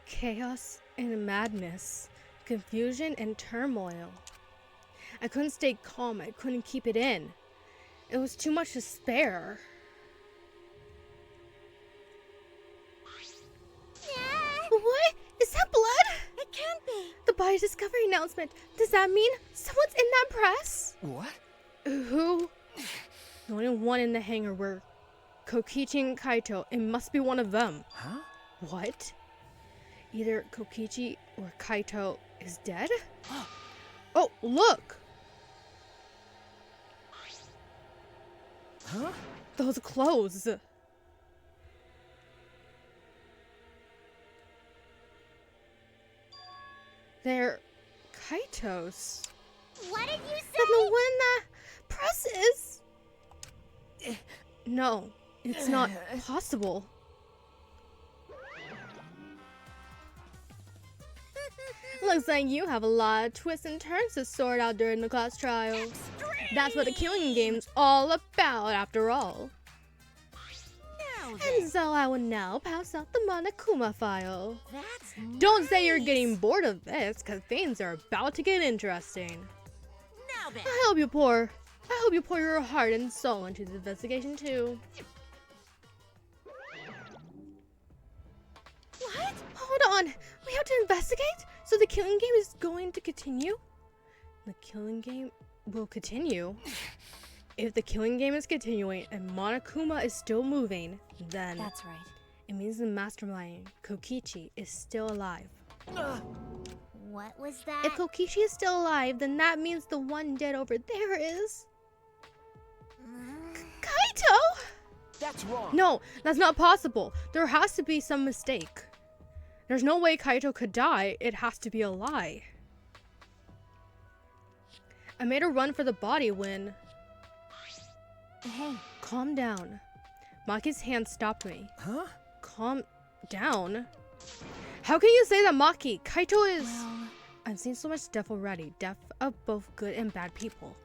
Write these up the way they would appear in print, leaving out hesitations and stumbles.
Chaos and madness, confusion and turmoil. I couldn't stay calm, I couldn't keep it in. It was too much to spare. What? Is that blood? It can't be. The body discovery announcement. Does that mean someone's in that press? What? Who? The only one in the hangar were Kokichi and Kaito. It must be one of them. Huh? What? Either Kokichi or Kaito is dead? Oh, look! Huh? Those clothes. They're Kaito's. What did you say? Then the one that presses. No, it's not possible. Looks like you have a lot of twists and turns to sort out during the class trial. That's what the killing game's all about, after all. And so I will now pass out the Monokuma file. That's Don't say you're getting bored of this, because things are about to get interesting. Now then. I hope you pour your heart and soul into the investigation too. What? Hold on, we have to investigate? So the killing game is going to continue? The killing game will continue? If the killing game is continuing and Monokuma is still moving, then That's right. it means the mastermind, Kokichi, is still alive. What was that? If Kokichi is still alive, then that means the one dead over there is Kaito! That's wrong. No, that's not possible. There has to be some mistake. There's no way Kaito could die. It has to be a lie. I made a run for the body when... Hey, Calm down. Maki's hand stopped me. Huh? Calm down? How can you say that, Maki? Kaito is... well, I've seen so much death already. Death of both good and bad people.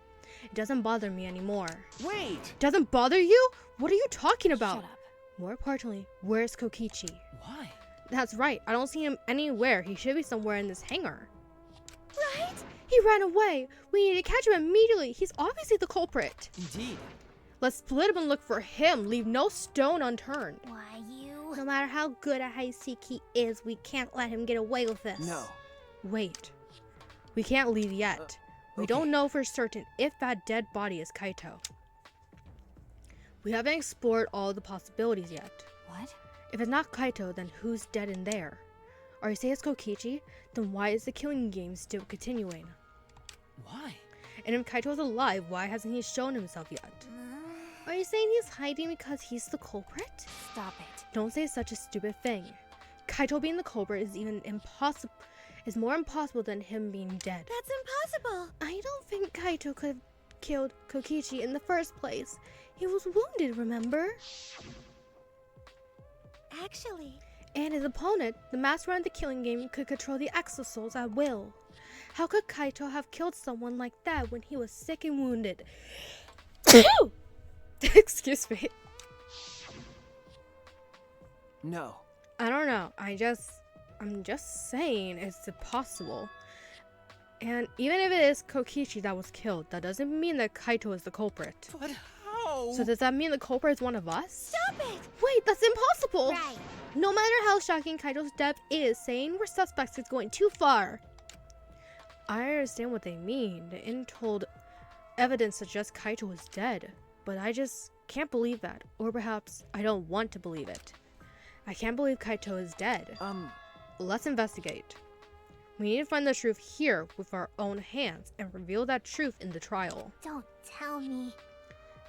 It doesn't bother me anymore. Wait! Doesn't bother you? What are you talking about? shut up. More importantly, where's Kokichi? Why? That's right. I don't see him anywhere. He should be somewhere in this hangar. Right? He ran away. We need to catch him immediately. He's obviously the culprit. Indeed. Let's split him and look for him. Leave no stone unturned. Why you? No matter how good a hide seek he is, we can't let him get away with this. No. Wait. We can't leave yet. We okay. don't know for certain if that dead body is Kaito. We haven't explored all the possibilities yet. What? If it's not Kaito, then who's dead in there? Or you say it's Kokichi, then why is the killing game still continuing? Why? And if Kaito's alive, why hasn't he shown himself yet? Are you saying he's hiding because he's the culprit? Stop it. Don't say such a stupid thing. Kaito being the culprit is more impossible than him being dead. That's impossible. I don't think Kaito could have killed Kokichi in the first place. He was wounded, remember? Actually, And his opponent, the master of the killing game, could control the exosouls at will. How could Kaito have killed someone like that when he was sick and wounded? Excuse me. No. I don't know. I'm just saying it's impossible. And even if it is Kokichi that was killed, that doesn't mean that Kaito is the culprit. But how? So does that mean the culprit is one of us? stop it. Wait, that's impossible! Right. No matter how shocking Kaito's death is, saying we're suspects is going too far. I understand what they mean. The untold evidence suggests Kaito is dead. But I just can't believe that. Or perhaps I don't want to believe it. I can't believe Kaito is dead. Let's investigate. We need to find the truth here with our own hands and reveal that truth in the trial. Don't tell me.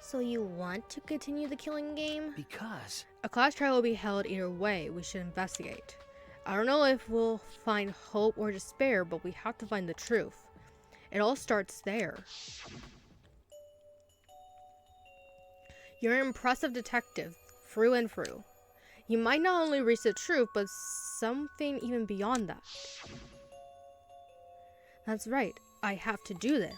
So you want to continue the killing game? Because. A class trial will be held either way. We should investigate. I don't know if we'll find hope or despair, but we have to find the truth. It all starts there. You're an impressive detective, through and through. You might not only reach the truth, but something even beyond that. That's right. I have to do this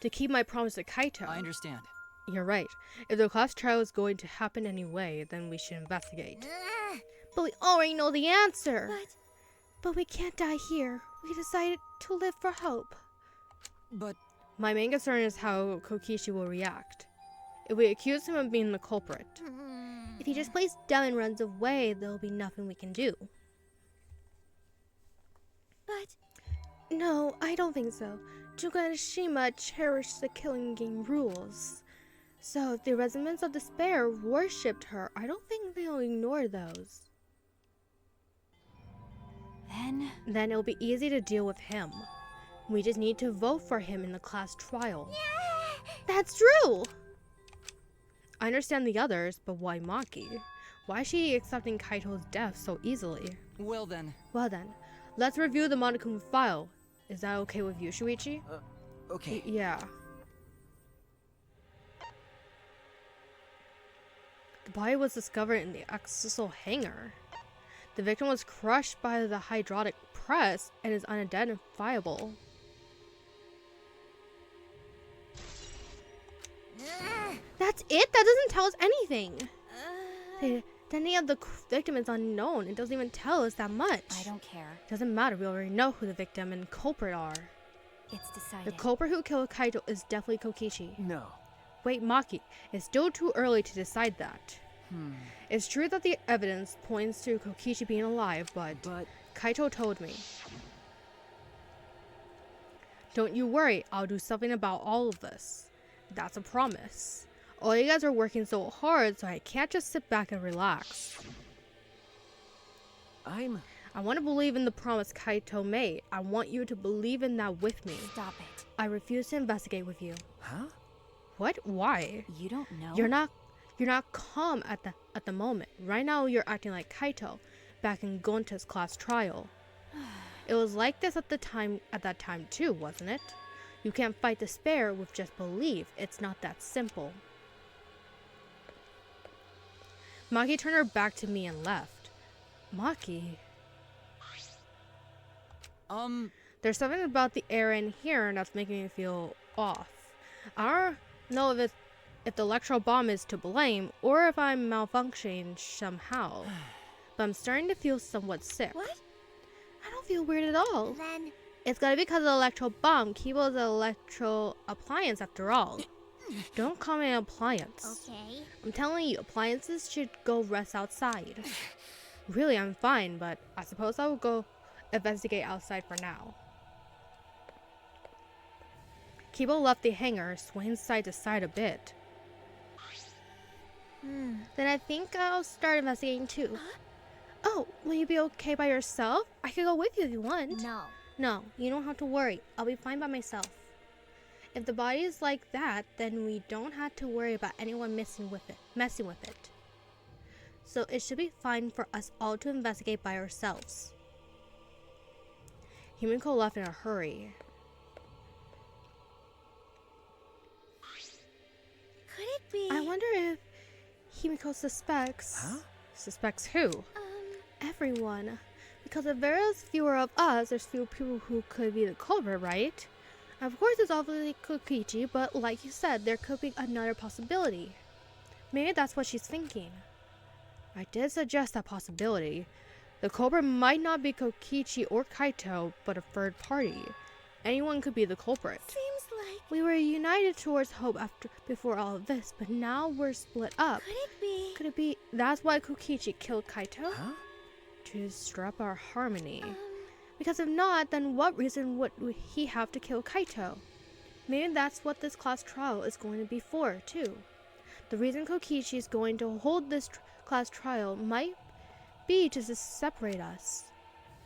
to keep my promise to Kaito. I understand. You're right. If the class trial is going to happen anyway, then we should investigate. But we already know the answer. But But we can't die here. We decided to live for hope. But My main concern is how Kokichi will react. If we accuse him of being the culprit. If he just plays dumb and runs away, there will be nothing we can do. But No, I don't think so. Juka and Shima cherish the killing game rules. So if the residents of despair worshipped her, I don't think they'll ignore those. Then it'll be easy to deal with him. We just need to vote for him in the class trial. That's true! I understand the others, but why Maki? Why is she accepting Kaito's death so easily? well then. Well then, let's review the Monokuma file. Is that okay with you, Shuichi? Okay. Yeah. The body was discovered in the accessible hangar. The victim was crushed by the hydraulic press and is unidentifiable. That's it? That doesn't tell us anything. The identity of the victim is unknown. It doesn't even tell us that much. I don't care. Doesn't matter. We already know who the victim and culprit are. It's decided. The culprit who killed Kaito is definitely Kokichi. No. Wait, Maki, it's still too early to decide that. It's true that the evidence points to Kokichi being alive, but Kaito told me. Don't you worry, I'll do something about all of this. That's a promise. All you guys are working so hard, so I can't just sit back and relax. I want to believe in the promise Kaito made. I want you to believe in that with me. Stop it. I refuse to investigate with you. Huh? What? Why? You don't know? You're not calm at the moment. Right now you're acting like Kaito back in Gonta's class trial. It was like this at that time too, wasn't it? You can't fight despair with just belief. It's not that simple. Maki turned her back to me and left. Maki. There's something about the air in here that's making me feel off. I don't know if the electro bomb is to blame or if I'm malfunctioning somehow. But I'm starting to feel somewhat sick. What? I don't feel weird at all. Then It's gotta be because of the electro bomb. Kibo's an electro appliance after all. Don't call me an appliance. okay. I'm telling you, appliances should go rest outside. Really, I'm fine, but I suppose I will go investigate outside for now. Kibo left the hangar, swaying side to side a bit. Then I think I'll start investigating too. Oh, will you be okay by yourself? I could go with you if you want. No. No, you don't have to worry. I'll be fine by myself. If the body is like that, then we don't have to worry about anyone messing with it. So it should be fine for us all to investigate by ourselves. Himiko left in a hurry. Could it be? I wonder if Himiko suspects... Huh? Suspects who? Everyone. Because if there is fewer of us, there's fewer people who could be the culprit, right? Of course, it's obviously Kokichi, but like you said, there could be another possibility. Maybe that's what she's thinking. I did suggest that possibility. The culprit might not be Kokichi or Kaito, but a third party. Anyone could be the culprit. Seems like. We were united towards hope before all of this, but now we're split up. Could it be? Could it be that's why Kokichi killed Kaito? Huh? To disrupt our harmony. Because if not, then what reason would he have to kill Kaito? Maybe that's what this class trial is going to be for, too. The reason Kokichi is going to hold this class trial might be to separate us.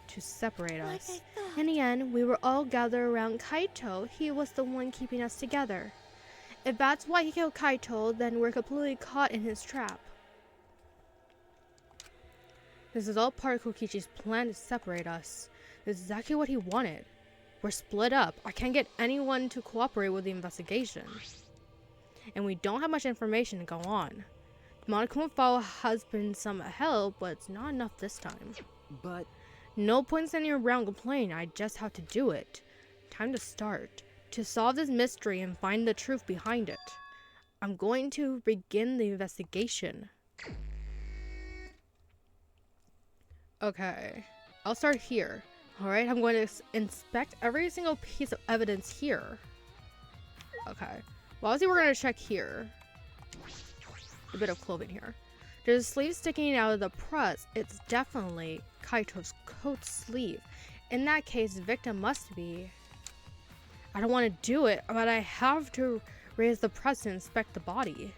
To separate Like us. I thought. In the end, we were all gathered around Kaito. He was the one keeping us together. If that's why he killed Kaito, then we're completely caught in his trap. This is all part of Kokichi's plan to separate us. This is exactly what he wanted. We're split up. I can't get anyone to cooperate with the investigation. And we don't have much information to go on. The Monokuma file has been some help, but it's not enough this time. But No point standing around complaining, I just have to do it. Time to start. To solve this mystery and find the truth behind it. I'm going to begin the investigation. Okay. I'll start here. Alright, I'm going to inspect every single piece of evidence here. Okay. Well, obviously we're going to check here. A bit of clothing here. There's a sleeve sticking out of the press. It's definitely Kaito's coat sleeve. In that case, the victim must be... I don't want to do it, but I have to raise the press to inspect the body.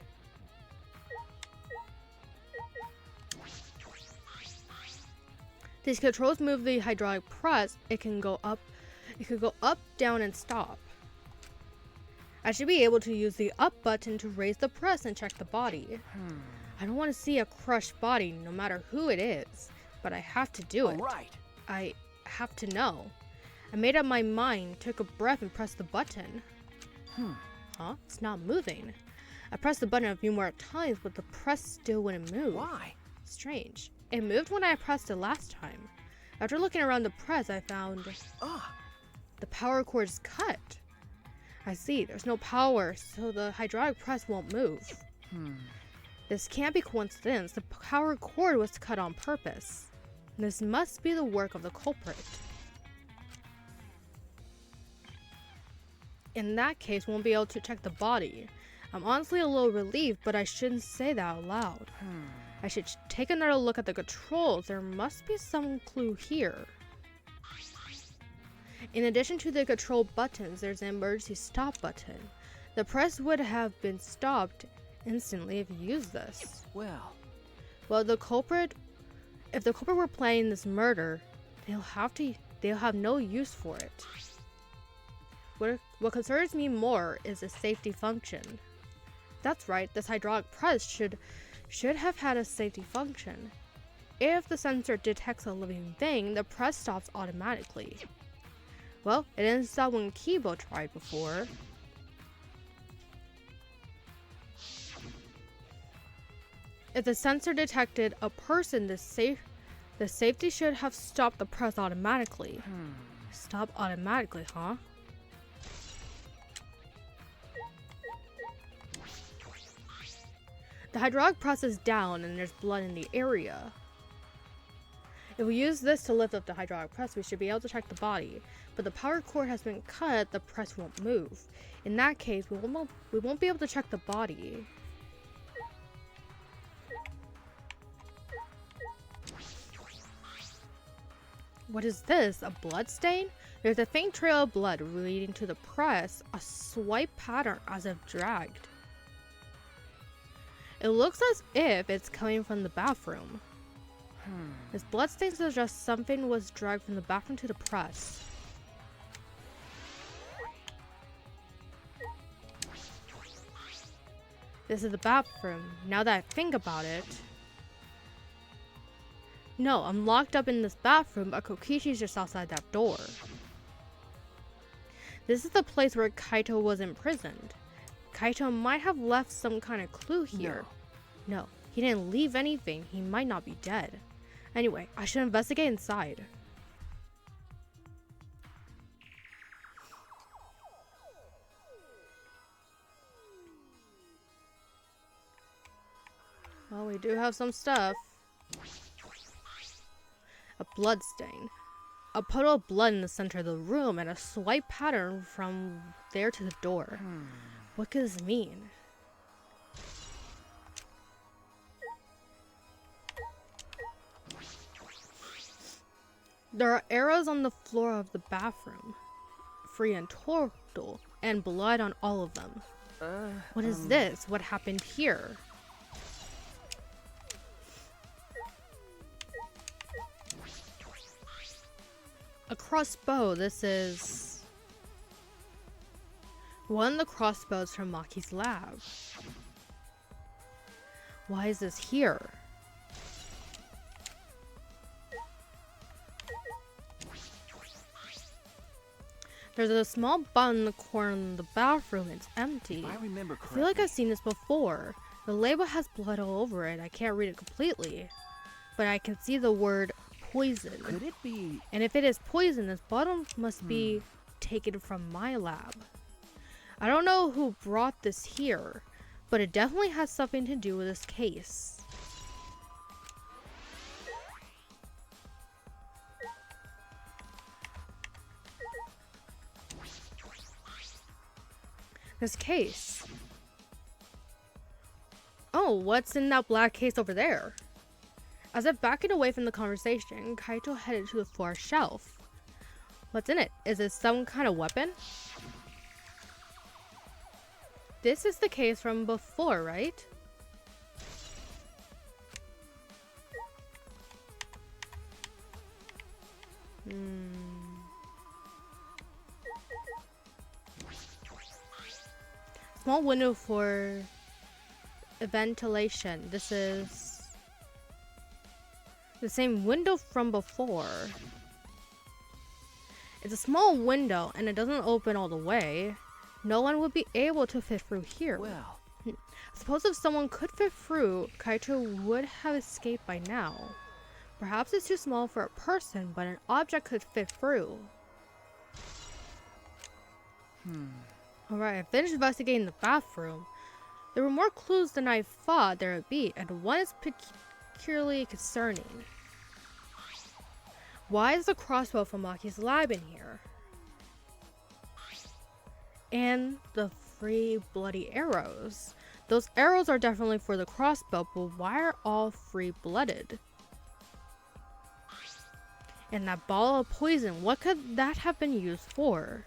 These controls move the hydraulic press. It can go up, down, and stop. I should be able to use the up button to raise the press and check the body. I don't want to see a crushed body, no matter who it is, but I have to do it. Right. I have to know. I made up my mind, took a breath, and pressed the button. Huh? It's not moving. I pressed the button a few more times, but the press still wouldn't move. Why? Strange. It moved when I pressed it last time. After looking around the press, I found the power cord is cut. I see, there's no power, so the hydraulic press won't move. This can't be coincidence. The power cord was cut on purpose. This must be the work of the culprit. In that case, we won't be able to check the body. I'm honestly a little relieved, but I shouldn't say that out loud. I should take another look at the controls. There must be some clue here. In addition to the control buttons, there's an emergency stop button. The press would have been stopped instantly if you used this. Well, if the culprit were planning this murder, they'll have no use for it. What concerns me more is the safety function. That's right, this hydraulic press should have had a safety function. If the sensor detects a living thing, the press stops automatically. Well, it didn't stop when Kibo tried before. If the sensor detected a person, the safety should have stopped the press automatically. Stop automatically, huh? The hydraulic press is down and there's blood in the area. If we use this to lift up the hydraulic press, we should be able to check the body. But the power cord has been cut, the press won't move. In that case, we won't be able to check the body. What is this? A blood stain? There's a faint trail of blood leading to the press, a swipe pattern as if dragged. It looks as if it's coming from the bathroom. This blood stain suggests something was dragged from the bathroom to the press. This is the bathroom. Now that I think about it. No, I'm locked up in this bathroom, but Kokichi's just outside that door. This is the place where Kaito was imprisoned. Kaito might have left some kind of clue here. No, he didn't leave anything. He might not be dead. Anyway, I should investigate inside. Well, we do have some stuff. A blood stain. A puddle of blood in the center of the room and a swipe pattern from there to the door. What could this mean? There are arrows on the floor of the bathroom, free and total, and blood on all of them. What is this? What happened here? A crossbow. This is one of the crossbows from Maki's lab. Why is this here? There's a small button in the corner of the bathroom. It's empty. if I remember I correctly, feel like I've seen this before. The label has blood all over it. I can't read it completely, but I can see the word poison. could it be? And if it is poison, this bottle must be taken from my lab. I don't know who brought this here, but it definitely has something to do with this case. This case. Oh, what's in that black case over there? As if backing away from the conversation, Kaito headed to the far shelf. What's in it? Is it some kind of weapon? This is the case from before, right? Small window for ventilation. This is the same window from before. It's a small window and it doesn't open all the way. No one would be able to fit through here. Well, Suppose if someone could fit through, Kaito would have escaped by now. Perhaps it's too small for a person, but an object could fit through. Alright, I finished investigating the bathroom. There were more clues than I thought there would be, and one is peculiarly concerning. Why is the crossbow from Maki's lab in here? And the 3 bloody arrows. Those arrows are definitely for the crossbow, but why are all 3 blooded? And that bottle of poison, what could that have been used for?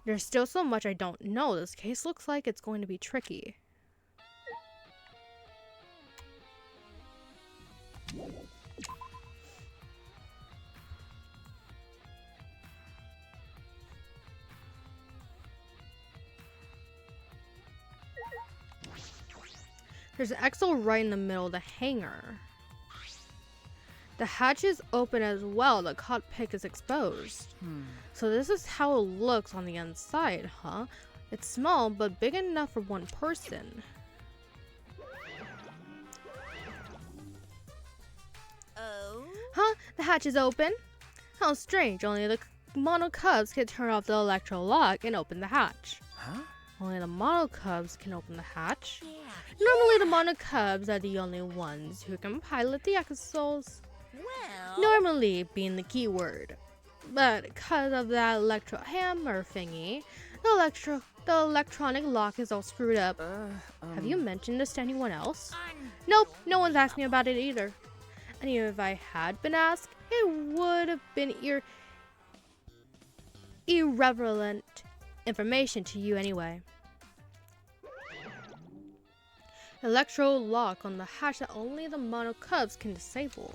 There's still so much I don't know. This case looks like it's going to be tricky. There's an Exo right in the middle of the hangar. The hatch is open as well. The cockpit is exposed. So this is how it looks on the inside, huh? It's small, but big enough for one person. Oh? Huh? The hatch is open? How strange. Only the mono cubs can turn off the electro lock and open the hatch. huh? Only the mono cubs can open the hatch. Yeah. Normally the mono cubs are the only ones who can pilot the exos. Well. Normally being the key word. But because of that electro hammer thingy, the electronic lock is all screwed up. Have you mentioned this to anyone else? Nope, no one's asked me about it either. And even if I had been asked, it would have been irrelevant information to you anyway. Electro lock on the hatch that only the mono cubs can disable,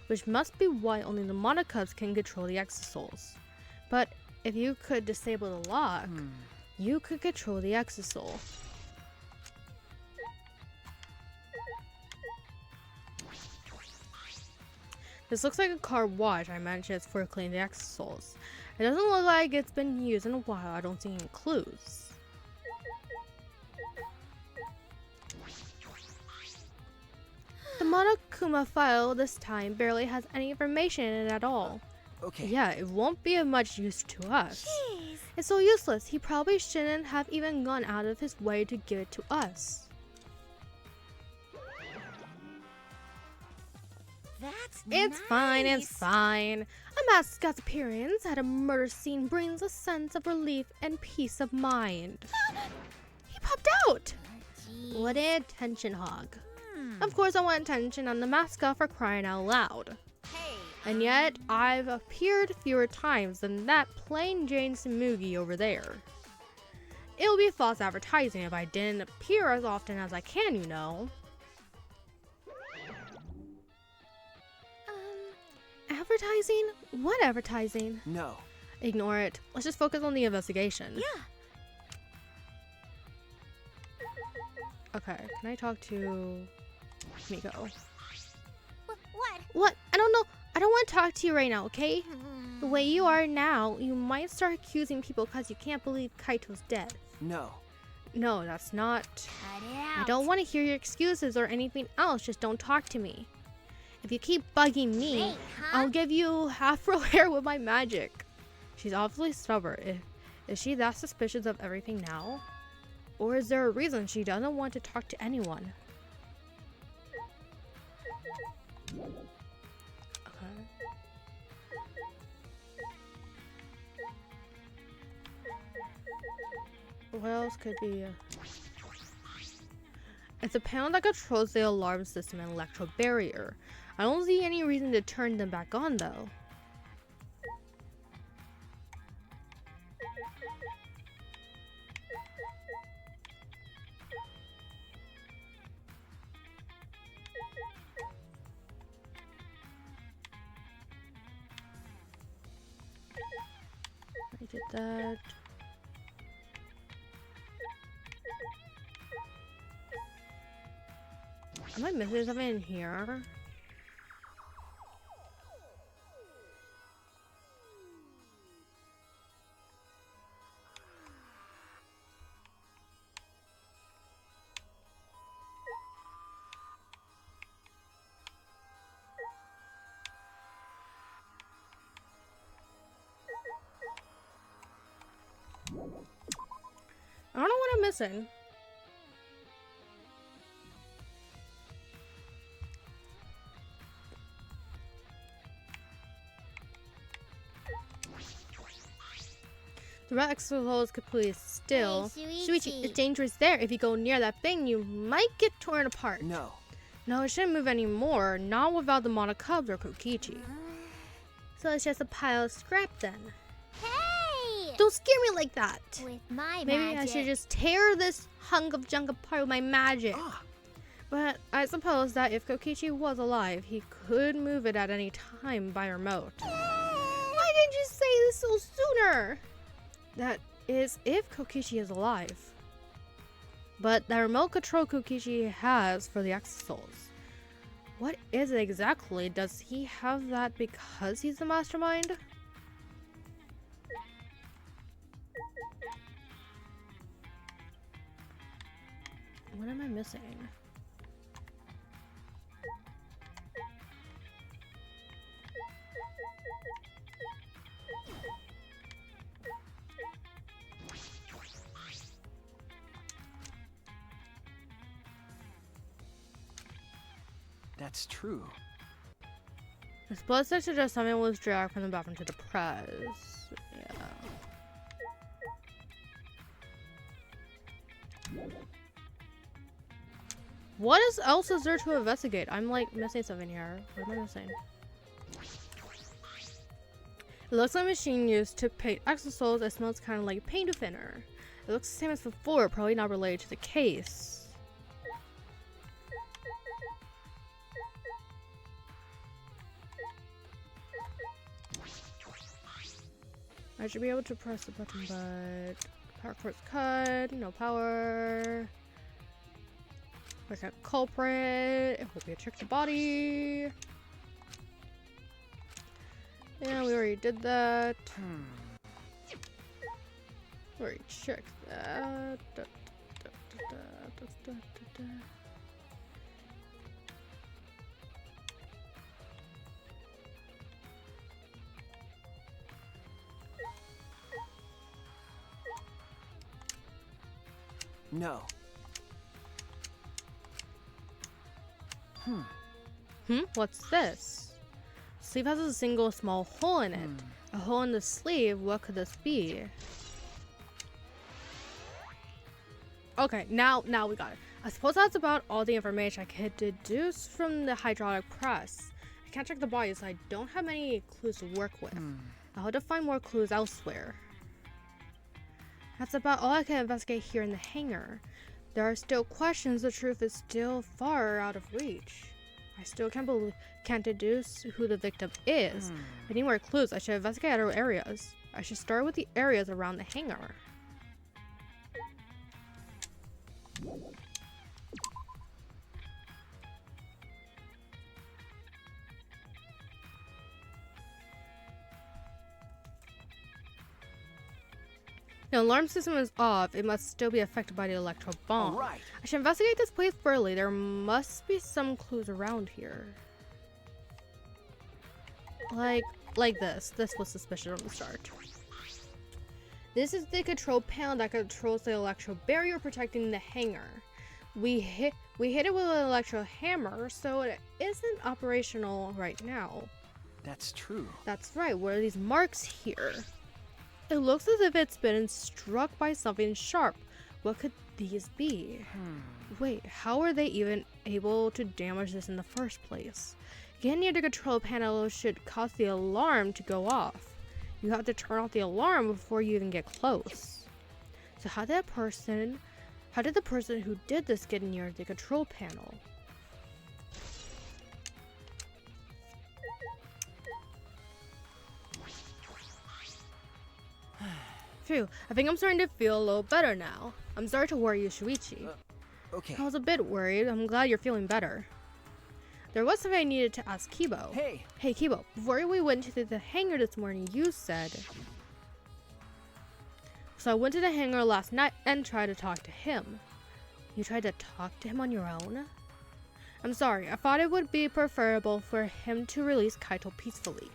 which must be why only the mono cubs can control the exosouls. But if you could disable the lock, you could control the exosoul. This looks like a car wash. I imagine it's for cleaning the exosouls. It doesn't look like it's been used in a while. I don't see any clues. The Monokuma file this time barely has any information in it at all. Okay. Yeah, it won't be of much use to us. Jeez. It's so useless. He probably shouldn't have even gone out of his way to give it to us. That's It's fine, it's nice. fine. A mascot's appearance at a murder scene brings a sense of relief and peace of mind. He popped out! Jeez. What an attention hog. Of course I want attention on the mascot for crying out loud. Hey. And yet, I've appeared fewer times than that plain Jane Samugi over there. It would be false advertising if I didn't appear as often as I can, you know. Advertising? What advertising? No. Ignore it. Let's just focus on the investigation. Yeah. Okay, can I talk to Miko? What? What? I don't know. I don't want to talk to you right now, okay? The way you are now, you might start accusing people because you can't believe Kaito's dead. No. No, that's not... Cut it out. I don't want to hear your excuses or anything else. Just don't talk to me. If you keep bugging me, Hey, huh? I'll give you afro hair with my magic. She's obviously stubborn. Is she that suspicious of everything now? Or is there a reason she doesn't want to talk to anyone? Okay. What else could be? It's a panel that controls the alarm system and electro barrier. I don't see any reason to turn them back on though. I did that. Am I missing something in here? I don't know what I'm missing. The red exoskeleton is completely still. Hey, Shuichi, it's dangerous there. If you go near that thing, you might get torn apart. No. No, it shouldn't move anymore. Not without the Mono Cubs or Kokichi. So it's just a pile of scrap then. Hey! Don't scare me like that. With my Maybe magic. I should just tear this hunk of junk apart with my magic. Ah, But I suppose that if Kokichi was alive, he could move it at any time by remote. Why didn't you say this so sooner? That is, if Kokichi is alive. But the remote control Kokichi has for the exosouls. What is it exactly? Does he have that because he's the mastermind? What am I missing? that's true. His blood search suggests someone was dragged from the bathroom to the press. Yeah. What else is there to investigate? I'm like missing something here. What am I missing? It looks like a machine used to paint exosouls. It smells kind of like paint thinner. It looks the same as before, probably not related to the case. I should be able to press the button, but power cord's cut, no power. Like a culprit, it will be a check the body. Yeah, we already did that. We already checked that. No. What's this? Sleeve has a single small hole in it. A hole in the sleeve, what could this be? Okay, now we got it. I suppose that's about all the information I could deduce from the hydraulic press. I can't check the body, so I don't have many clues to work with. I'll have to find more clues elsewhere. That's about all I can investigate here in the hangar. There are still questions. The truth is still far out of reach. I still can't deduce who the victim is. I need more clues. I should investigate other areas. I should start with the areas around the hangar. The alarm system is off. It must still be affected by the electro bomb. All right. I should investigate this place thoroughly. There must be some clues around here. Like this. This was suspicious from the start. This is the control panel that controls the electro barrier protecting the hangar. We hit it with an electro hammer, so it isn't operational right now. That's true. That's right. What are these marks here? It looks as if it's been struck by something sharp. What could these be? Wait, how are they even able to damage this in the first place? Getting near the control panel should cause the alarm to go off. You have to turn off the alarm before you even get close. So how did the person who did this get near the control panel? Phew, I think I'm starting to feel a little better now. I'm sorry to worry you, Shuichi. Okay. I was a bit worried. I'm glad you're feeling better. There was something I needed to ask Kibo. Hey. Hey, Kibo, before we went to the hangar this morning, you said... So I went to the hangar last night and tried to talk to him. You tried to talk to him on your own? I'm sorry, I thought it would be preferable for him to release Kaito peacefully.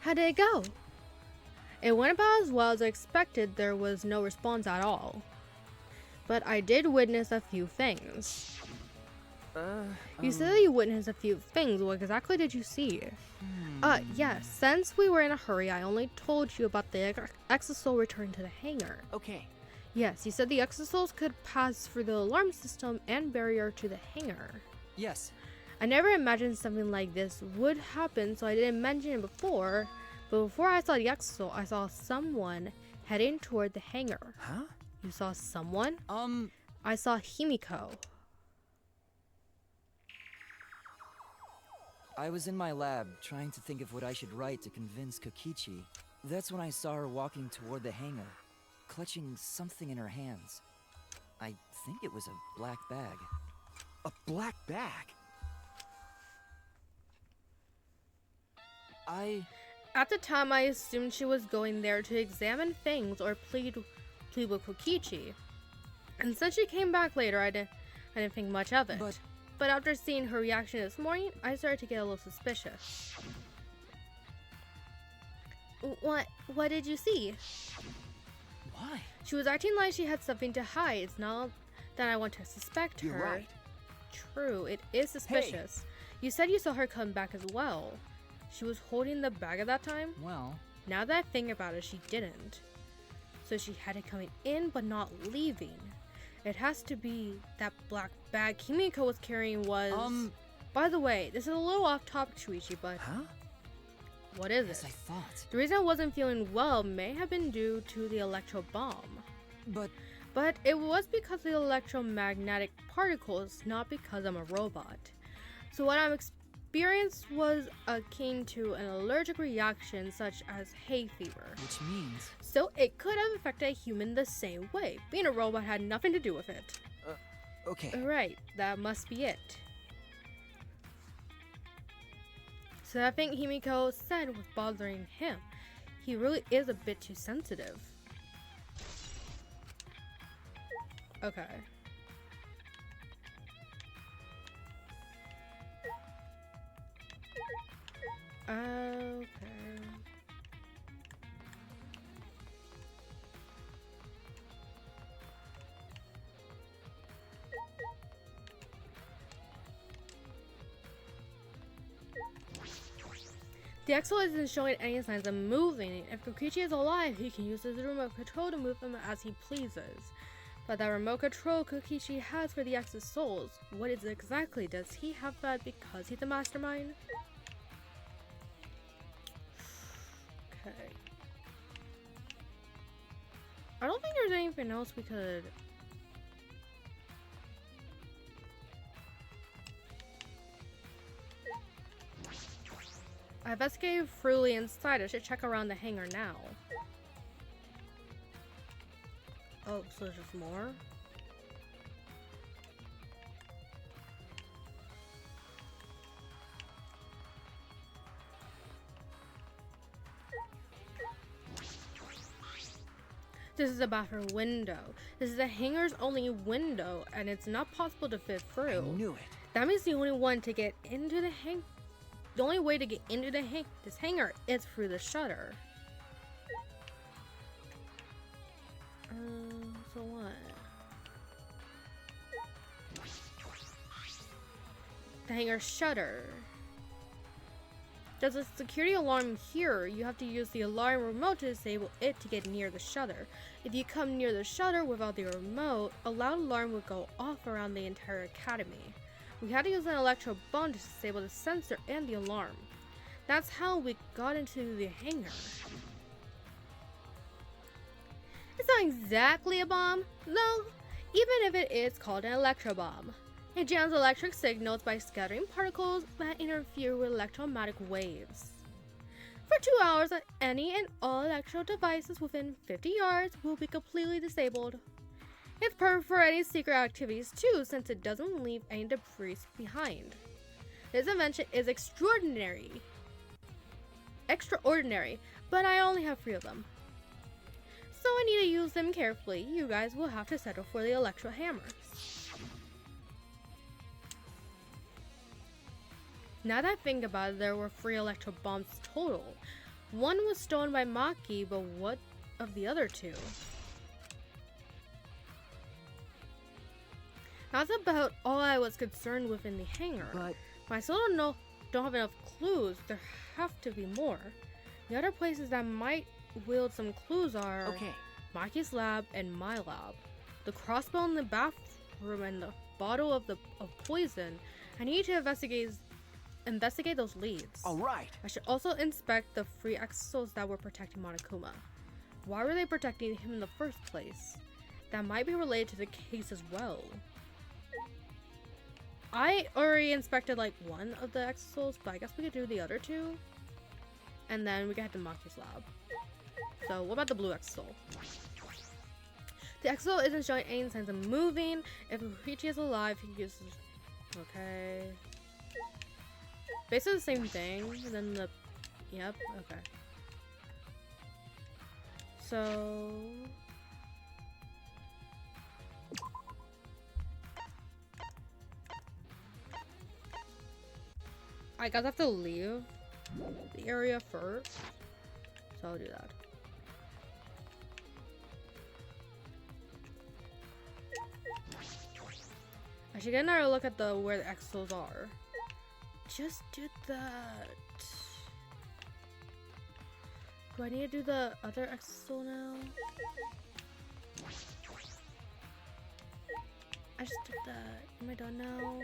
How did it go? It went about as well as I expected. There was no response at all. But I did witness a few things. You said that you witnessed a few things. What exactly did you see? Yes. Since we were in a hurry, I only told you about the exosoul returning to the hangar. Okay. Yes, you said the exosouls could pass through the alarm system and barrier to the hangar. Yes. I never imagined something like this would happen, so I didn't mention it before. But before I saw the exosoul, I saw someone heading toward the hangar. Huh? You saw someone? I saw Himiko. I was in my lab trying to think of what I should write to convince Kokichi. That's when I saw her walking toward the hangar, clutching something in her hands. I think it was a black bag. A black bag? At the time, I assumed she was going there to examine things or plead with Kokichi. And since she came back later, I didn't think much of it. But after seeing her reaction this morning, I started to get a little suspicious. What did you see? Why? She was acting like she had something to hide. It's not that I want to suspect her. You're right. True, it is suspicious. Hey. You said you saw her come back as well. She was holding the bag at that time? Well... Now that I think about it, she didn't. So she had it coming in but not leaving. It has to be that black bag Himiko was carrying was... By the way, this is a little off topic, Shuichi, but... Huh? What is As it? I thought. The reason I wasn't feeling well may have been due to the electro bomb. But it was because of the electromagnetic particles, not because I'm a robot. So what I'm experienced was akin to an allergic reaction such as hay fever. Which means... So it could have affected a human the same way. Being a robot had nothing to do with it. Okay. Right, that must be it. So I think Himiko said was bothering him. He really is a bit too sensitive. Okay. Okay. The Exo isn't showing any signs of moving. If Kokichi is alive, he can use his remote control to move them as he pleases. But that remote control Kokichi has for the Exo's souls, what is it exactly? Does he have that because he's the mastermind? Okay. I don't think there's anything else we could... I've escaped freely inside. I should check around the hangar now. Oh, so there's just more? This is a bathroom window. This is the hangar's only window, and it's not possible to fit through. I knew it. That means the only one to get into the the only way to get into this hangar is through the shutter. So what? The hangar shutter. There's a security alarm here. You have to use the alarm remote to disable it to get near the shutter. If you come near the shutter without the remote, a loud alarm would go off around the entire academy. We had to use an electro bomb to disable the sensor and the alarm. That's how we got into the hangar. It's not exactly a bomb, though, even if it is called an electro bomb. It jams electric signals by scattering particles that interfere with electromagnetic waves. For 2 hours, any and all electro devices within 50 yards will be completely disabled. It's perfect for any secret activities too, since it doesn't leave any debris behind. This invention is extraordinary, but I only have 3 of them. So I need to use them carefully. You guys will have to settle for the electro hammers. Now that I think about it, there were 3 electro bombs total. One was stolen by Maki, but what of the other 2? That's about all I was concerned with in the hangar. But I still don't have enough clues. There have to be more. The other places that might wield some clues are okay. Maki's lab and my lab. The crossbow in the bathroom and the bottle of poison. I need to investigate those leads. All right. I should also inspect the 3 exos that were protecting Monokuma. Why were they protecting him in the first place? That might be related to the case as well. I already inspected like 1 of the exos, but I guess we could do the other 2. And then we can head to Maki's lab. So what about the blue exo? The exo isn't showing any signs of moving. If Kokichi is alive, he uses... Okay. Basically the same thing. And then the... Yep, okay. So... I guess I have to leave the area first. So I'll do that. I should get another look at where the exos are. Just did that. Do I need to do the other exo now? I just did that. Am I done now?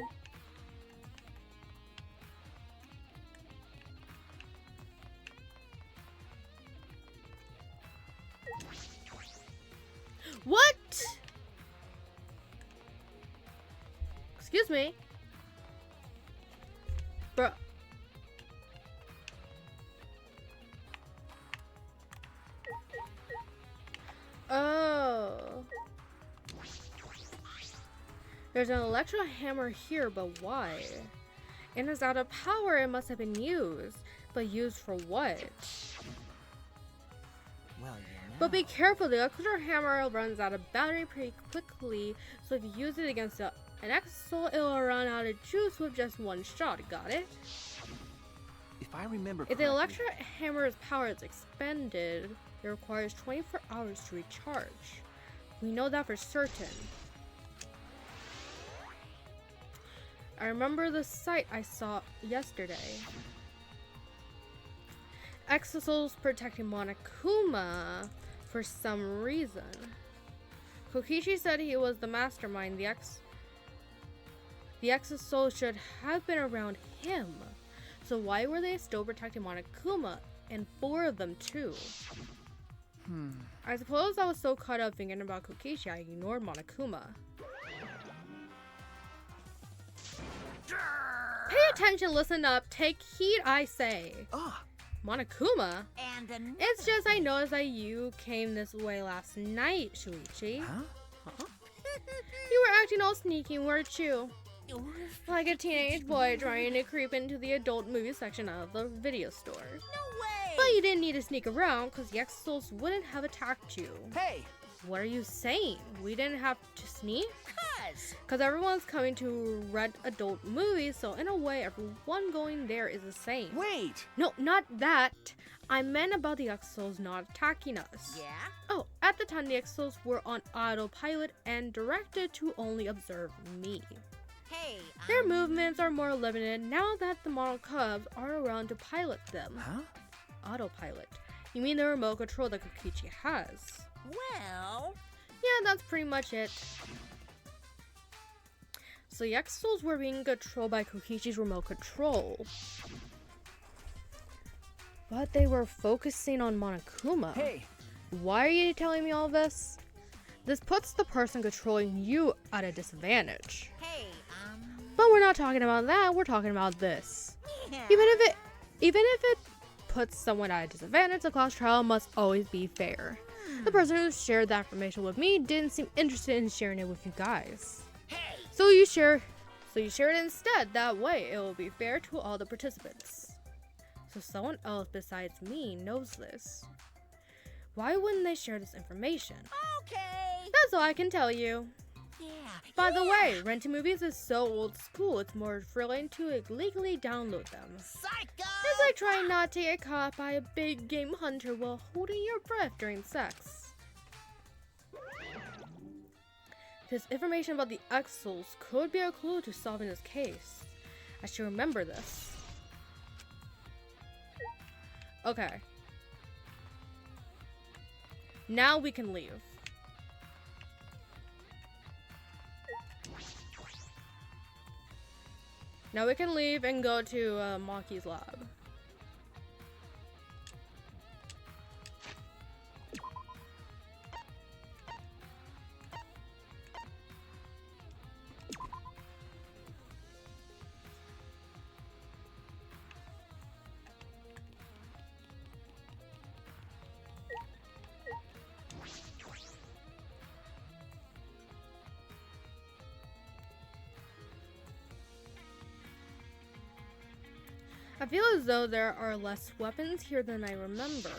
What? Excuse me. Bro. Oh. There's an electro hammer here, but why? It is out of power. It must have been used. But used for what? Well, you know. But be careful, the electro hammer runs out of battery pretty quickly, so if you use it against an exo, it will run out of juice with just 1 shot. Got it? If I remember If the correctly, electro hammer's power is expended, it requires 24 hours to recharge. We know that for certain. I remember the site I saw yesterday. Exosoul's protecting Monokuma for some reason. Kokichi said he was the mastermind. The Exosoul should have been around him. So why were they still protecting Monokuma? And 4 of them too. I suppose I was so caught up thinking about Kokichi I ignored Monokuma. Pay attention, listen up, take heed I say. Monokuma? And It's just I noticed that you came this way last night, Shuichi. Huh? You were acting all sneaky, weren't you? Like a teenage boy trying to creep into the adult movie section of the video store. No way! But you didn't need to sneak around because the Exos wouldn't have attacked you. Hey! What are you saying? We didn't have to sneak? Cuz! Because everyone's coming to rent adult movies, so in a way, everyone going there is the same. Wait! No, not that. I meant about the Exos not attacking us. Yeah? Oh, at the time, the Exos were on autopilot and directed to only observe me. Hey, Their movements are more limited now that the model cubs are around to pilot them. Huh? Autopilot. You mean the remote control that Kokichi has? well, Yeah, that's pretty much it. So the X-Souls were being controlled by Kokichi's remote control. But they were focusing on Monokuma. Hey, Why are you telling me all this? This puts the person controlling you at a disadvantage. hey, But we're not talking about that, we're talking about this. yeah. Even if it puts someone at a disadvantage, the class trial must always be fair. The person who shared that information with me didn't seem interested in sharing it with you guys. Hey, So you share it instead. That way it will be fair to all the participants. So someone else besides me knows this. Why wouldn't they share this information? okay. That's all I can tell you. Yeah. By the way, renting movies is so old school, it's more thrilling to illegally download them. Psycho. It's like trying not to get caught by a big game hunter while holding your breath during sex. This information about the X-Souls could be a clue to solving this case. I should remember this. Okay. Now we can leave. Now we can leave and go to Maki's lab. I feel as though there are less weapons here than I remember.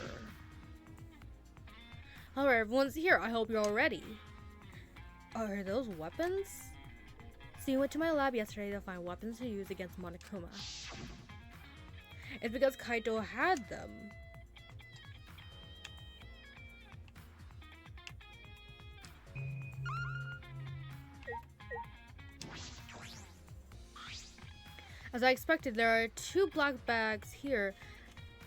Alright, everyone's here. I hope you're all ready. Are those weapons? So you went to my lab yesterday to find weapons to use against Monokuma. It's because Kaito had them. As I expected, there are 2 black bags here,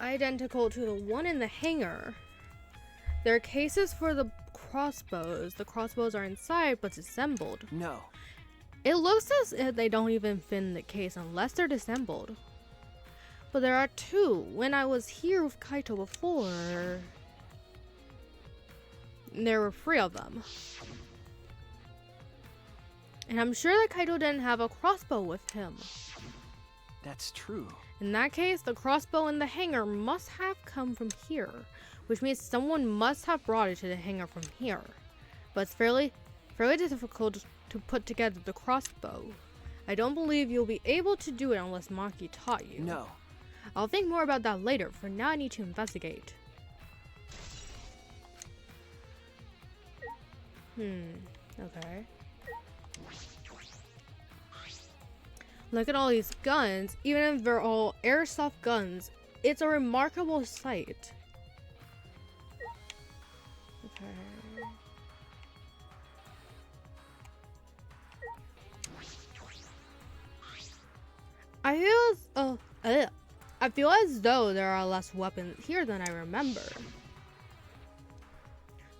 identical to the one in the hangar. There are cases for the crossbows. The crossbows are inside but disassembled. no. It looks as if they don't even fit in the case unless they're disassembled. But there are 2. When I was here with Kaito before, there were 3 of them. And I'm sure that Kaito didn't have a crossbow with him. That's true. In that case, the crossbow in the hangar must have come from here, which means someone must have brought it to the hangar from here. But it's fairly difficult to put together the crossbow. I don't believe you'll be able to do it unless Maki taught you. No. I'll think more about that later. For now, I need to investigate. Okay. Look at all these guns. Even if they're all airsoft guns, it's a remarkable sight. Okay. I feel as though there are less weapons here than I remember.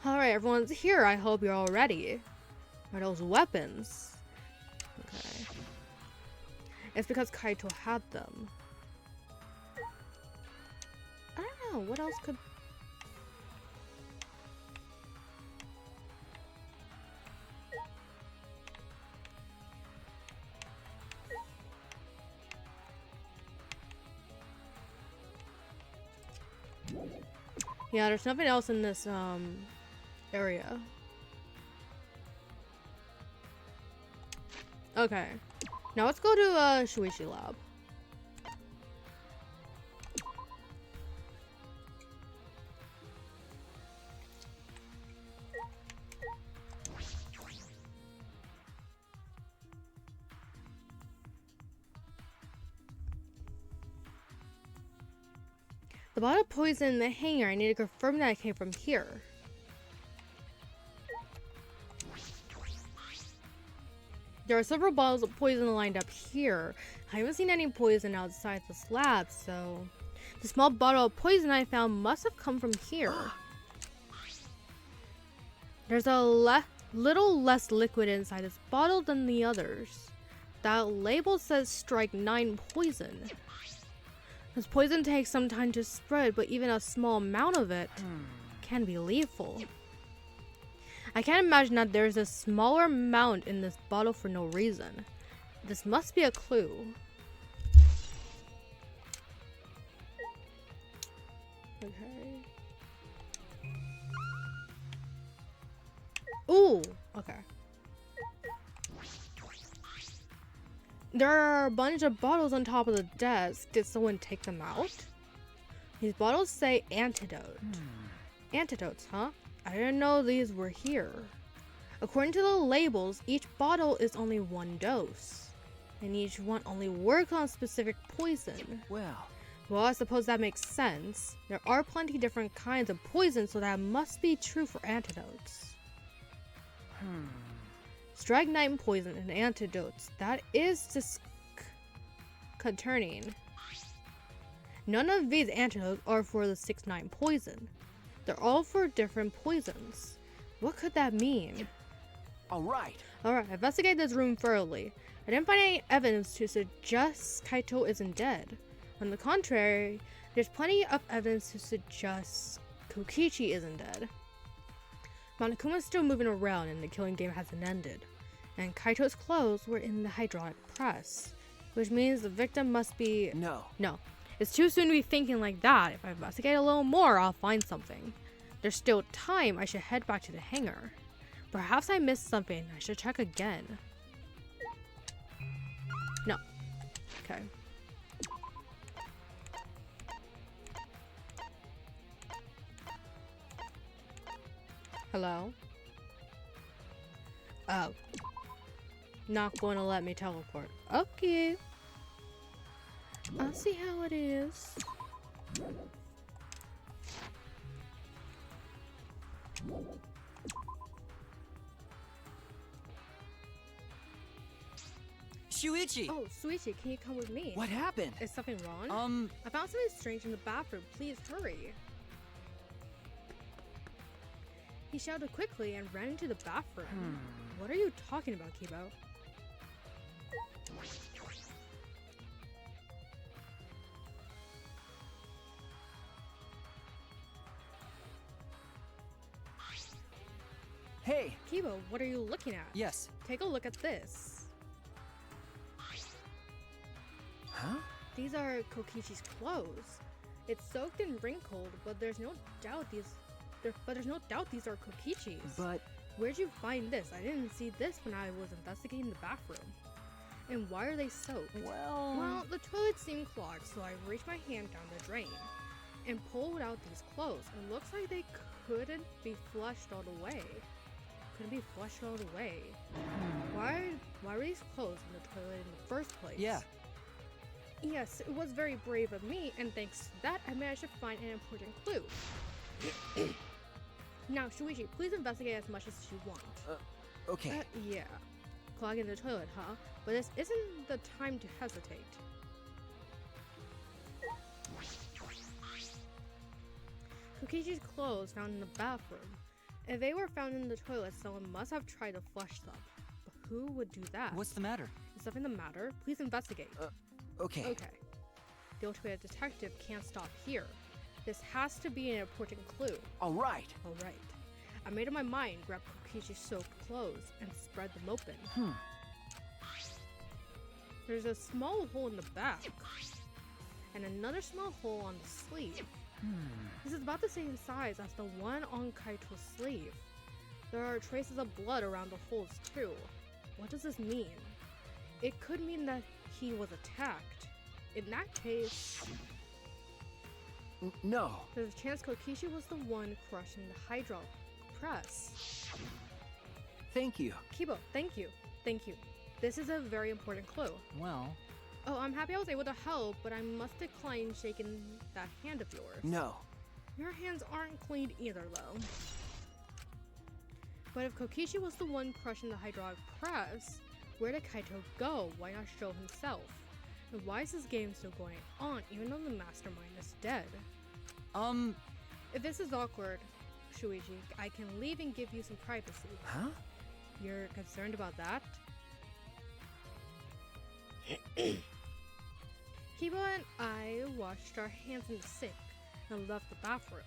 Alright, everyone's here. I hope you're all ready. Are those weapons? Okay. It's because Kaito had them. I don't know, what else could... Yeah, there's nothing else in this area. Okay. Now let's go to Shuichi lab. The bottle of poison in the hangar, I need to confirm that it came from here. There are several bottles of poison lined up here. I haven't seen any poison outside this lab, so the small bottle of poison I found must have come from here. There's a little less liquid inside this bottle than the others. That label says strike 9 poison. This poison takes some time to spread, but even a small amount of it can be lethal. I can't imagine that there's a smaller amount in this bottle for no reason. This must be a clue. Okay. Ooh, okay. There are a bunch of bottles on top of the desk. Did someone take them out? These bottles say antidote. Antidotes, huh? I didn't know these were here. According to the labels, each bottle is only 1 dose. And each one only works on specific poison. Well, I suppose that makes sense. There are plenty different kinds of poison, so that must be true for antidotes. Strike 9 poison and antidotes. That is disconcerting. None of these antidotes are for the 6-9 poison. They're all for different poisons. What could that mean? Alright, investigate this room thoroughly. I didn't find any evidence to suggest Kaito isn't dead. On the contrary, there's plenty of evidence to suggest Kokichi isn't dead. Monokuma's still moving around and the killing game hasn't ended. And Kaito's clothes were in the hydraulic press, which means the victim must be... no. It's too soon to be thinking like that. If I investigate a little more, I'll find something. There's still time. I should head back to the hangar. Perhaps I missed something. I should check again. No. Okay. Hello? Oh. Not going to let me teleport. Okay. I'll see how it is. Shuichi! Oh, Suichi, can you come with me? What happened? Is something wrong? I found something strange in the bathroom. Please hurry. He shouted quickly and ran into the bathroom. What are you talking about, Kibo? Hey! Kibo, what are you looking at? Yes. Take a look at this. Huh? These are Kokichi's clothes. It's soaked and wrinkled, but there's no doubt these are Kokichi's. But... Where'd you find this? I didn't see this when I was investigating the bathroom. And why are they soaked? Well, the toilet seemed clogged, so I reached my hand down the drain and pulled out these clothes. It looks like they couldn't be flushed all the way. Why were these clothes in the toilet in the first place? Yeah. Yes, it was very brave of me, and thanks to that, I managed to find an important clue. Now, Shuichi, please investigate as much as you want. Okay. Yeah. Clogging the toilet, huh? But this isn't the time to hesitate. Kokichi's clothes found in the bathroom. If they were found in the toilet, someone must have tried to flush them. But who would do that? What's the matter? Is something the matter? Please investigate. Okay. Okay. The ultimate detective can't stop here. This has to be an important clue. Alright. Alright. I made up my mind, grabbed Kokichi's soaked clothes, and spread them open. There's a small hole in the back, and another small hole on the sleeve. This is about the same size as the one on Kaito's sleeve. There are traces of blood around the holes too. What does this mean? It could mean that he was attacked. In that case... No. There's a chance Kokichi was the one crushing the hydraulic press. Thank you. Kibo, thank you. Thank you. This is a very important clue. Well... Oh, I'm happy I was able to help, but I must decline shaking that hand of yours. No. Your hands aren't clean either, though. But if Kokichi was the one crushing the hydraulic press, Where did Kaito go? Why not show himself? And why is this game still going on even though the mastermind is dead? If this is awkward, Shuichi, I can leave and give you some privacy. Huh? You're concerned about that? Kiba and I washed our hands in the sink and left the bathroom.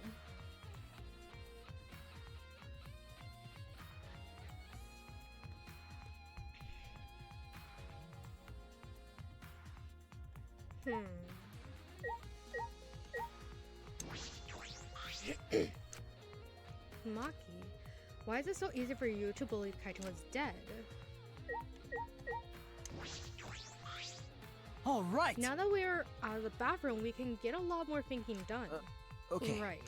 Maki, why is it so easy for you to believe Kaito is dead? All right. Now that we're out of the bathroom, we can get a lot more thinking done. Okay. Right.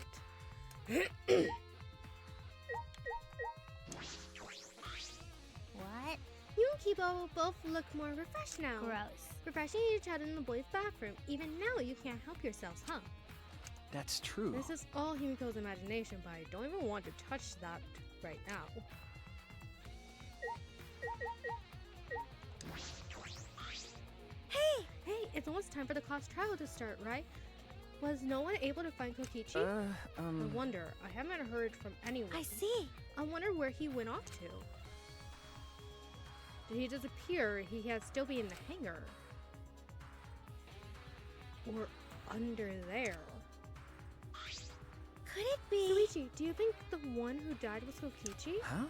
What? You and Kibo both look more refreshed now. Gross. Refreshing each other in the boys' bathroom. Even now, you can't help yourselves, huh? That's true. This is all Himiko's imagination, but I don't even want to touch that right now. Hey, it's almost time for the class trial to start, right? Was no one able to find Kokichi? I wonder. I haven't heard from anyone. I see. I wonder where he went off to. Did he disappear? He had still be in the hangar. Or under there. Could it be? Shuichi, do you think the one who died was Kokichi? Huh?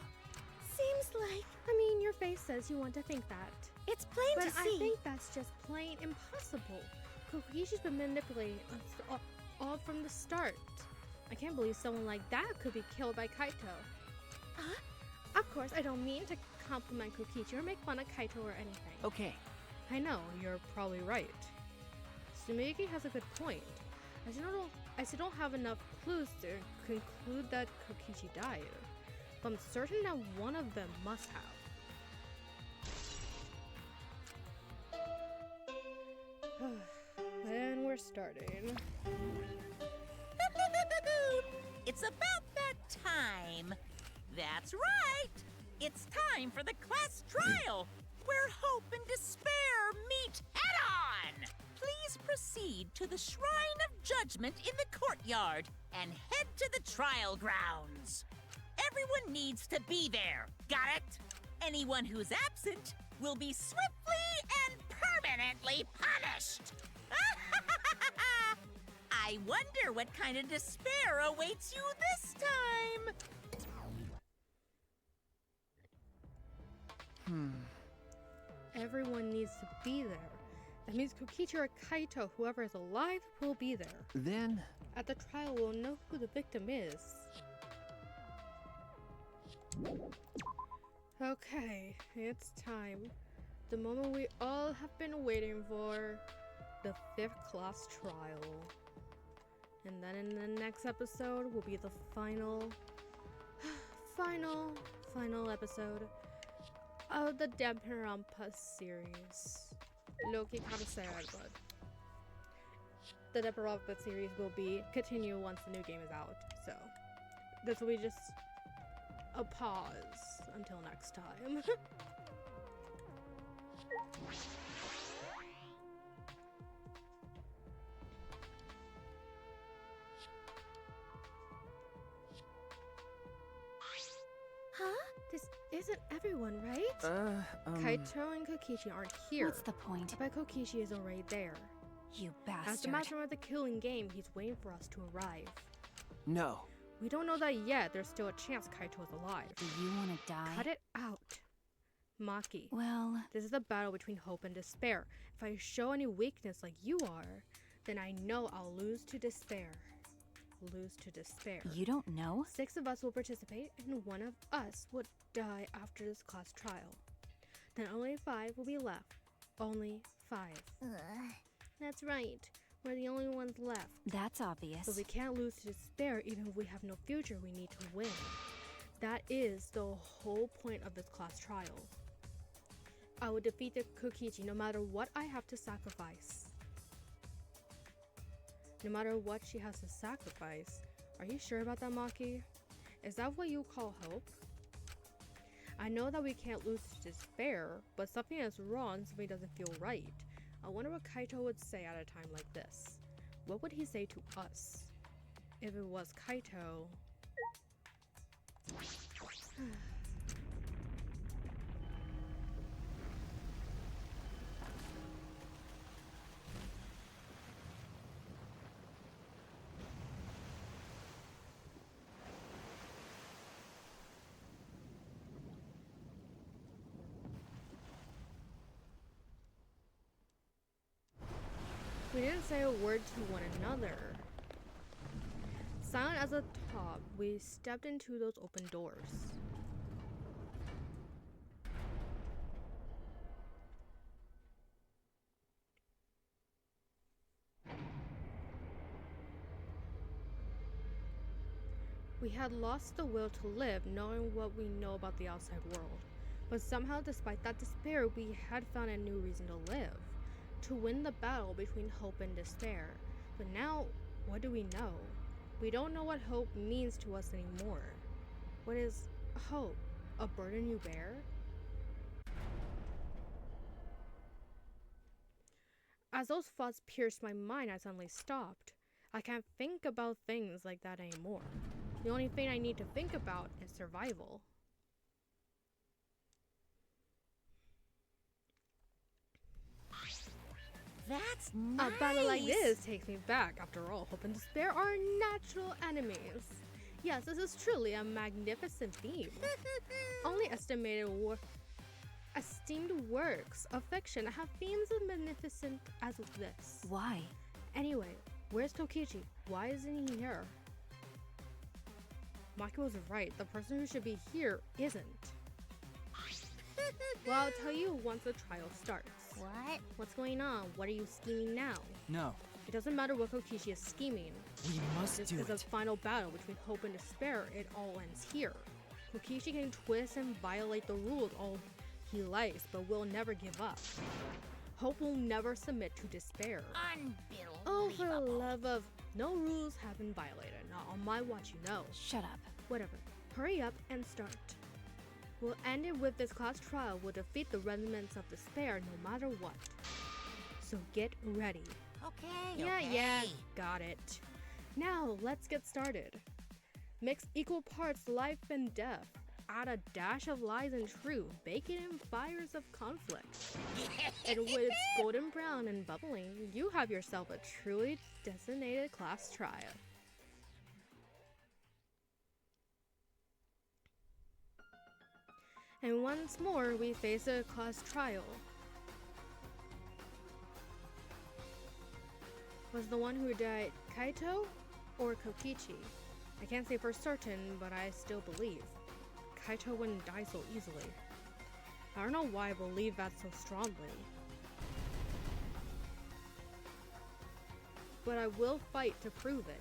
Seems like I mean, your face says you want to think that. it's plain But to see. I think that's just plain impossible. Kokichi's been manipulating us all from the start. I can't believe someone like that could be killed by Kaito. Huh? Of course, I don't mean to compliment Kokichi or make fun of Kaito or anything. Okay. I know, you're probably right. Sumiki has a good point. I still don't have enough clues to conclude that Kokichi died. But I'm certain that one of them must have. And we're starting. It's about that time. That's right. It's time for the class trial, where hope and despair meet head-on. Please proceed to the Shrine of Judgment in the courtyard and head to the trial grounds. Everyone needs to be there. Got it? Anyone who's absent will be swiftly and permanently punished. I wonder what kind of despair awaits you this time. Everyone needs to be there. That means Kokichi or Kaito, whoever is alive, will be there. Then, At the trial, we'll know who the victim is. Okay, it's time. The moment we all have been waiting for. The 5th class trial. And then in the next episode will be the final episode of the Danganronpa series. Low-key kinda sad, but the Danganronpa series will continue once the new game is out. So this will be just a pause until next time. Huh? This isn't everyone, right? Kaito and Kokichi aren't here. What's the point? But Kokichi is already there. You As the bastard. master of the killing game, he's waiting for us to arrive. no. We don't know that yet. There's still a chance Kaito is alive. Do you want to die? Cut it out. Maki, Well, this is a battle between hope and despair. If I show any weakness like you are, then I know I'll lose to despair. Lose to despair. you don't know? 6 of us will participate, and 1 of us would die after this class trial. Then only 5 will be left. Only 5. That's right. We're the only ones left. That's obvious. But we can't lose to despair even if we have no future. We need to win. That is the whole point of this class trial. I will defeat the Kokichi no matter what I have to sacrifice. No matter what she has to sacrifice. Are you sure about that, Maki? Is that what you call hope? I know that we can't lose to despair, but something is wrong, something doesn't feel right. I wonder what Kaito would say at a time like this. What would he say to us? If it was Kaito... We didn't say a word to one another. Silent as a top, we stepped into those open doors. We had lost the will to live, knowing what we know about the outside world. But somehow, despite that despair, we had found a new reason to live. To win the battle between hope and despair. But now, what do we know? We don't know what hope means to us anymore. What is hope? A burden you bear? As those thoughts pierced my mind, I suddenly stopped. I can't think about things like that anymore. The only thing I need to think about is survival. That's nice. A battle like this takes me back. After all, hope and despair are natural enemies. Yes, this is truly a magnificent theme. Only esteemed works of fiction have themes as magnificent as this. Why? Anyway, where's Kokichi? Why isn't he here? Maki was right. The person who should be here isn't. Well, I'll tell you once the trial starts. What? What's going on? What are you scheming now? No. It doesn't matter what Kokichi is scheming. We must This do is a it. final battle between hope and despair. It all ends here. Kokichi can twist and violate the rules all he likes, but will never give up. Hope will never submit to despair. Unbelievable. Oh, for the love of... No rules have been violated. Not on my watch, you know. Shut up. Whatever. Hurry up and start. We'll end it with this class trial. We'll defeat the remnants of despair no matter what. So get ready. Okay. Yeah, got it. Now, let's get started. Mix equal parts life and death. Add a dash of lies and truth. Bake it in fires of conflict. And when it's golden brown and bubbling, you have yourself a truly designated class trial. And once more, we face a class trial. Was the one who died Kaito or Kokichi? I can't say for certain, but I still believe. Kaito wouldn't die so easily. I don't know why I believe that so strongly. But I will fight to prove it.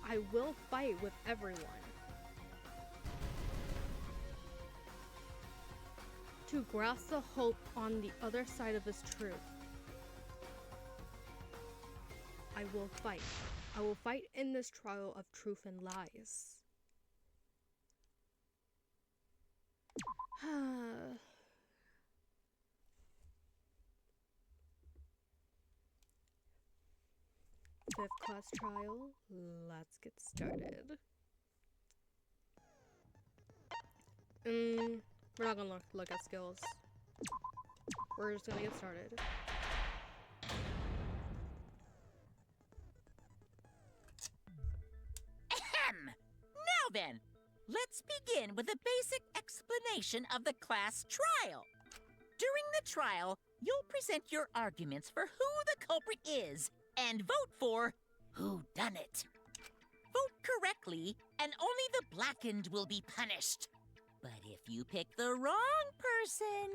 I will fight with everyone. To grasp the hope on the other side of this truth. I will fight. I will fight in this trial of truth and lies. Fifth class trial. Let's get started. We're not gonna look at skills. We're just gonna get started. Ahem! Now then, let's begin with a basic explanation of the class trial. During the trial, you'll present your arguments for who the culprit is and vote for who done it. Vote correctly, and only the blackened will be punished. But if you pick the wrong person,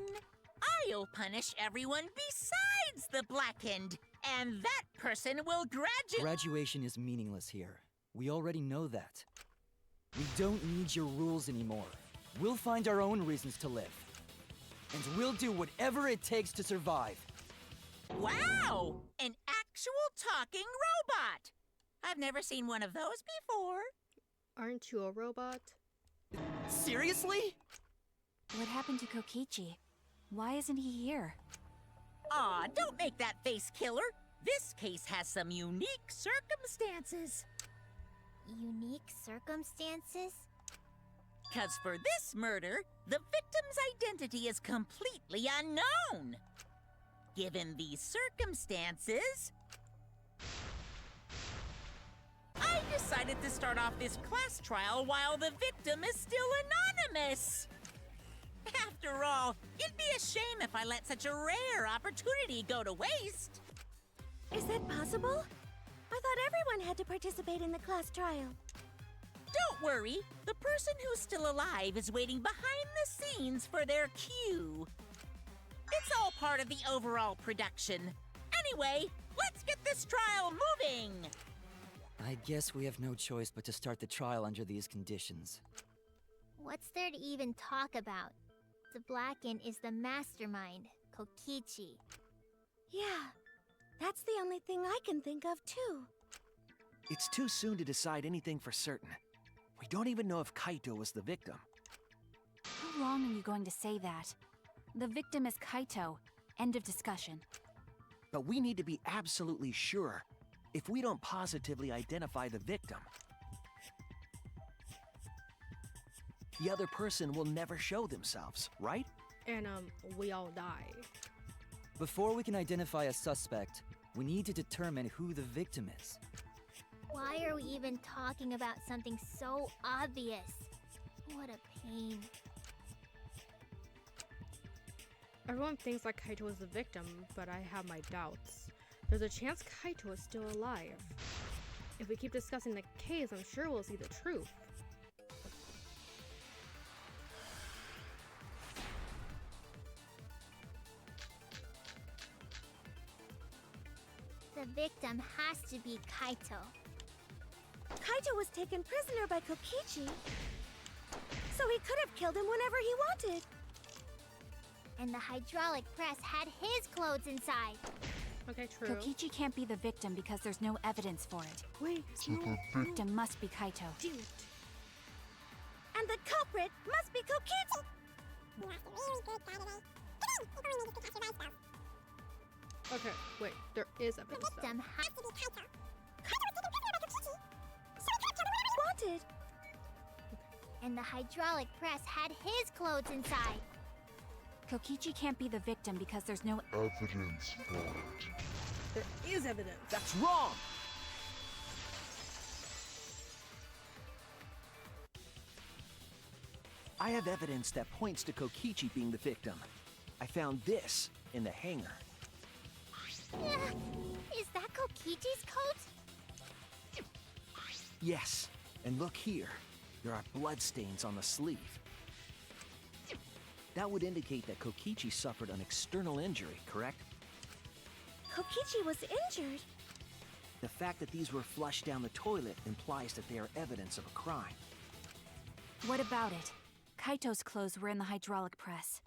I'll punish everyone besides the blackened, and that person will graduate. Graduation is meaningless here. We already know that. We don't need your rules anymore. We'll find our own reasons to live. And we'll do whatever it takes to survive. Wow! An actual talking robot! I've never seen one of those before. Aren't you a robot? Seriously? What happened to Kokichi? Why isn't he here? Aw, don't make that face, killer. This case has some unique circumstances. Unique circumstances? 'Cause for this murder, the victim's identity is completely unknown. Given these circumstances, I decided to start off this class trial while the victim is still anonymous. After all, it'd be a shame if I let such a rare opportunity go to waste. Is that possible? I thought everyone had to participate in the class trial. Don't worry, the person who's still alive is waiting behind the scenes for their cue. It's all part of the overall production. Anyway, let's get this trial moving! I guess we have no choice but to start the trial under these conditions. What's there to even talk about? The Blacken is the mastermind, Kokichi. Yeah, that's the only thing I can think of too. It's too soon to decide anything for certain. We don't even know if Kaito was the victim. How long are you going to say that? The victim is Kaito. End of discussion. But we need to be absolutely sure. If we don't positively identify the victim, the other person will never show themselves, right? And we all die. Before we can identify a suspect, we need to determine who the victim is. Why are we even talking about something so obvious? What a pain. Everyone thinks that Kaito is the victim, but I have my doubts. There's a chance Kaito is still alive. If we keep discussing the case, I'm sure we'll see the truth. The victim has to be Kaito. Kaito was taken prisoner by Kokichi, so he could have killed him whenever he wanted. And the hydraulic press had his clothes inside. Okay, true. Kokichi can't be the victim because there's no evidence for it. Wait, The victim must be Kaito. damn it. And the culprit must be Kokichi. Okay, wait, there is The evidence though. victim has to be Kaito. Kaito was taken prisoner by Kokichi, so he could have killed him whenever he wanted. And the hydraulic press had his clothes inside. Kokichi can't be the victim because there's no Evidence for it. There is evidence. That's wrong! I have evidence that points to Kokichi being the victim. I found this in the hangar. Is that Kokichi's coat? Yes, and look here. There are bloodstains on the sleeve. That would indicate that Kokichi suffered an external injury, correct? Kokichi was injured. The fact that these were flushed down the toilet implies that they are evidence of a crime. What about it? Kaito's clothes were in the hydraulic press.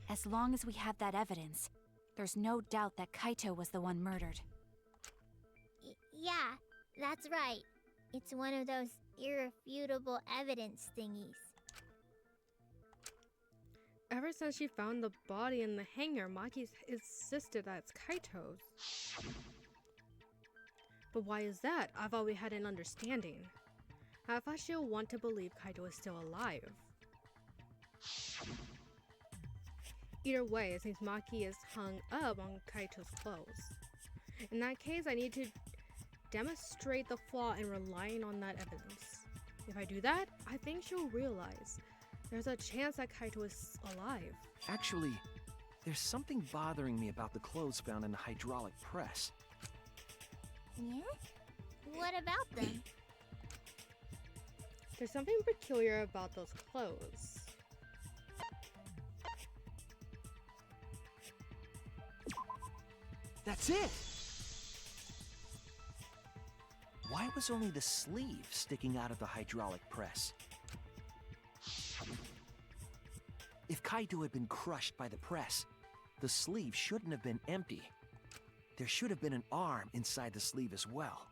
As long as we have that evidence, there's no doubt that Kaito was the one murdered. Yeah, that's right. It's one of those irrefutable evidence thingies. Ever since she found the body in the hangar, Maki's insisted that it's Kaito's. But why is that? I thought we had an understanding. I thought she'll want to believe Kaito is still alive. Either way, it seems Maki is hung up on Kaito's clothes. In that case, I need to demonstrate the flaw in relying on that evidence. If I do that, I think she'll realize there's a chance that Kaito is alive. Actually, there's something bothering me about the clothes found in the hydraulic press. Yeah? What about them? There's something peculiar about those clothes. That's it! Why was only the sleeve sticking out of the hydraulic press? If Kaito had been crushed by the press, the sleeve shouldn't have been empty. There should have been an arm inside the sleeve as well.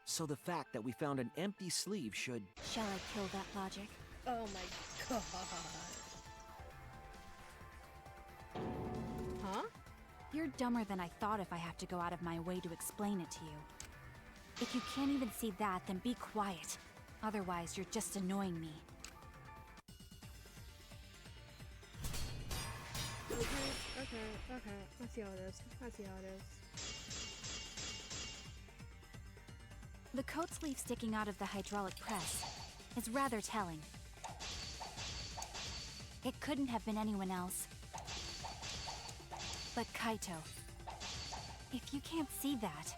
So the fact that we found an empty sleeve should... Shall I kill that logic? Oh my god. Huh? You're dumber than I thought if I have to go out of my way to explain it to you. If you can't even see that, then be quiet. Otherwise, you're just annoying me. Okay. I see how it is. The coat sleeve sticking out of the hydraulic press is rather telling. It couldn't have been anyone else but Kaito. If you can't see that,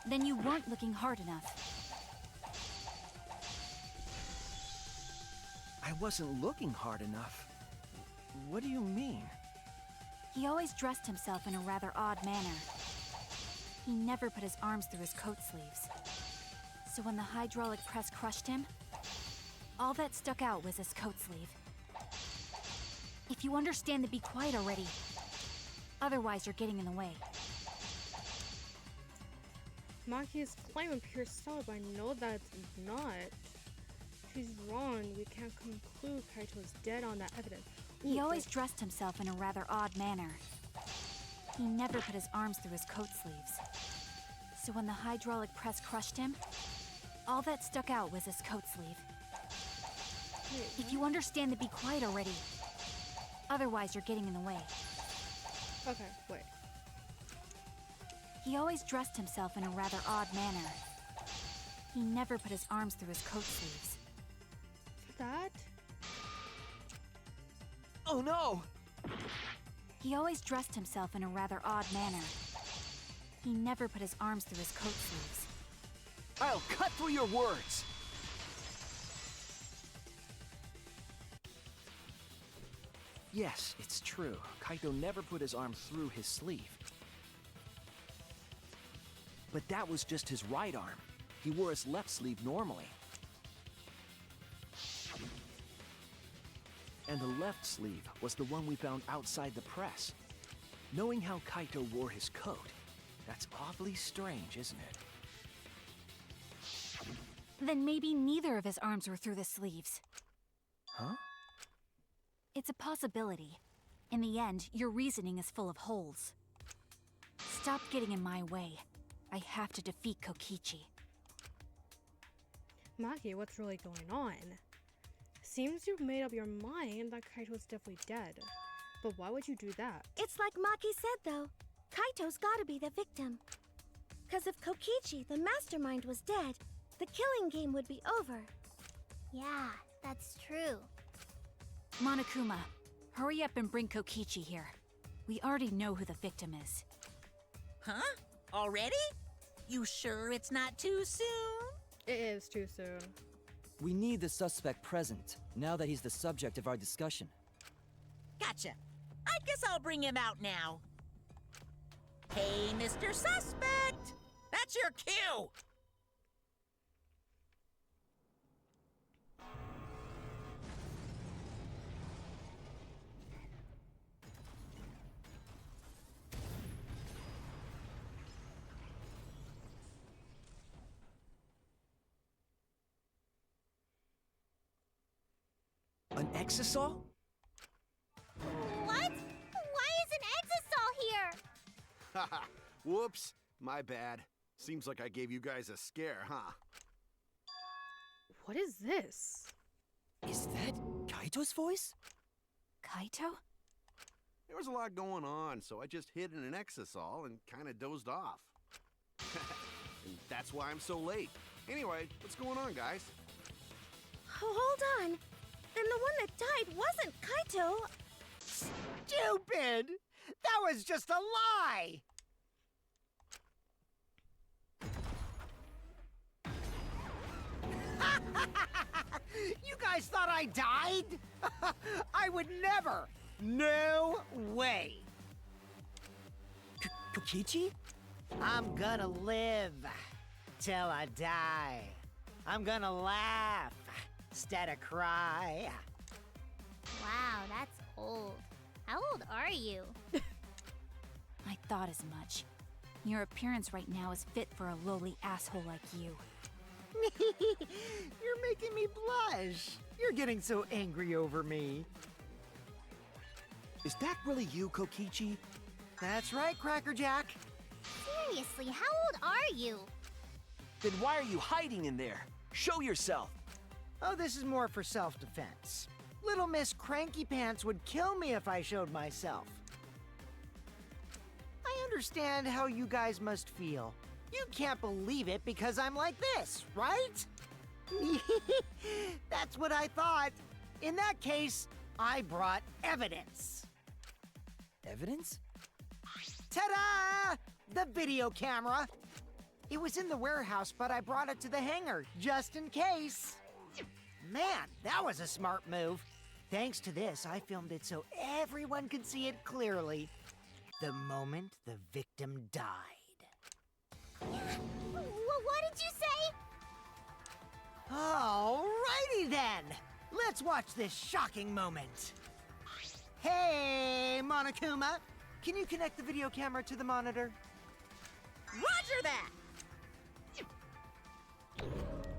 then you weren't looking hard enough. I wasn't looking hard enough. What do you mean? He always dressed himself in a rather odd manner. He never put his arms through his coat sleeves. So when the hydraulic press crushed him, all that stuck out was his coat sleeve. If you understand, then be quiet already. Otherwise, you're getting in the way. Maki is claiming pure self. I know that it's not. She's wrong. We can't conclude Kaito is dead on that evidence. He always dressed himself in a rather odd manner. He never put his arms through his coat sleeves. So when the hydraulic press crushed him, all that stuck out was his coat sleeve. If you understand, then be quiet already. Otherwise, you're getting in the way. Okay, wait. He always dressed himself in a rather odd manner. He never put his arms through his coat sleeves. That? Oh no! He always dressed himself in a rather odd manner. He never put his arms through his coat sleeves. I'll cut through your words! Yes, it's true. Kaito never put his arm through his sleeve. But that was just his right arm. He wore his left sleeve normally. And the left sleeve was the one we found outside the press. Knowing how Kaito wore his coat, that's awfully strange, isn't it? Then maybe neither of his arms were through the sleeves. Huh? It's a possibility. In the end, your reasoning is full of holes. Stop getting in my way. I have to defeat Kokichi. Maki, what's really going on? Seems you've made up your mind that Kaito's definitely dead. But why would you do that? It's like Maki said, though. Kaito's gotta be the victim. Because if Kokichi, the mastermind, was dead, the killing game would be over. Yeah, that's true. Monokuma, hurry up and bring Kokichi here. We already know who the victim is. Huh? Already? You sure it's not too soon? It is too soon. We need the suspect present, now that he's the subject of our discussion. Gotcha. I guess I'll bring him out now. Hey, Mr. Suspect! That's your cue! An exisal? What? Why is an exisal here? Haha, whoops, my bad. Seems like I gave you guys a scare, huh? What is this? Is that Kaito's voice? Kaito? There was a lot going on, so I just hid in an exisal and kinda dozed off. And that's why I'm so late. Anyway, what's going on, guys? Hold on. Then the one that died wasn't Kaito. Stupid! That was just a lie! You guys thought I died? I would never! No way! Kokichi? I'm gonna live till I die. I'm gonna laugh instead of cry. Wow, that's old. How old are you? I thought as much. Your appearance right now is fit for a lowly asshole like you. You're making me blush. You're getting so angry over me. Is that really you, Kokichi? That's right, Crackerjack. Seriously, how old are you? Then why are you hiding in there? Show yourself! Oh, this is more for self-defense. Little Miss Cranky Pants would kill me if I showed myself. I understand how you guys must feel. You can't believe it because I'm like this, right? That's what I thought. In that case, I brought evidence. Evidence? Ta-da! The video camera. It was in the warehouse, but I brought it to the hangar, just in case. Man, that was a smart move. Thanks to this, I filmed it so everyone could see it clearly. The moment the victim died. What did you say? Alrighty then! Let's watch this shocking moment. Hey, Monokuma! Can you connect the video camera to the monitor? Roger that!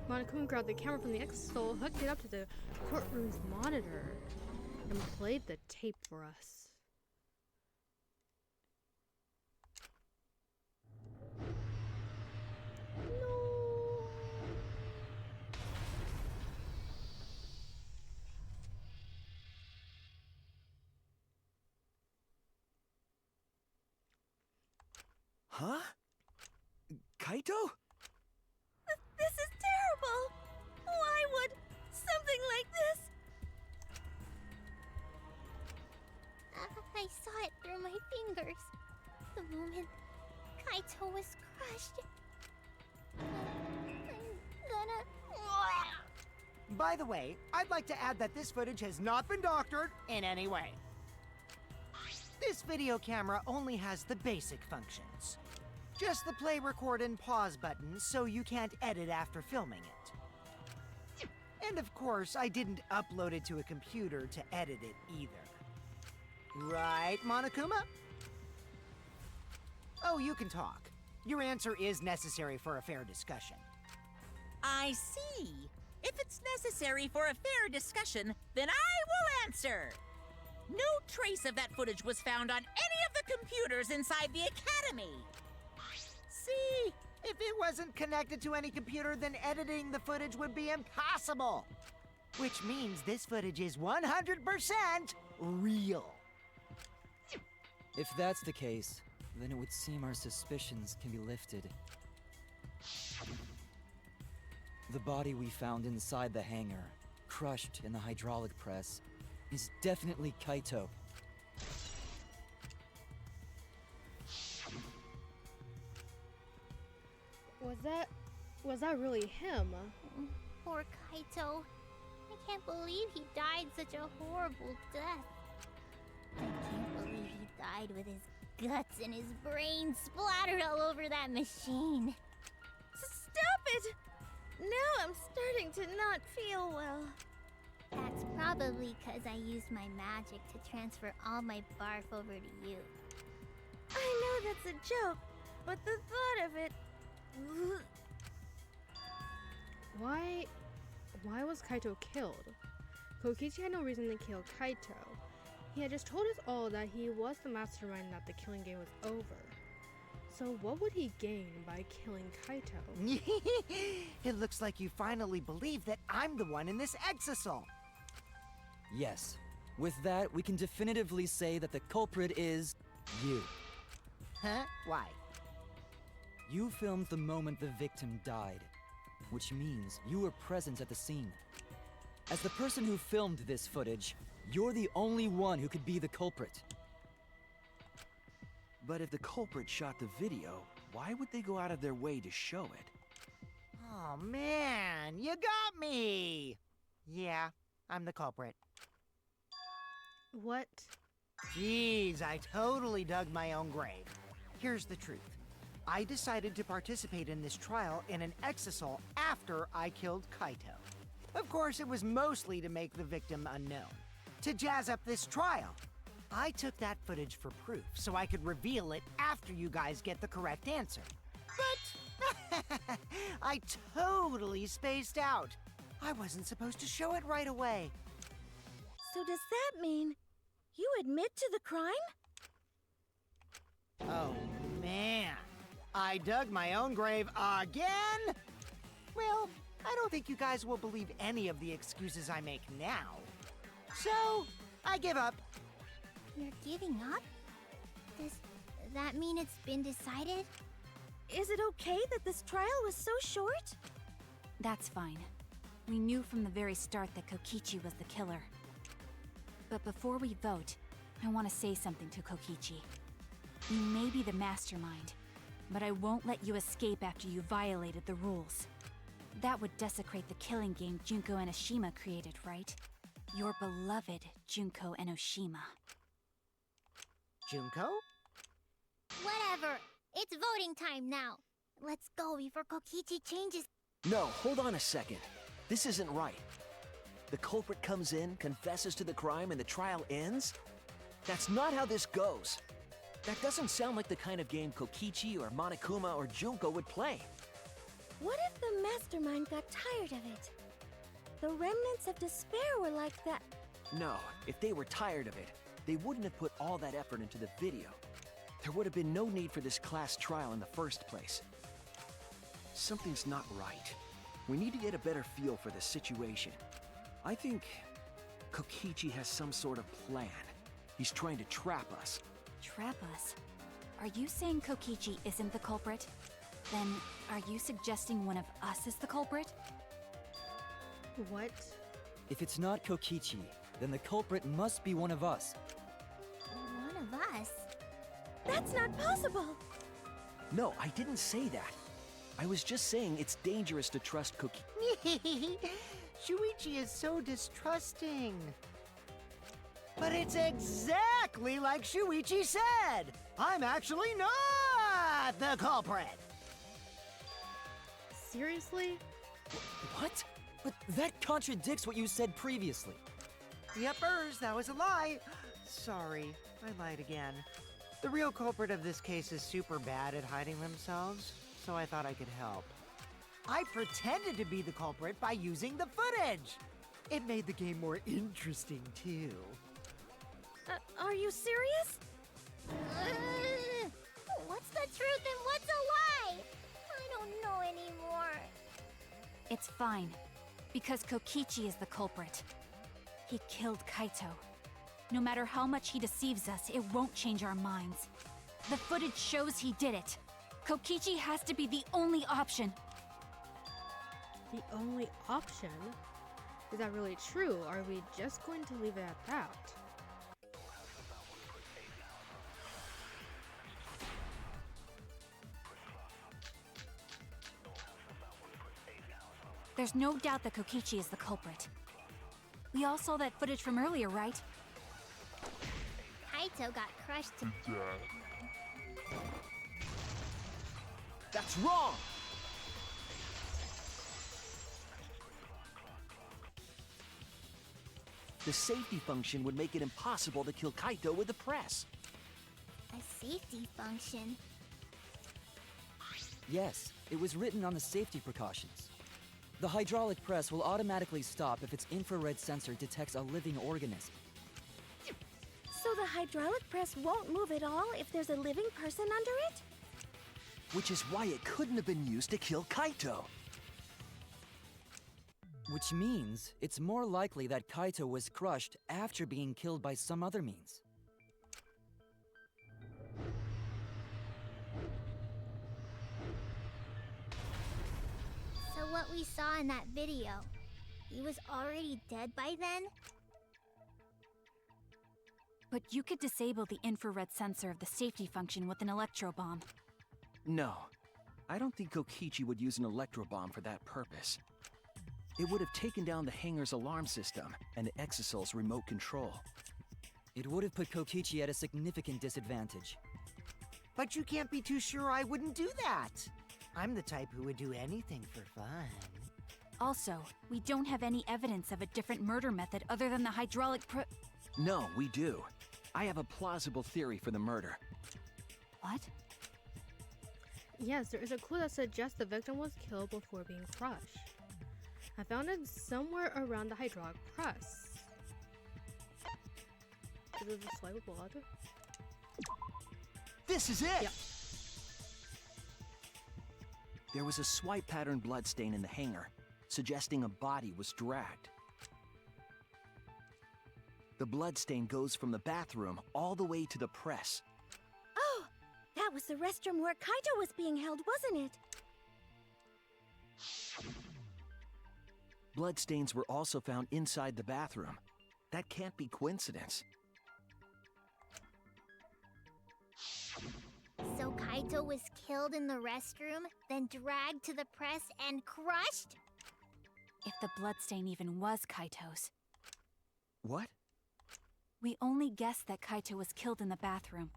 Monokuma grabbed the camera from the exosol, hooked it up to the courtroom's monitor, and played the tape for us. Huh? Kaito? This is terrible! Why would something like this? I saw it through my fingers. The moment Kaito was crushed. I'm gonna... By the way, I'd like to add that this footage has not been doctored in any way. This video camera only has the basic functions. Just the play, record, and pause buttons, so you can't edit after filming it. And of course, I didn't upload it to a computer to edit it either. Right, Monokuma? Oh, you can talk. Your answer is necessary for a fair discussion. I see. If it's necessary for a fair discussion, then I will answer. No trace of that footage was found on any of the computers inside the Academy. See? If it wasn't connected to any computer, then editing the footage would be impossible. Which means this footage is 100% real. If that's the case, then it would seem our suspicions can be lifted. The body we found inside the hangar, crushed in the hydraulic press, is definitely Kaito. Was that really him? Poor Kaito. I can't believe he died such a horrible death. I can't believe he died with his guts and his brains splattered all over that machine. Stop it! Now I'm starting to not feel well. That's probably because I used my magic to transfer all my barf over to you. I know that's a joke, but the thought of it... Why was Kaito killed? Kokichi had no reason to kill Kaito. He had just told us all that he was the mastermind and that the killing game was over. So what would he gain by killing Kaito? It looks like you finally believe that I'm the one in this exosol. Yes. With that, we can definitively say that the culprit is you. Huh? Why? You filmed the moment the victim died, which means you were present at the scene. As the person who filmed this footage, you're the only one who could be the culprit. But if the culprit shot the video, why would they go out of their way to show it? Oh man, you got me! Yeah, I'm the culprit. What? Jeez, I totally dug my own grave. Here's the truth. I decided to participate in this trial in an exosol after I killed Kaito. Of course, it was mostly to make the victim unknown, to jazz up this trial. I took that footage for proof so I could reveal it after you guys get the correct answer. But I totally spaced out. I wasn't supposed to show it right away. So does that mean you admit to the crime? Oh, man. I dug my own grave again? Well, I don't think you guys will believe any of the excuses I make now. So, I give up. You're giving up? Does that mean it's been decided? Is it okay that this trial was so short? That's fine. We knew from the very start that Kokichi was the killer. But before we vote, I want to say something to Kokichi. You may be the mastermind, but I won't let you escape after you violated the rules. That would desecrate the killing game Junko Enoshima created, right? Your beloved Junko Enoshima. Junko? Whatever. It's voting time now. Let's go before Kokichi changes. No, hold on a second. This isn't right. The culprit comes in, confesses to the crime, and the trial ends? That's not how this goes. That doesn't sound like the kind of game Kokichi or Monokuma or Junko would play. What if the mastermind got tired of it? The remnants of despair were like that. No, if they were tired of it, they wouldn't have put all that effort into the video. There would have been no need for this class trial in the first place. Something's not right. We need to get a better feel for the situation. I think Kokichi has some sort of plan. He's trying to trap us. Trap us? Are you saying Kokichi isn't the culprit? Then, are you suggesting one of us is the culprit? What? If it's not Kokichi, then the culprit must be one of us. One of us? That's not possible! No, I didn't say that. I was just saying it's dangerous to trust Kokichi. Shuichi is so distrusting. But it's exactly like Shuichi said! I'm actually not the culprit! Seriously? What? But that contradicts what you said previously. Yuppers, that was a lie. Sorry, I lied again. The real culprit of this case is super bad at hiding themselves, so I thought I could help. I pretended to be the culprit by using the footage! It made the game more interesting, too. Are you serious? What's the truth and what's a lie? I don't know anymore. It's fine, because Kokichi is the culprit. He killed Kaito. No matter how much he deceives us, it won't change our minds. The footage shows he did it. Kokichi has to be the only option. The only option? Is that really true? Or are we just going to leave it at that? There's no doubt that Kokichi is the culprit. We all saw that footage from earlier, right? Kaito got crushed to Death. That's wrong! The safety function would make it impossible to kill Kaito with the press. a safety function. Yes, it was written on the safety precautions. The hydraulic press will automatically stop if its infrared sensor detects a living organism. So the hydraulic press won't move at all if there's a living person under it? Which is why it couldn't have been used to kill Kaito. Which means it's more likely that Kaito was crushed after being killed by some other means. So what we saw in that video, he was already dead by then? But you could disable the infrared sensor of the safety function with an electro bomb. No, I don't think Kokichi would use an electro bomb for that purpose. It would have taken down the hangar's alarm system and the Exosol's remote control. It would have put Kokichi at a significant disadvantage. But you can't be too sure I wouldn't do that. I'm the type who would do anything for fun. Also, we don't have any evidence of a different murder method other than the hydraulic No, we do. I have a plausible theory for the murder. What? Yes, there is a clue that suggests the victim was killed before being crushed. I found it somewhere around the hydraulic press. Is it a swipe of blood? This is it! Yep. There was a swipe pattern bloodstain in the hangar, suggesting a body was dragged. The bloodstain goes from the bathroom all the way to the press. Oh, that was the restroom where Kaito was being held, wasn't it? Bloodstains were also found inside the bathroom. That can't be coincidence. So Kaito was killed in the restroom, then dragged to the press and crushed? If the bloodstain even was Kaito's. What? We only guessed that Kaito was killed in the bathroom.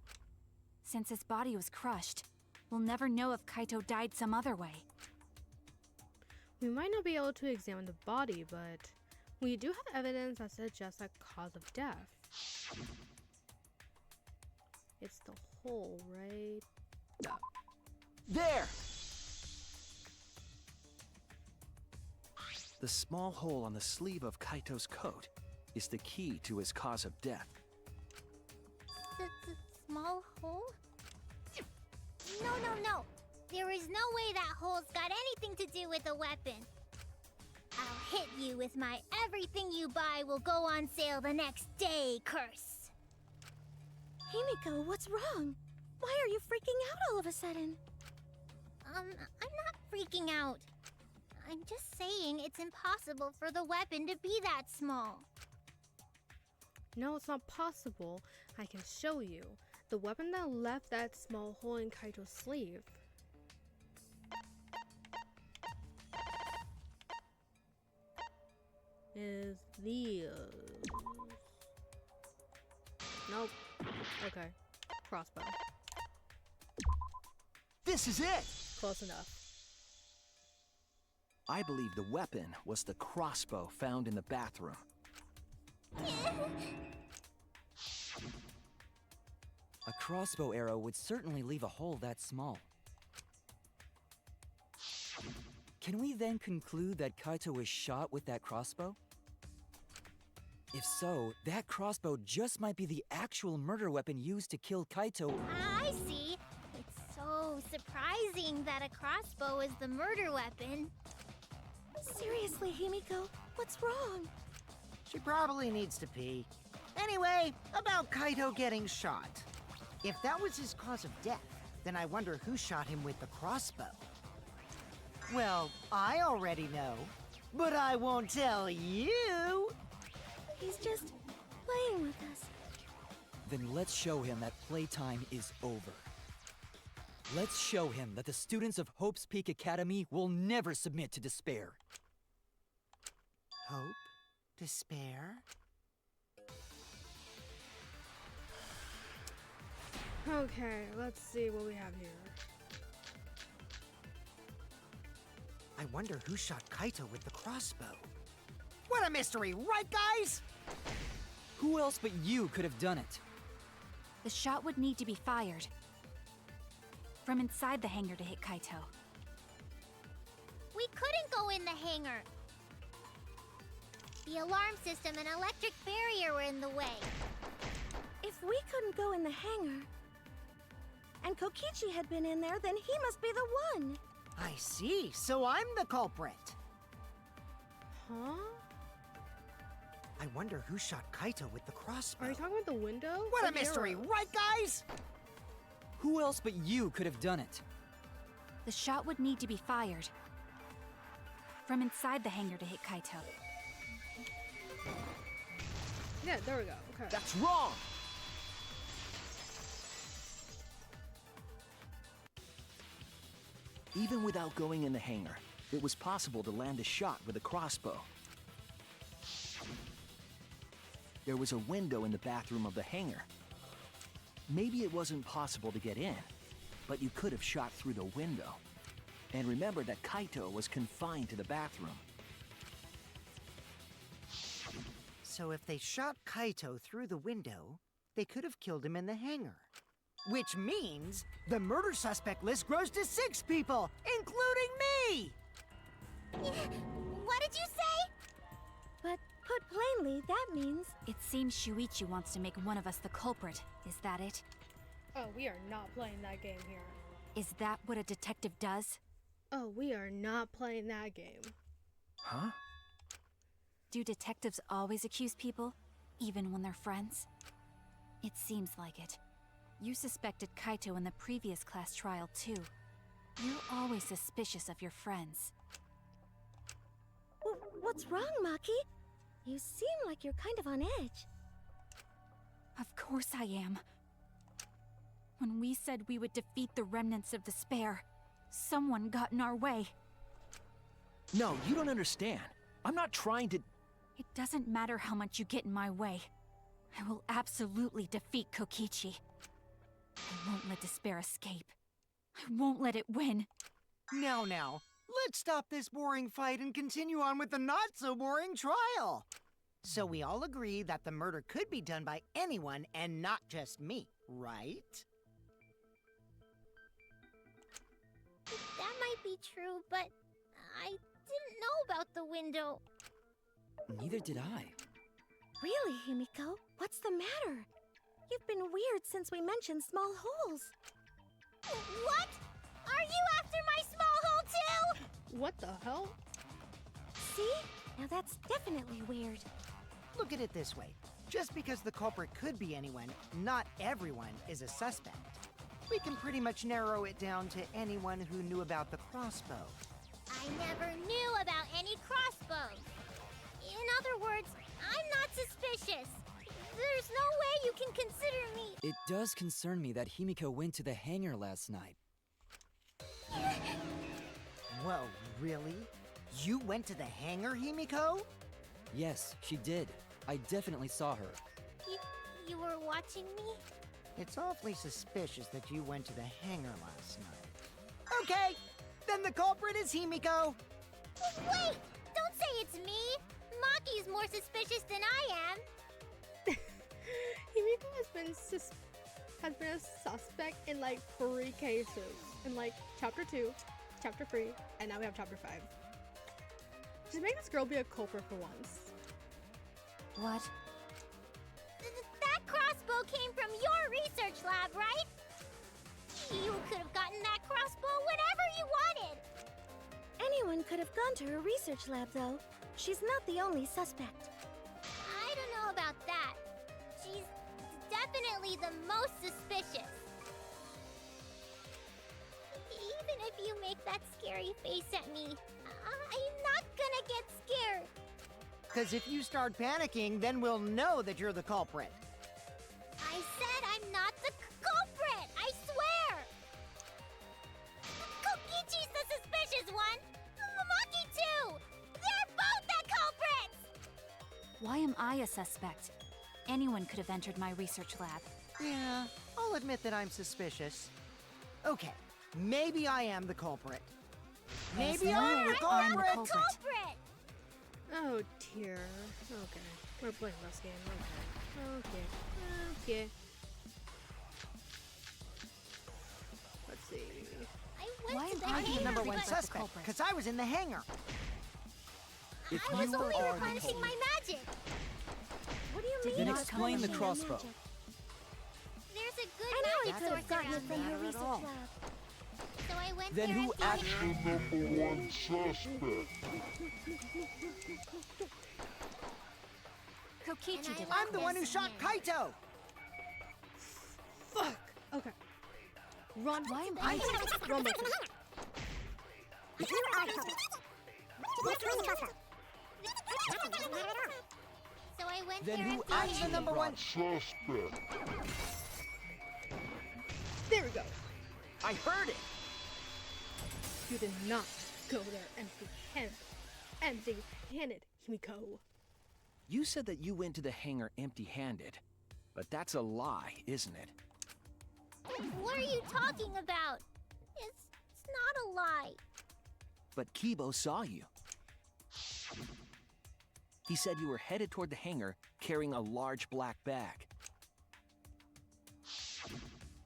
Since his body was crushed, we'll never know if Kaito died some other way. We might not be able to examine the body, but we do have evidence that suggests a cause of death. It's the hole right There! The small hole on the sleeve of Kaito's coat is the key to his cause of death. The small hole? No. There is no way that hole's got anything to do with a weapon. I'll hit you with my everything you buy will go on sale the next day curse. Himiko, what's wrong? Why are you freaking out all of a sudden? I'm not freaking out. I'm just saying it's impossible for the weapon to be that small. No, it's not possible. I can show you. The weapon that left that small hole in Kaito's sleeve. Is these. Nope. Okay. Crossbow. This is it! Close enough. I believe the weapon was the crossbow found in the bathroom. A crossbow arrow would certainly leave a hole that small. Can we then conclude that Kaito was shot with that crossbow? If so, that crossbow just might be the actual murder weapon used to kill Kaito. I see. It's so surprising that a crossbow is the murder weapon. Seriously, Himiko, what's wrong? She probably needs to pee. Anyway, about Kaito getting shot. If that was his cause of death, then I wonder who shot him with the crossbow. Well, I already know, but I won't tell you. He's just playing with us. Then let's show him that playtime is over. Let's show him that the students of Hope's Peak Academy will never submit to despair. Hope? Despair? Okay, let's see what we have here. I wonder who shot Kaito with the crossbow. What a mystery, right, guys? Who else but you could have done it? The shot would need to be fired from inside the hangar to hit Kaito. We couldn't go in the hangar. The alarm system and electric barrier were in the way. If we couldn't go in the hangar, and Kokichi had been in there, then he must be the one. I see, so I'm the culprit. Huh? I wonder who shot Kaito with the crossbow. Are you talking about the window? What Or a the mystery, arrow? right, guys? Who else but you could have done it? The shot would need to be fired from inside the hangar to hit Kaito. Yeah, there we go. Okay. That's wrong! Even without going in the hangar, it was possible to land a shot with a crossbow. There was a window in the bathroom of the hangar. Maybe it wasn't possible to get in, but you could have shot through the window. And remember that Kaito was confined to the bathroom. So if they shot Kaito through the window, they could have killed him in the hangar. Which means the murder suspect list grows to 6 people, including me! What did you say? But put plainly, that means It seems Shuichi wants to make one of us the culprit. Is that it? Oh, we are not playing that game here. Is that what a detective does? Oh, we are not playing that game. Huh? Do detectives always accuse people, even when they're friends? It seems like it. You suspected Kaito in the previous class trial, too. You're always suspicious of your friends. What's wrong, Maki? You seem like you're kind of on edge. Of course I am. When we said we would defeat the remnants of despair, someone got in our way. No, you don't understand. I'm not trying to... It doesn't matter how much you get in my way. I will absolutely defeat Kokichi. I won't let despair escape. I won't let it win. Now, let's stop this boring fight and continue on with the not-so-boring trial. So we all agree that the murder could be done by anyone and not just me, right? That might be true, but I didn't know about the window. Neither did I. Really, Himiko? What's the matter? You've been weird since we mentioned small holes. What? Are you after my small hole too? What the hell? See? Now that's definitely weird. Look at it this way. Just because the culprit could be anyone, not everyone is a suspect. We can pretty much narrow it down to anyone who knew about the crossbow. I never knew about any crossbows. In other words, I'm not suspicious. There's no way you can consider me. It does concern me that Himiko went to the hangar last night. Whoa, really? You went to the hangar, Himiko? Yes, she did. I definitely saw her. You were watching me? It's awfully suspicious that you went to the hangar last night. Okay, then the culprit is Himiko. Wait! Don't say it's me! Maki's more suspicious than I am. Himiko has been a suspect in like 3 cases. In like chapter 2, chapter 3, and now we have chapter 5. Just make this girl be a culprit for once. What? That crossbow came from your research lab, right? You could have gotten that crossbow whenever you wanted. Anyone could have gone to her research lab, though. She's not the only suspect. I don't know about that. She's definitely the most suspicious. Even if you make that scary face at me, I'm not gonna get scared. Because if you start panicking, then we'll know that you're the culprit. I said I'm not the culprit! I swear! Kokichi's the suspicious one! Maki too! They're both the culprits! Why am I a suspect? Anyone could have entered my research lab. Yeah, I'll admit that I'm suspicious. Okay, maybe I am the culprit. Maybe I'm the I'm the culprit! culprit. Culprit! Oh dear. Okay. We're playing this game. Okay. Let's see. I Why went to the am I I'm the hangar number one because suspect, culprit. because I was in the hangar. If I was you only are the replenishing culprit, my magic. What do you Did mean? Then not explain the replenishing your crossbow. magic? There's a good Anyone magic could have source gotten it around from there. her Not at research all. lab. So I went Then there who and found actually... The number one suspect. Kokichi And I did it. I'm the one who Yes, shot ma'am. Kaito! Fuck. Okay. Run. Why am I I... run back. So I went Then there who and found actually I'm the number one. Suspect. There we go. I heard it! You did not go there empty-handed. Empty-handed, Himiko. You said that you went to the hangar empty-handed. But that's a lie, isn't it? What are you talking about? It's not a lie. But Kibo saw you. He said you were headed toward the hangar carrying a large black bag.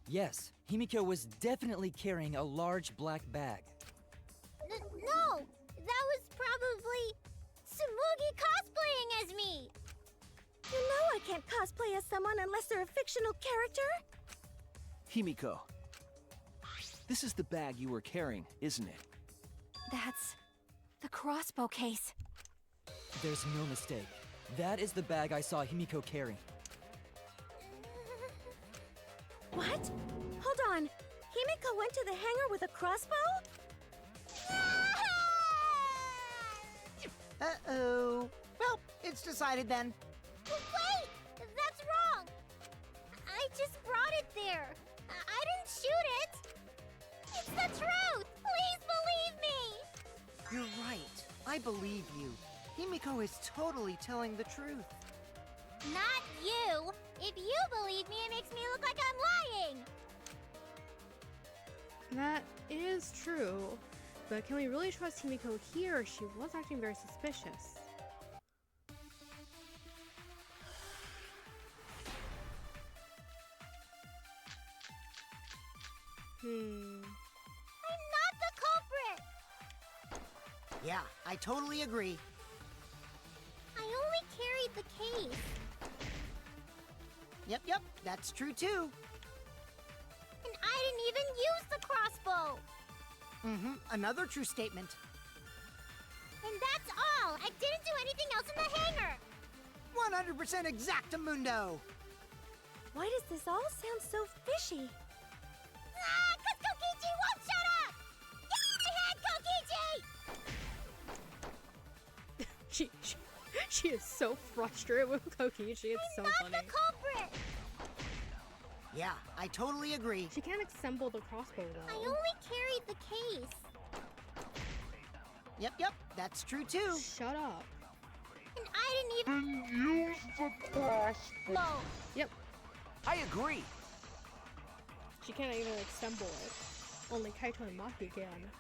Yes, Himiko was definitely carrying a large black bag. No! That was probably Tsumugi cosplaying as me! You know I can't cosplay as someone unless they're a fictional character. Himiko, this is the bag you were carrying, isn't it? That's the crossbow case. There's no mistake. That is the bag I saw Himiko carry. What? Hold on. Himiko went to the hangar with a crossbow? Uh-oh. Well, it's decided then. Wait! That's wrong! I just brought it there. I didn't shoot it! It's the truth! Please believe me! You're right. I believe you. Himiko is totally telling the truth. Not you! If you believe me, it makes me look like I'm lying! That is true. But can we really trust Himiko here? She was acting very suspicious. I'm not the culprit! Yeah, I totally agree. I only carried the case. Yep, that's true too. And I didn't even use the crossbow! Another true statement. And that's all! I didn't do anything else in the hangar! 100% exactamundo! Why does this all sound so fishy? Ah! 'Cause Kokichi won't shut up! Get my head, Kokichi! She is so frustrated with Kokichi. It's so I'm not funny. the culprit! Yeah, I totally agree. She can't assemble the crossbow I though. only carried the case. Yep, that's true too. Shut up. And I didn't even Use the crossbow. know. Yep. I agree. She can't even assemble it. Only Kaito and Maki can.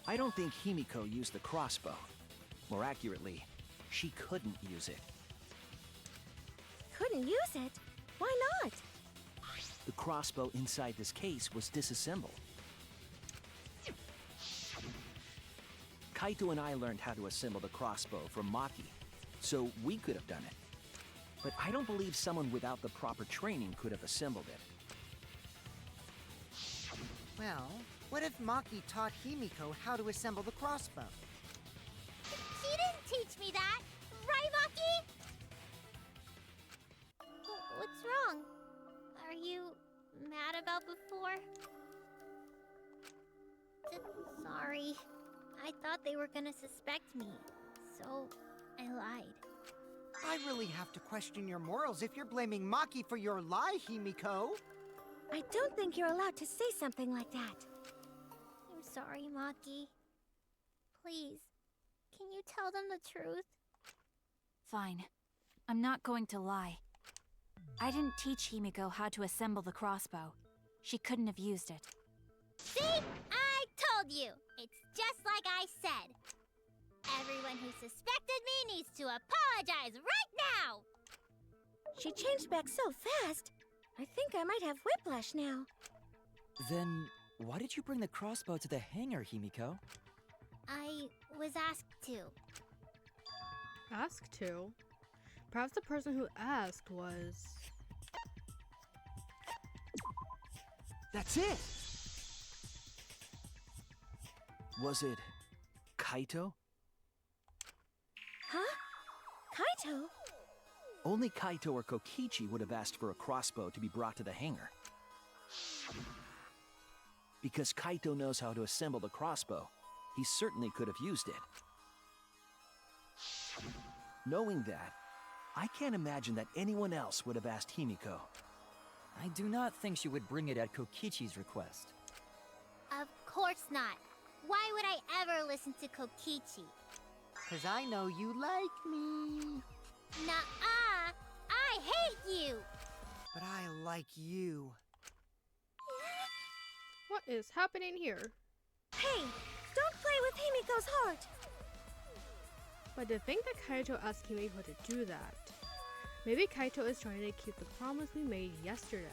I don't think Himiko used the crossbow. More accurately, she couldn't use it. Couldn't use it? Why not? The crossbow inside this case was disassembled. Kaito and I learned how to assemble the crossbow from Maki, so we could have done it. But I don't believe someone without the proper training could have assembled it. Well, what if Maki taught Himiko how to assemble the crossbow? She didn't teach me that. Right, Maki? What's wrong? Are you mad about before? Sorry. I thought they were gonna suspect me, so I lied. I really have to question your morals if you're blaming Maki for your lie, Himiko. I don't think you're allowed to say something like that. I'm sorry, Maki. Please, can you tell them the truth? Fine. I'm not going to lie. I didn't teach Himiko how to assemble the crossbow. She couldn't have used it. See? I told you! It's just like I said. Everyone who suspected me needs to apologize right now! She changed back so fast. I think I might have whiplash now. Then, why did you bring the crossbow to the hangar, Himiko? I was asked to. Asked to? Perhaps the person who asked was... That's it! Was it Kaito? Huh? Kaito? Only Kaito or Kokichi would have asked for a crossbow to be brought to the hangar. Because Kaito knows how to assemble the crossbow, he certainly could have used it. Knowing that, I can't imagine that anyone else would have asked Himiko. I do not think she would bring it at Kokichi's request. Of course not. Why would I ever listen to Kokichi? 'Cause I know you like me. Nuh-uh! I hate you! But I like you. What is happening here? Hey, don't play with Himiko's heart. But to think that Kaito asked Himiko to do that Maybe Kaito is trying to keep the promise we made yesterday.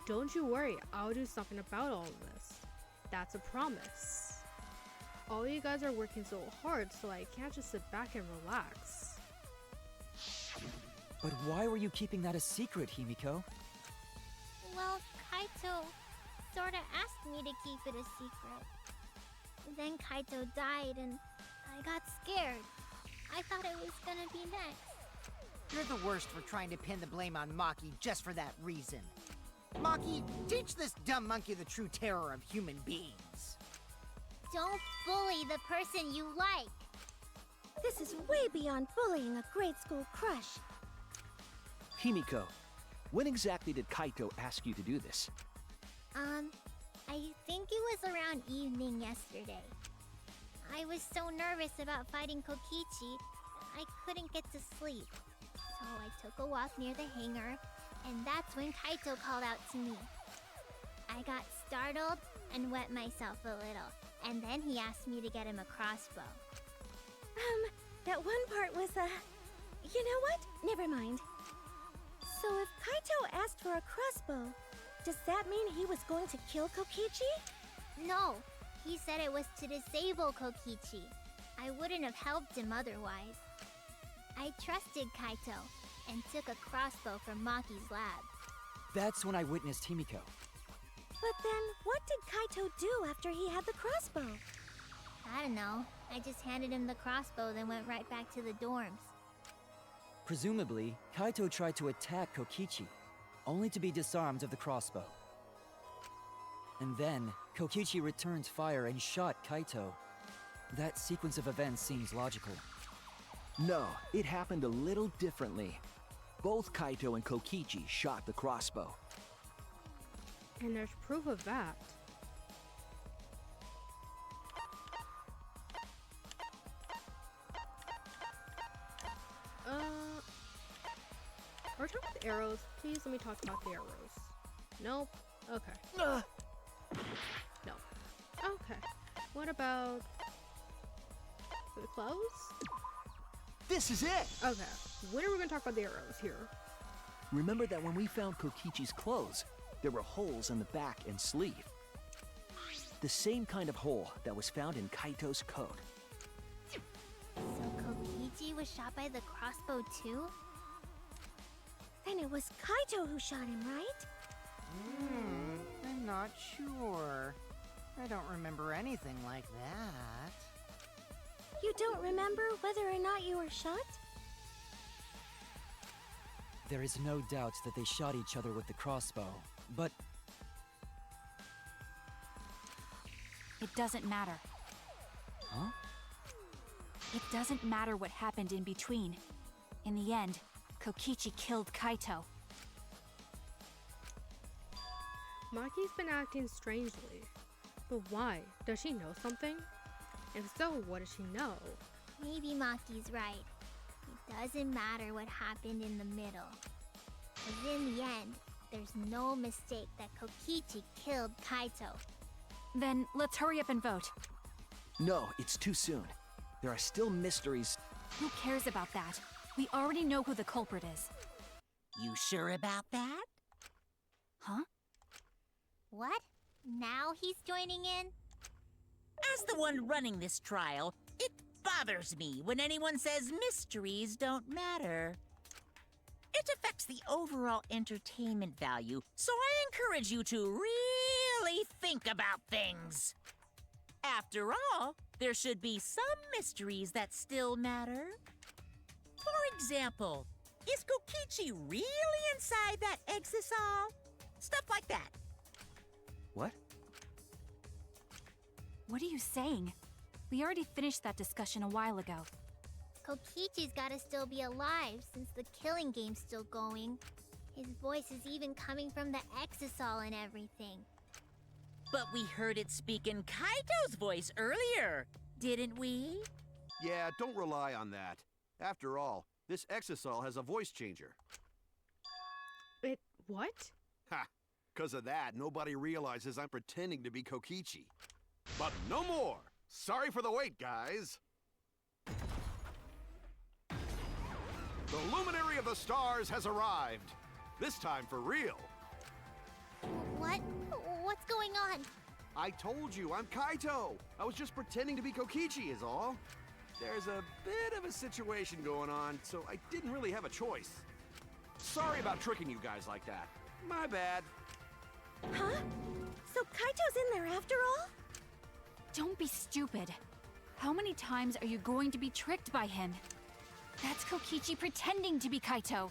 Don't you worry, I'll do something about all of this. That's a promise. All you guys are working so hard, so I can't just sit back and relax. But why were you keeping that a secret, Himiko? Well, Kaito sorta asked me to keep it a secret. Then Kaito died and I got scared. I thought it was gonna be next. You're the worst for trying to pin the blame on Maki just for that reason. Maki, teach this dumb monkey the true terror of human beings. Don't bully the person you like. This is way beyond bullying a grade school crush. Himiko, when exactly did Kaito ask you to do this? I think it was around evening yesterday. I was so nervous about fighting Kokichi, I couldn't get to sleep. So I took a walk near the hangar, and that's when Kaito called out to me. I got startled and wet myself a little, and then he asked me to get him a crossbow. That one part was, you know what? Never mind. So if Kaito asked for a crossbow, does that mean he was going to kill Kokichi? No, he said it was to disable Kokichi. I wouldn't have helped him otherwise. I trusted Kaito and took a crossbow from Maki's lab. That's when I witnessed Himiko. But then, what did Kaito do after he had the crossbow? I don't know. I just handed him the crossbow, then went right back to the dorms. Presumably, Kaito tried to attack Kokichi, only to be disarmed of the crossbow. And then, Kokichi returned fire and shot Kaito. That sequence of events seems logical. No, it happened a little differently. Both Kaito and Kokichi shot the crossbow. And there's proof of that. Are we talking about the arrows? Please let me talk about the arrows. Nope. Okay. No. Okay. What about the clothes? This is it! Okay. When are we gonna talk about the arrows here? Remember that when we found Kokichi's clothes, there were holes in the back and sleeve. The same kind of hole that was found in Kaito's coat. So Kokichi was shot by the crossbow too? Then it was Kaito who shot him, right? I'm not sure. I don't remember anything like that. You don't remember whether or not you were shot? There is no doubt that they shot each other with the crossbow, but It doesn't matter. Huh? It doesn't matter what happened in between. In the end, Kokichi killed Kaito. Maki's been acting strangely. But why? Does she know something? If so, what does she know? Maybe Maki's right. It doesn't matter what happened in the middle. 'Cause in the end, there's no mistake that Kokichi killed Kaito. Then let's hurry up and vote. No, it's too soon. There are still mysteries. Who cares about that? We already know who the culprit is. You sure about that? Huh? What? Now he's joining in? As the one running this trial, it bothers me when anyone says mysteries don't matter. It affects the overall entertainment value, so I encourage you to really think about things. After all, there should be some mysteries that still matter. For example, is Kokichi really inside that exisal? Stuff like that. What? What are you saying? We already finished that discussion a while ago. Kokichi's gotta still be alive since the killing game's still going. His voice is even coming from the exisal and everything. But we heard it speak in Kaito's voice earlier, didn't we? Yeah, don't rely on that. After all, this exisal has a voice changer. It what? Ha! 'Cause of that, nobody realizes I'm pretending to be Kokichi. But no more! Sorry for the wait, guys! The luminary of the stars has arrived. This time for real. What? What's going on? I told you, I'm Kaito. I was just pretending to be Kokichi is all. There's a bit of a situation going on, so I didn't really have a choice. Sorry about tricking you guys like that. My bad. Huh? So Kaito's in there after all? Don't be stupid. How many times are you going to be tricked by him? That's Kokichi pretending to be Kaito.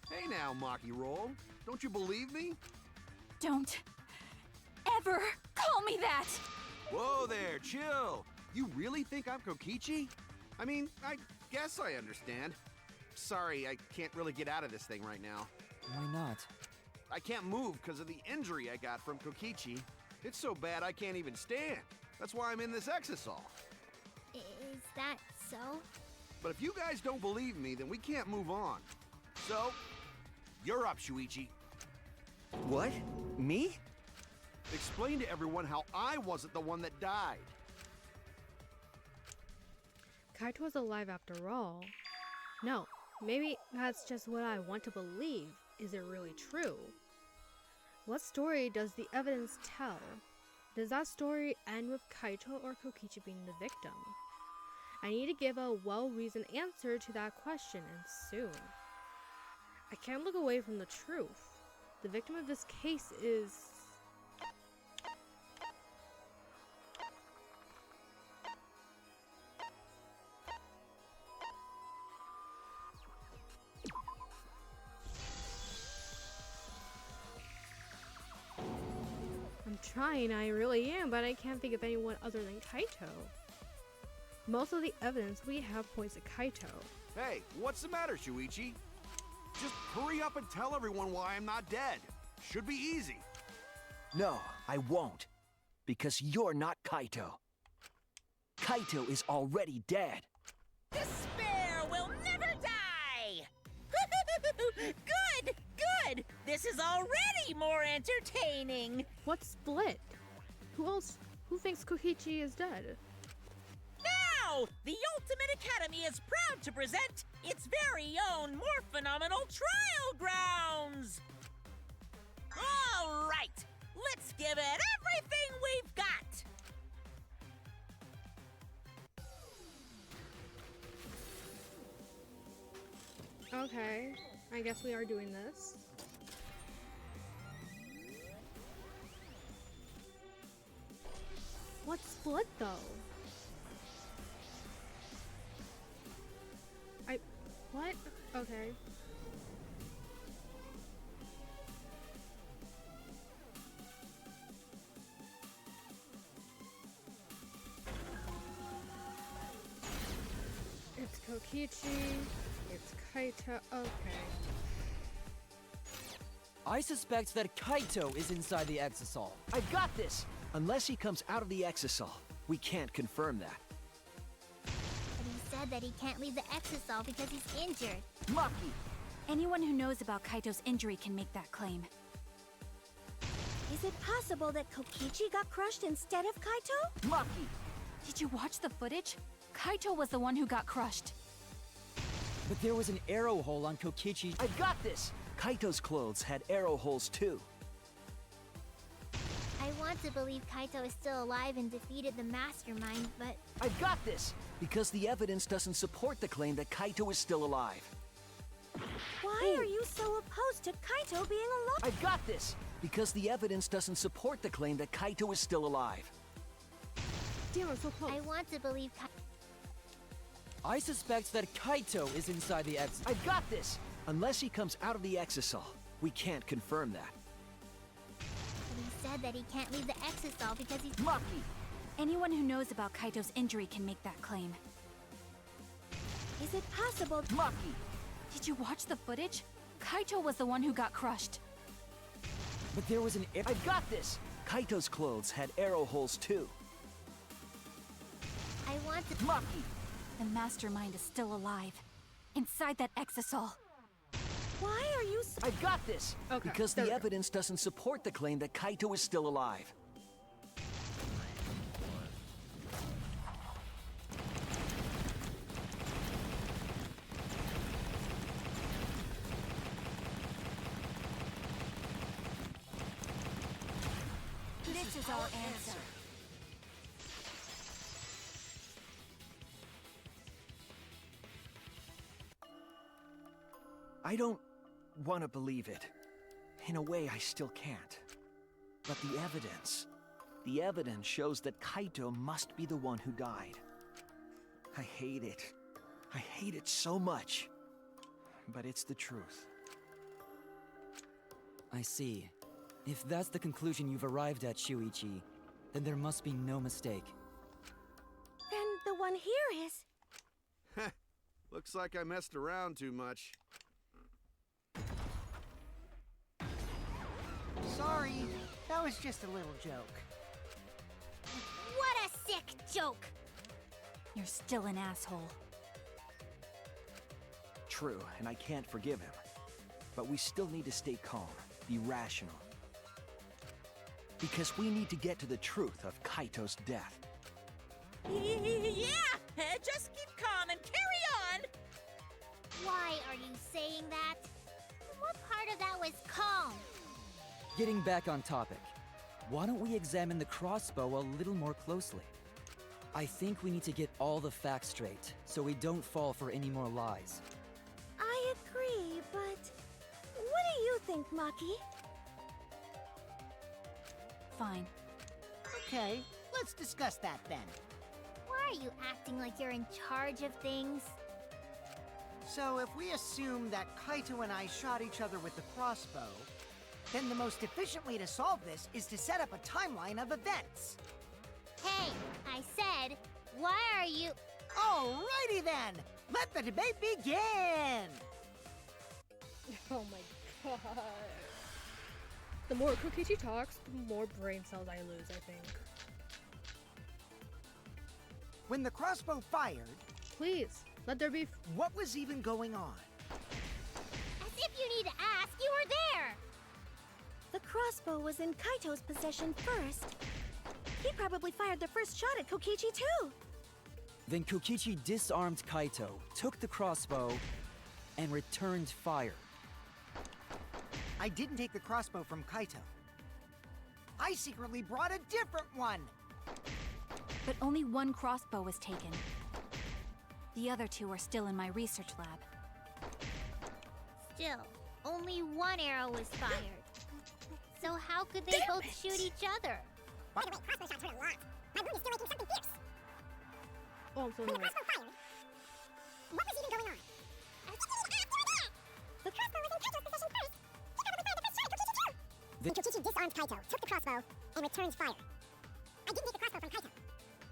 Hey now, Maki Roll. Don't you believe me? Don't ever call me that! Whoa there, chill. You really think I'm Kokichi? I mean, I guess I understand. Sorry, I can't really get out of this thing right now. Why not? I can't move because of the injury I got from Kokichi. It's so bad I can't even stand. That's why I'm in this exisal. Is that so? But if you guys don't believe me, then we can't move on. So, you're up, Shuichi. What? Me? Explain to everyone how I wasn't the one that died. Kaito was alive after all. No, maybe that's just what I want to believe. Is it really true? What story does the evidence tell? Does that story end with Kaito or Kokichi being the victim? I need to give a well-reasoned answer to that question, and soon. I can't look away from the truth. The victim of this case is... I'm trying, I really am, but I can't think of anyone other than Kaito. Most of the evidence we have points to Kaito. Hey, what's the matter, Shuichi? Just hurry up and tell everyone why I'm not dead. Should be easy. No, I won't. Because you're not Kaito. Kaito is already dead. Despair will never die! Good! Good! This is already more entertaining! What's split? Who else? Who thinks Kokichi is dead? Now, the Ultimate Academy is proud to present its very own more phenomenal trial grounds! All right, let's give it everything we've got! Okay, I guess we are doing this. What's split though? What? Okay. It's Kokichi. It's Kaito. Okay. I suspect that Kaito is inside the exisal. I got this! Unless he comes out of the exisal, we can't confirm that. But he said that he can't leave the exisal because he's injured. Maki! Anyone who knows about Kaito's injury can make that claim. Is it possible that Kokichi got crushed instead of Kaito? Maki! Did you watch the footage? Kaito was the one who got crushed. But there was an arrow hole on Kokichi. I got this! Kaito's clothes had arrow holes too. I want to believe Kaito is still alive and defeated the mastermind, but I got this! Because the evidence doesn't support the claim that Kaito is still alive. Why are you so opposed to Kaito being alive? I got this! Because the evidence doesn't support the claim that Kaito is still alive. Damn, I'm so close. I want to believe I suspect that Kaito is inside the exisal. I got this! Unless he comes out of the exisal, we can't confirm that. But he said that he can't leave the exisal because he's... Maki! Anyone who knows about Kaito's injury can make that claim. Is it possible? Maki! Did you watch the footage? Kaito was the one who got crushed. But there was an I got this! Kaito's clothes had arrow holes too. I want to... Maki! The mastermind is still alive. Inside that exisal. Why are you so... I got this! Okay, Because there the we go. evidence doesn't support the claim that Kaito is still alive. This is our answer. I don't want to believe it. In a way, I still can't. But the evidence shows that Kaito must be the one who died. I hate it. I hate it so much. But it's the truth. I see. If that's the conclusion you've arrived at, Shuichi, then there must be no mistake. Then the one here is... Looks like I messed around too much. Sorry, that was just a little joke. What a sick joke! You're still an asshole. True, and I can't forgive him. But we still need to stay calm, be rational. Because we need to get to the truth of Kaito's death. Yeah! Just keep calm and carry on! Why are you saying that? What part of that was calm? Getting back on topic, why don't we examine the crossbow a little more closely? I think we need to get all the facts straight, so we don't fall for any more lies. I agree, but... What do you think, Maki? Fine. Okay, let's discuss that then. Why are you acting like you're in charge of things? So if we assume that Kaito and I shot each other with the crossbow, then the most efficient way to solve this is to set up a timeline of events. Hey, I said, why are you... Alrighty then! Let the debate begin! Oh my god. The more Kokichi talks, the more brain cells I lose, I think. When the crossbow fired, Please, let there be... what was even going on? As if you need to ask, you were there! The crossbow was in Kaito's possession first. He probably fired the first shot at Kokichi too. Then Kokichi disarmed Kaito, took the crossbow, and returned fire. I didn't take the crossbow from Kaito. I secretly brought a different one! But only one crossbow was taken. The other two are still in my research lab. Still, only one arrow was fired. So how could they both shoot each other? By the way, crossbow shots hurt a lot. My wound is still making something fierce. Oh, I'm so When the annoyed. crossbow fired, what was even going on? I think you need to ask, you were there! The crossbow was in Kaito's possession first. He probably fired the first shot at Kokichi too! Then Kokichi disarmed Kaito, took the crossbow, and returned fire. I didn't take the crossbow from Kaito.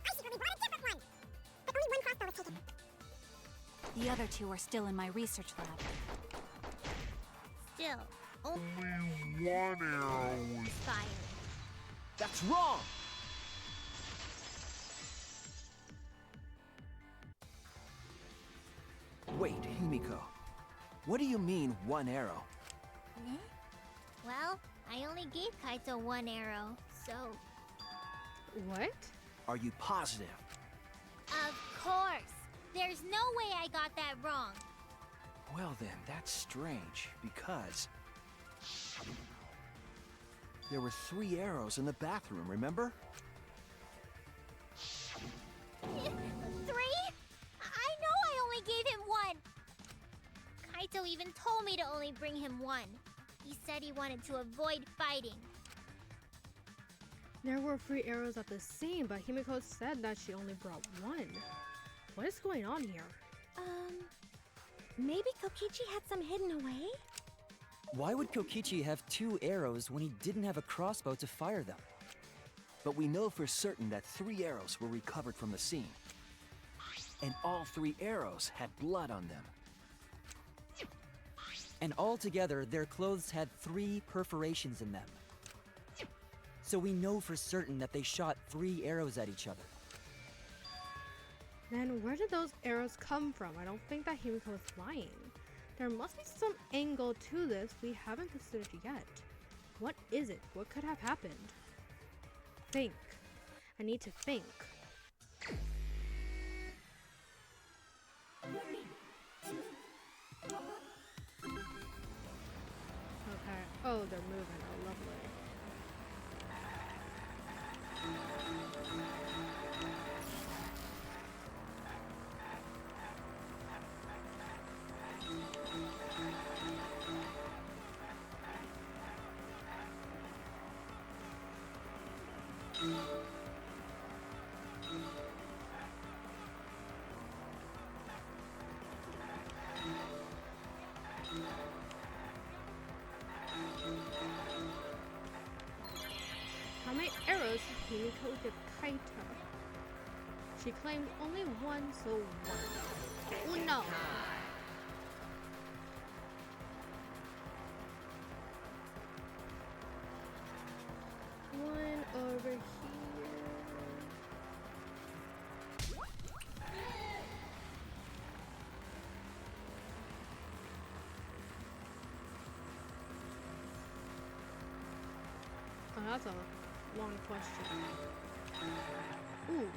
I secretly brought a different one! But only one crossbow was taken. The other two are still in my research lab. Still, only One arrow was fired. That's wrong! Wait, Himiko. What do you mean, one arrow? Well, I only gave Kaito one arrow, so... What? Are you positive? Of course! There's no way I got that wrong. Well then, that's strange, because... there were 3 arrows in the bathroom, remember? 3? I know I only gave him one! Kaito even told me to only bring him one. He said he wanted to avoid fighting. There were 3 arrows at the scene, but Himiko said that she only brought 1. What is going on here? Maybe Kokichi had some hidden away? Why would Kokichi have 2 arrows when he didn't have a crossbow to fire them? But we know for certain that 3 arrows were recovered from the scene. And all 3 arrows had blood on them. And altogether, their clothes had 3 perforations in them. So we know for certain that they shot 3 arrows at each other. Then where did those arrows come from? I don't think that Himiko is lying. There must be some angle to this we haven't considered yet. What is it? What could have happened? Think. I need to think. Okay. Oh, they're moving. Oh, lovely. How many arrows did Himiko give Kaito? She claimed only one, so one. Uno. One over here. Oh, that's a long question. Ooh.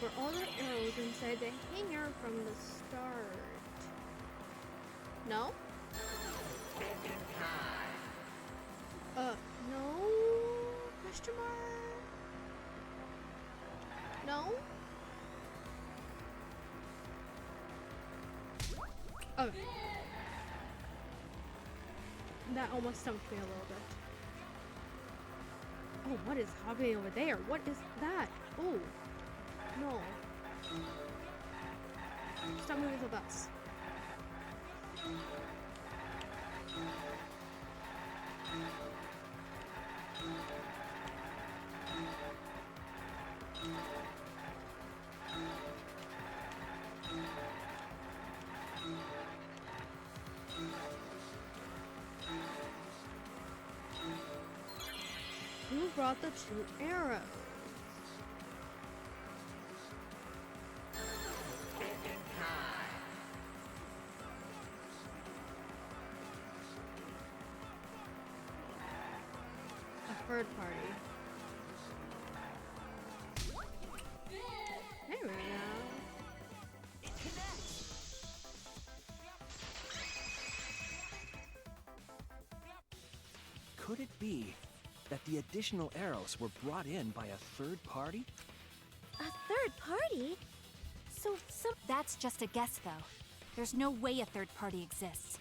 Were all the arrows inside the hangar from the start? No? No? Question mark? No? Oh. That almost stumped me a little bit. Oh, what is happening over there? What is that? Oh. No. Stop moving so fast. Who brought the 2 arrows? Third party. There we go. Could it be that the additional arrows were brought in by a third party? A third party? So That's just a guess, though. There's no way a third party exists.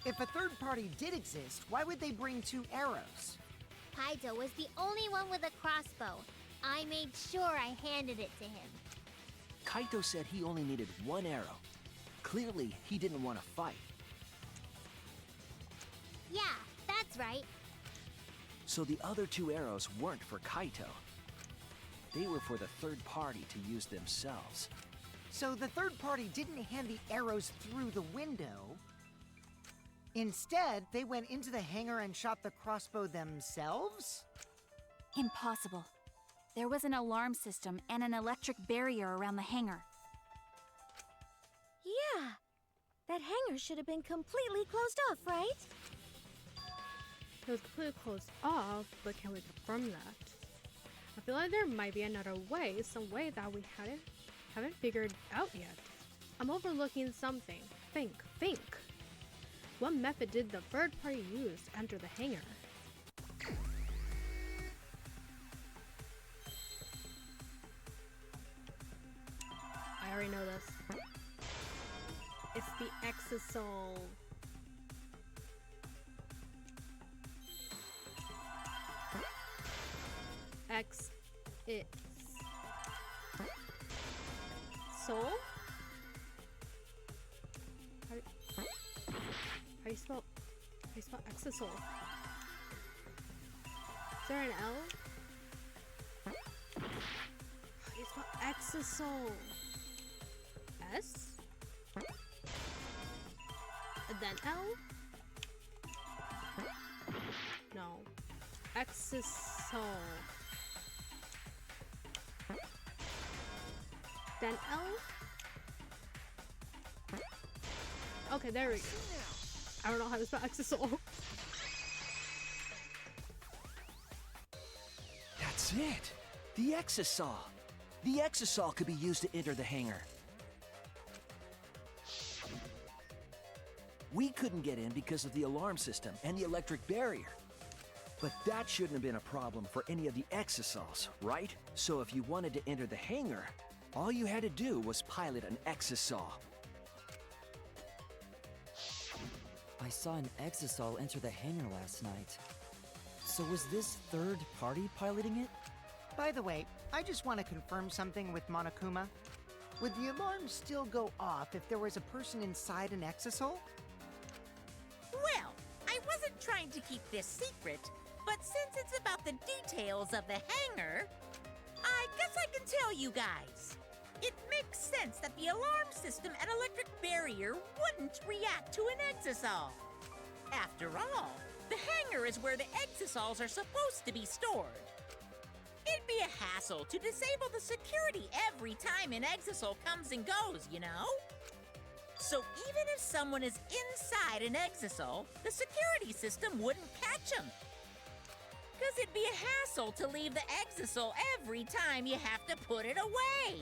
If a third party did exist, why would they bring 2 arrows? Kaito was the only one with a crossbow. I made sure I handed it to him. Kaito said he only needed 1 arrow. Clearly, he didn't want to fight. Yeah, that's right. So the other 2 arrows weren't for Kaito. They were for the third party to use themselves. So the third party didn't hand the arrows through the window. Instead, they went into the hangar and shot the crossbow themselves? Impossible. There was an alarm system and an electric barrier around the hangar. yeah. That hangar should have been completely closed off, right? It was completely closed off, but can we confirm that? I feel like there might be another way, some way that we haven't figured out yet. I'm overlooking something. Think. What method did the third party use to enter the hangar? I already know this. It's the exisol. X is soul? How do you spell exisol? Is there an L? How do you spell exisol? S? And then L? No. Exisol. Then L? Okay, there we go. I don't know how to spell exisol. It's it! The exisal! The exisal could be used to enter the hangar. We couldn't get in because of the alarm system and the electric barrier. But that shouldn't have been a problem for any of the exisals, right? So if you wanted to enter the hangar, all you had to do was pilot an exisal. I saw an exisal enter the hangar last night. So was this third party piloting it? By the way, I just want to confirm something with Monokuma. Would the alarm still go off if there was a person inside an exisal? Well, I wasn't trying to keep this secret, but since it's about the details of the hangar, I guess I can tell you guys. It makes sense that the alarm system and electric barrier wouldn't react to an exisal. After all, the hangar is where the exisals are supposed to be stored. It'd be a hassle to disable the security every time an exisal comes and goes, you know? So even if someone is inside an exisal, the security system wouldn't catch them. Because it'd be a hassle to leave the exisal every time you have to put it away.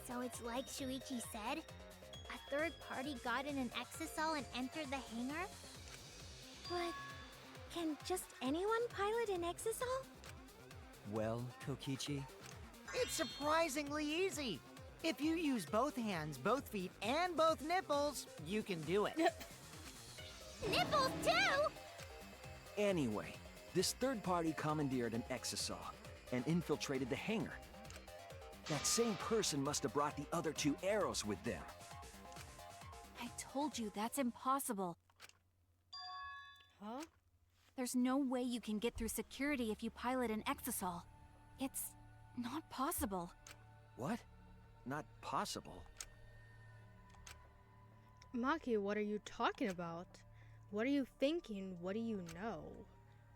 So it's like Shuichi said? A third party got in an exisal and entered the hangar? But can just anyone pilot an exisal? Well, Kokichi, It's surprisingly easy. If you use both hands, both feet, and both nipples, you can do it. Nipples too? Anyway, this third party commandeered an exisal and infiltrated the hangar. That same person must have brought the other two arrows with them. I told you that's impossible. Huh? There's no way you can get through security if you pilot an exisal. It's not possible. What? Not possible. Maki, what are you talking about? What are you thinking? What do you know?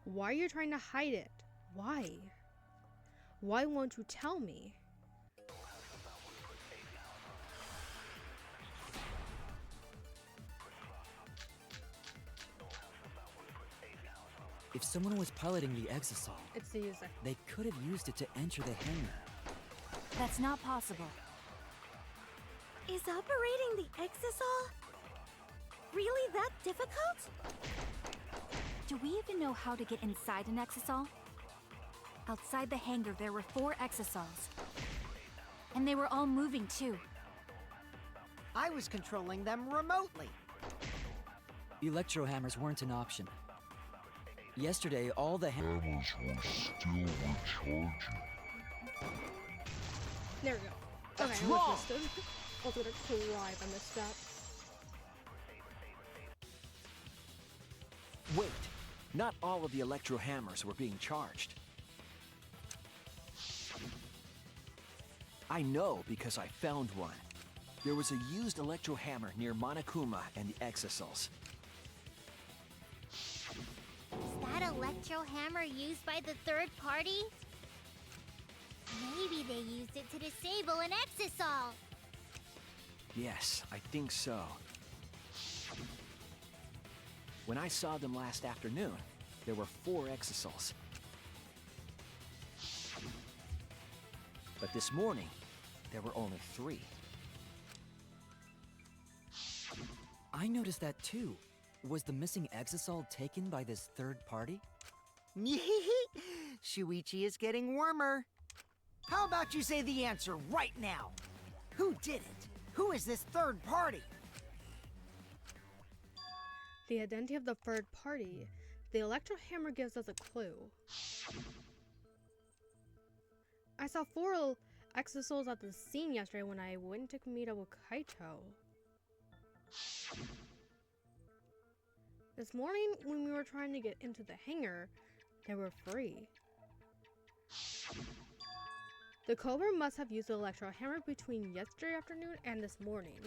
Why are you trying to hide it? Why? Why won't you tell me? if someone was piloting the exisal, It's the user. they could have used it to enter the hangar. That's not possible. Is operating the exisal really that difficult? Do we even know how to get inside an exisal? Outside the hangar, there were 4 exisals. And they were all moving too. I was controlling them remotely. Electrohammers weren't an option. Yesterday, all the Hammers were still recharging. There we go. That's okay, wrong. I was missed it. I was gonna cry if I missed that. Wait, not all of the electro hammers were being charged. I know because I found one. There was a used electro hammer near Monokuma and the exisals. Is that electro hammer used by the third party? Maybe they used it to disable an exisal. Yes, I think so. When I saw them last afternoon, there were 4 exisals. But this morning, there were only 3. I noticed that too. Was the missing exisal taken by this third party? Shuichi is getting warmer. How about you say the answer right now? Who did it? Who is this third party? The identity of the third party. The electro hammer gives us a clue. I saw 4 exisals at the scene yesterday when I went to meet up with Kaito. This morning, when we were trying to get into the hangar, there were 3. The Cobra must have used the electro hammer between yesterday afternoon and this morning.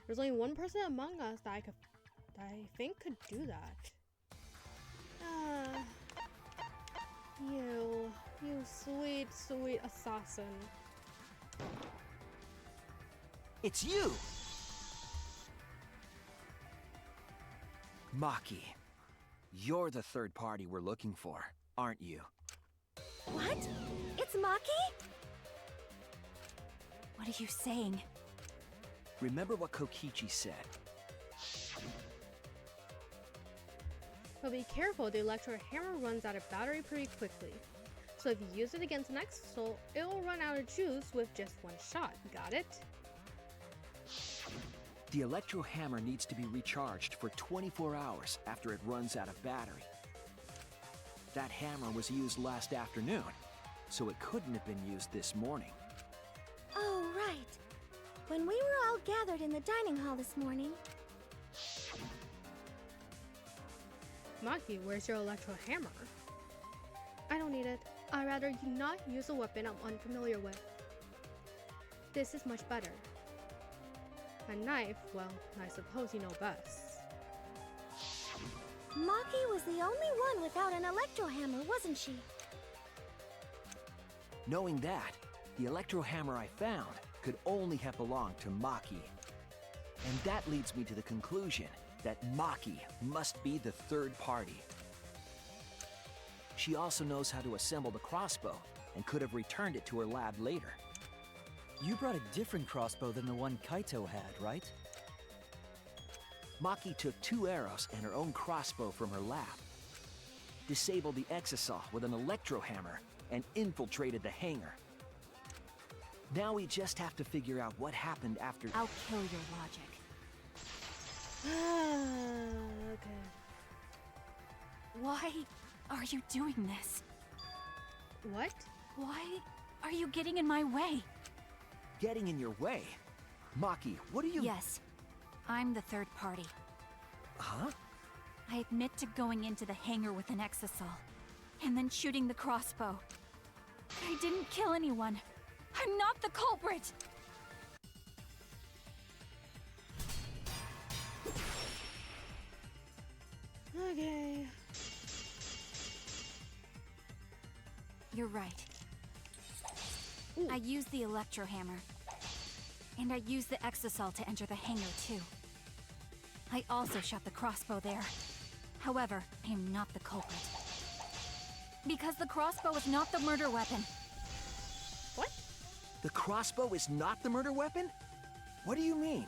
There's only one person among us that I think could do that. You sweet, sweet assassin. It's you! Maki, you're the third party we're looking for, aren't you? What? It's Maki? What are you saying? Remember what Kokichi said. But be careful, the electro hammer runs out of battery pretty quickly. So if you use it against an Exisal, it'll run out of juice with just one shot. Got it? The electro hammer needs to be recharged for 24 hours after it runs out of battery. That hammer was used last afternoon, so it couldn't have been used this morning. Oh, right. When we were all gathered in the dining hall this morning. Maki, where's your electro hammer? I don't need it. I'd rather you not use a weapon I'm unfamiliar with. This is much better. A knife, well, I suppose you know best. Maki was the only one without an electro hammer, wasn't she? Knowing that, the electro hammer I found could only have belonged to Maki. And that leads me to the conclusion that Maki must be the third party. She also knows how to assemble the crossbow and could have returned it to her lab later. You brought a different crossbow than the one Kaito had, right? Maki took 2 arrows and her own crossbow from her lab, disabled the Exisal with an electro hammer, and infiltrated the hangar. Now we just have to figure out what happened after. I'll kill your logic. Okay. Why are you doing this? What? Why are you getting in my way? Getting in your way? Maki, what are you— Yes, I'm the third party. Huh? I admit to going into the hangar with an Exisal, and then shooting the crossbow. I didn't kill anyone. I'm not the culprit! Okay. You're right. Ooh. I used the electro hammer. And I used the Exisal to enter the hangar too. I also shot the crossbow there. However, I am not the culprit. Because the crossbow is not the murder weapon. What? The crossbow is not the murder weapon? What do you mean?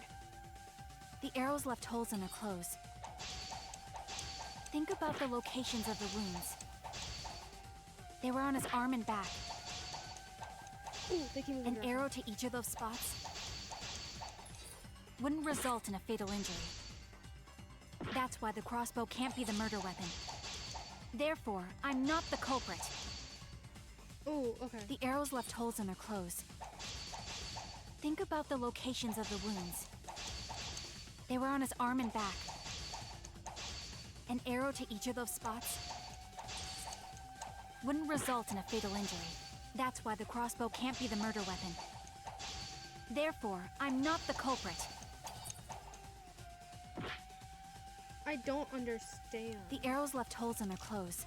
The arrows left holes in their clothes. Think about the locations of the wounds. They were on his arm and back. Ooh, they keep moving An around. arrow to each of those spots wouldn't result in a fatal injury. That's why the crossbow can't be the murder weapon. Therefore, I'm not the culprit. Ooh, okay. The arrows left holes in their clothes. Think about the locations of the wounds. They were on his arm and back. An arrow to each of those spots wouldn't result in a fatal injury. That's why the crossbow can't be the murder weapon. Therefore, I'm not the culprit. I don't understand. The arrows left holes in their clothes.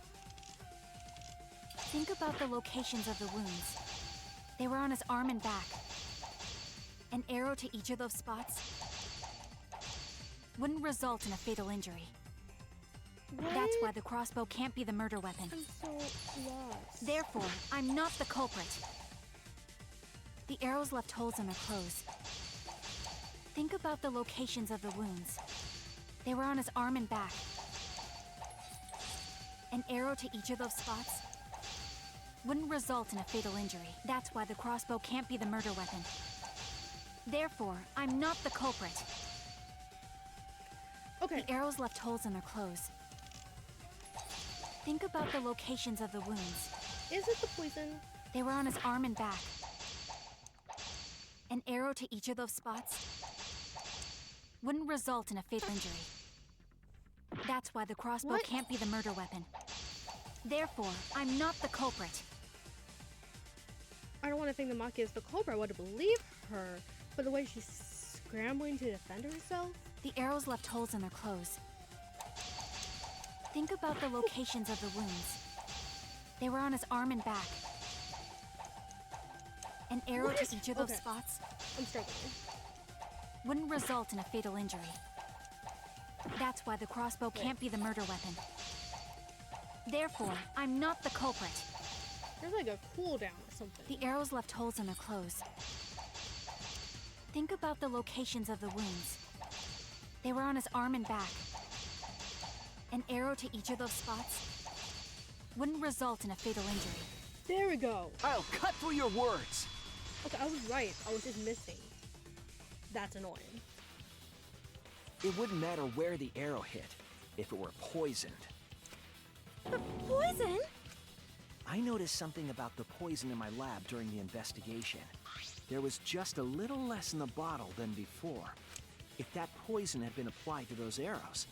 Think about the locations of the wounds. They were on his arm and back. An arrow to each of those spots wouldn't result in a fatal injury. What? That's why the crossbow can't be the murder weapon. I'm so lost. Therefore, I'm not the culprit. The arrows left holes in their clothes. Think about the locations of the wounds. They were on his arm and back. An arrow to each of those spots wouldn't result in a fatal injury. That's why the crossbow can't be the murder weapon. Therefore, I'm not the culprit. Okay. The arrows left holes in their clothes. Think about the locations of the wounds. Is it the poison? They were on his arm and back. An arrow to each of those spots wouldn't result in a fatal injury. That's why the crossbow What? can't be the murder weapon. Therefore, I'm not the culprit. I don't want to think that Maki is the culprit. I want to believe her. But the way she's scrambling to defend herself? The arrows left holes in their clothes. Think about the locations of the wounds. They were on his arm and back. An arrow What to is- each of those okay. spots I'm struggling. wouldn't result in a fatal injury. That's why the crossbow can't be the murder weapon. Therefore, I'm not the culprit. There's like a cooldown or something. The arrows left holes in their clothes. Think about the locations of the wounds. They were on his arm and back. An arrow to each of those spots wouldn't result in a fatal injury. There we go. I'll cut through your words. Okay, I was right. I was just missing. That's annoying. It wouldn't matter where the arrow hit if it were poisoned. Poison? I noticed something about the poison in my lab during the investigation. There was just a little less in the bottle than before. If that poison had been applied to those arrows,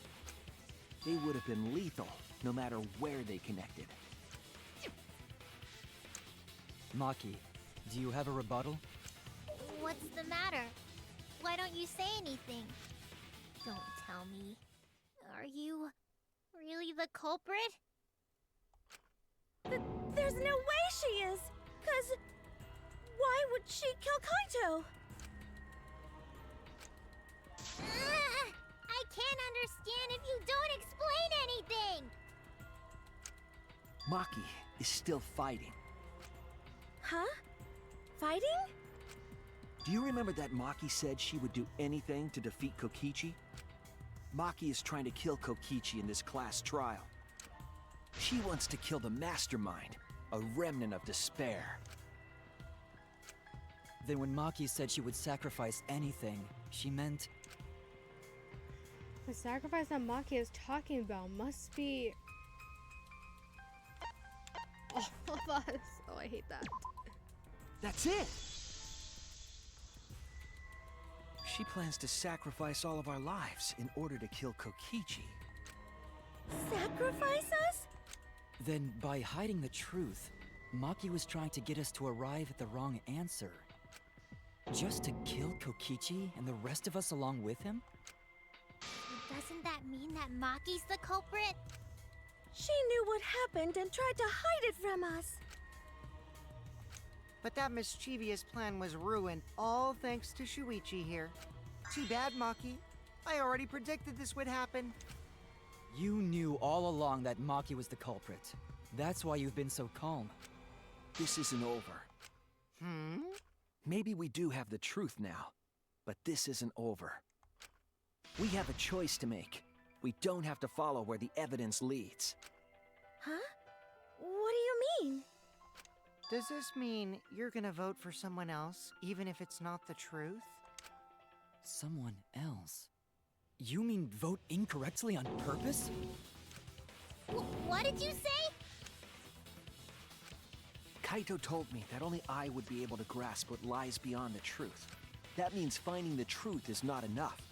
they would have been lethal, no matter where they connected. Maki, do you have a rebuttal? What's the matter? Why don't you say anything? Don't tell me. Are you really the culprit? There's no way she is! 'Cause why would she kill Kaito? I can't understand if you don't explain anything! Maki is still fighting. Huh? Fighting? Do you remember that Maki said she would do anything to defeat Kokichi? Maki is trying to kill Kokichi in this class trial. She wants to kill the mastermind, a remnant of despair. Then when Maki said she would sacrifice anything, she meant... The sacrifice that Maki is talking about must be all of us. Oh, I hate that. That's it! She plans to sacrifice all of our lives in order to kill Kokichi. Sacrifice us? Then by hiding the truth, Maki was trying to get us to arrive at the wrong answer. Just to kill Kokichi and the rest of us along with him? Doesn't that mean that Maki's the culprit? She knew what happened and tried to hide it from us. But that mischievous plan was ruined, all thanks to Shuichi here. Too bad, Maki. I already predicted this would happen. You knew all along that Maki was the culprit. That's why you've been so calm. This isn't over. Maybe we do have the truth now, but this isn't over. We have a choice to make. We don't have to follow where the evidence leads. Huh? What do you mean? Does this mean you're gonna vote for someone else, even if it's not the truth? Someone else? You mean vote incorrectly on purpose? What did you say? Kaito told me that only I would be able to grasp what lies beyond the truth. That means finding the truth is not enough.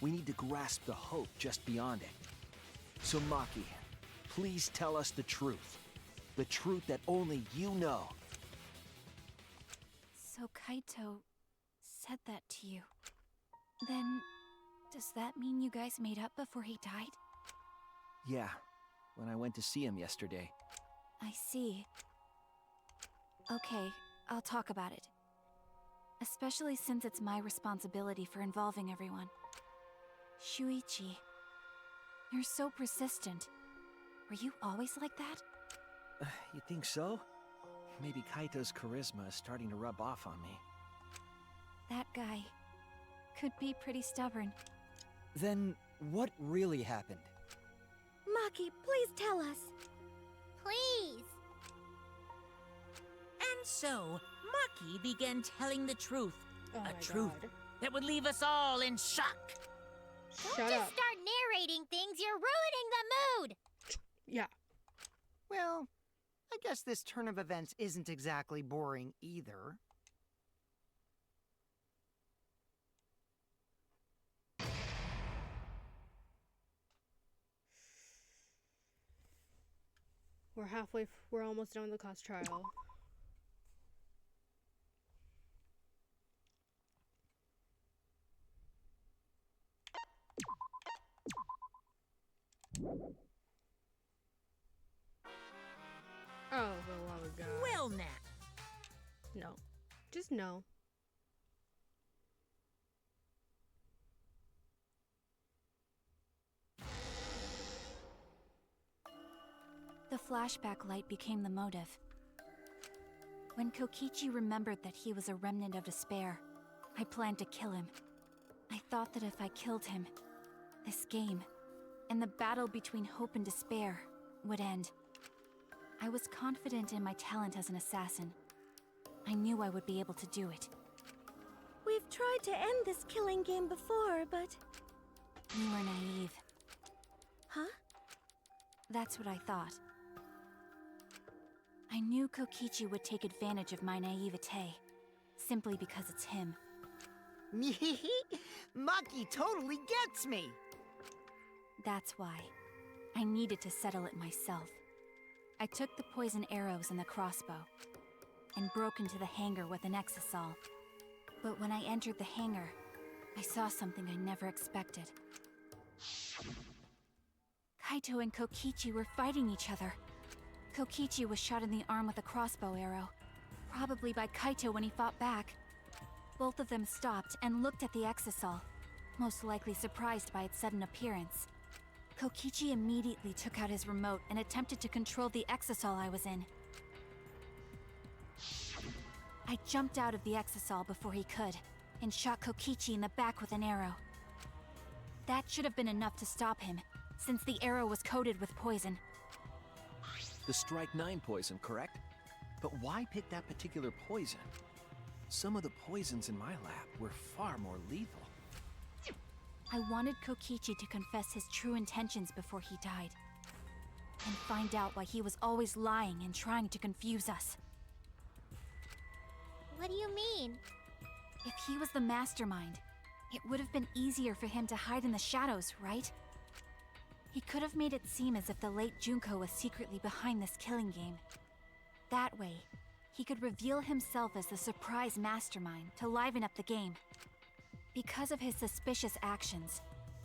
We need to grasp the hope just beyond it. So Maki, please tell us the truth. The truth that only you know. So Kaito said that to you. Then, does that mean you guys made up before he died? Yeah, when I went to see him yesterday. I see. Okay, I'll talk about it. Especially since it's my responsibility for involving everyone. Shuichi, you're so persistent. Were you always like that? You think so? Maybe Kaito's charisma is starting to rub off on me. That guy could be pretty stubborn. Then, what really happened? Maki, please tell us. Please. And so, Maki began telling the truth. Oh my A truth God. that would leave us all in shock. Don't Shut just up. start narrating things, you're ruining the mood! Yeah. Well, I guess this turn of events isn't exactly boring either. We're almost done with the class trial. Oh, for the love of God. Well, now, No. Just no. The flashback light became the motive. When Kokichi remembered that he was a remnant of despair, I planned to kill him. I thought that if I killed him, this game, and the battle between hope and despair, would end. I was confident in my talent as an assassin. I knew I would be able to do it. We've tried to end this killing game before, but... You were naive. Huh? That's what I thought. I knew Kokichi would take advantage of my naivete, simply because it's him. Maki totally gets me! That's why. I needed to settle it myself. I took the poison arrows and the crossbow, and broke into the hangar with an exisal. But when I entered the hangar, I saw something I never expected. Kaito and Kokichi were fighting each other. Kokichi was shot in the arm with a crossbow arrow, probably by Kaito when he fought back. Both of them stopped and looked at the exisal, most likely surprised by its sudden appearance. Kokichi immediately took out his remote and attempted to control the exisal I was in. I jumped out of the exisal before he could, and shot Kokichi in the back with an arrow. That should have been enough to stop him, since the arrow was coated with poison. The Strike 9 poison, correct? But why pick that particular poison? Some of the poisons in my lab were far more lethal. I wanted Kokichi to confess his true intentions before he died, and find out why he was always lying and trying to confuse us. What do you mean? If he was the mastermind, it would have been easier for him to hide in the shadows, right? He could have made it seem as if the late Junko was secretly behind this killing game. That way, he could reveal himself as the surprise mastermind to liven up the game. Because of his suspicious actions,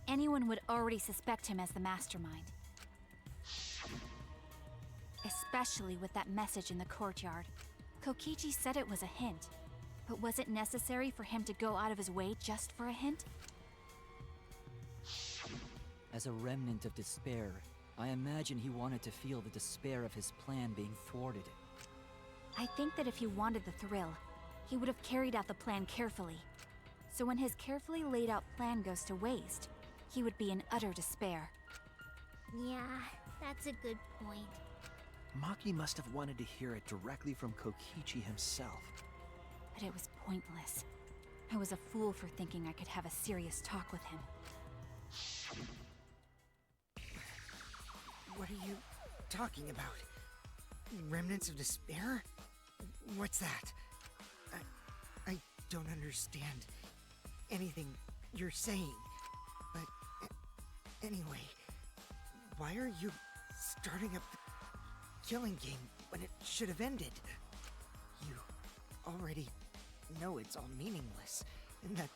anyone would already suspect him as the mastermind. Especially with that message in the courtyard. Kokichi said it was a hint, but was it necessary for him to go out of his way just for a hint? As a remnant of despair, I imagine he wanted to feel the despair of his plan being thwarted. I think that if he wanted the thrill, he would have carried out the plan carefully. So when his carefully laid out plan goes to waste, he would be in utter despair. Yeah, that's a good point. Maki must have wanted to hear it directly from Kokichi himself. But it was pointless. I was a fool for thinking I could have a serious talk with him. What are you talking about? Remnants of despair? What's that? I don't understand anything you're saying. But anyway, why are you starting up the killing game when it should have ended? You already know it's all meaningless, and that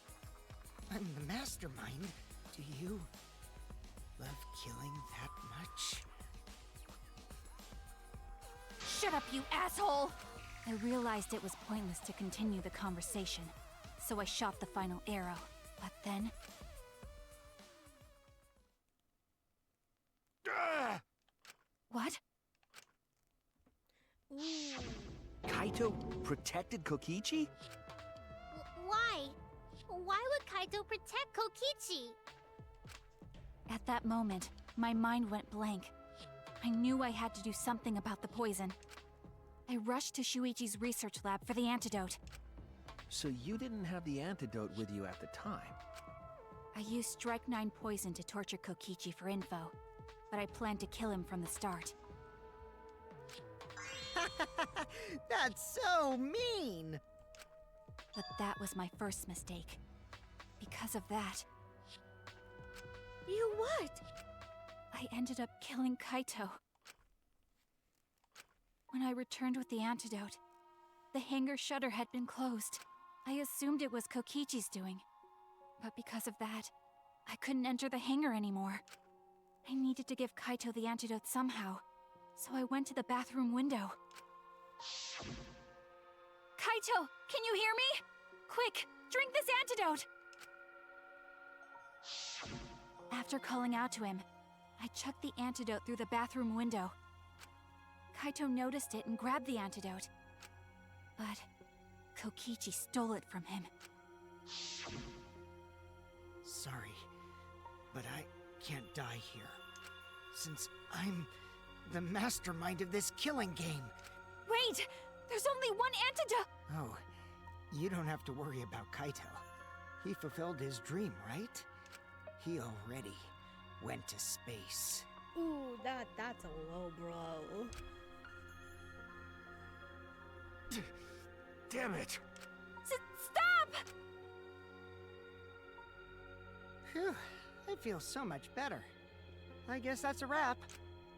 I'm the mastermind. Do you love killing that much? Shut up, you asshole! I realized it was pointless to continue the conversation, so I shot the final arrow. But then... What? Ooh. Kaito protected Kokichi? Why? Why would Kaito protect Kokichi? At that moment, my mind went blank. I knew I had to do something about the poison. I rushed to Shuichi's research lab for the antidote. So you didn't have the antidote with you at the time? I used Strike 9 poison to torture Kokichi for info, but I planned to kill him from the start. That's so mean! But that was my first mistake. Because of that, You what? I ended up killing Kaito. When I returned with the antidote, the hangar shutter had been closed. I assumed it was Kokichi's doing. But because of that, I couldn't enter the hangar anymore. I needed to give Kaito the antidote somehow, so I went to the bathroom window. Kaito, can you hear me? Quick, drink this antidote! After calling out to him, I chucked the antidote through the bathroom window. Kaito noticed it and grabbed the antidote. But Kokichi stole it from him. Sorry, but I can't die here. Since I'm the mastermind of this killing game. Wait! There's only one antidote! Oh, you don't have to worry about Kaito. He fulfilled his dream, right? He already went to space. Ooh, that's a low blow. Damn it! Stop! Phew, I feel so much better. I guess that's a wrap.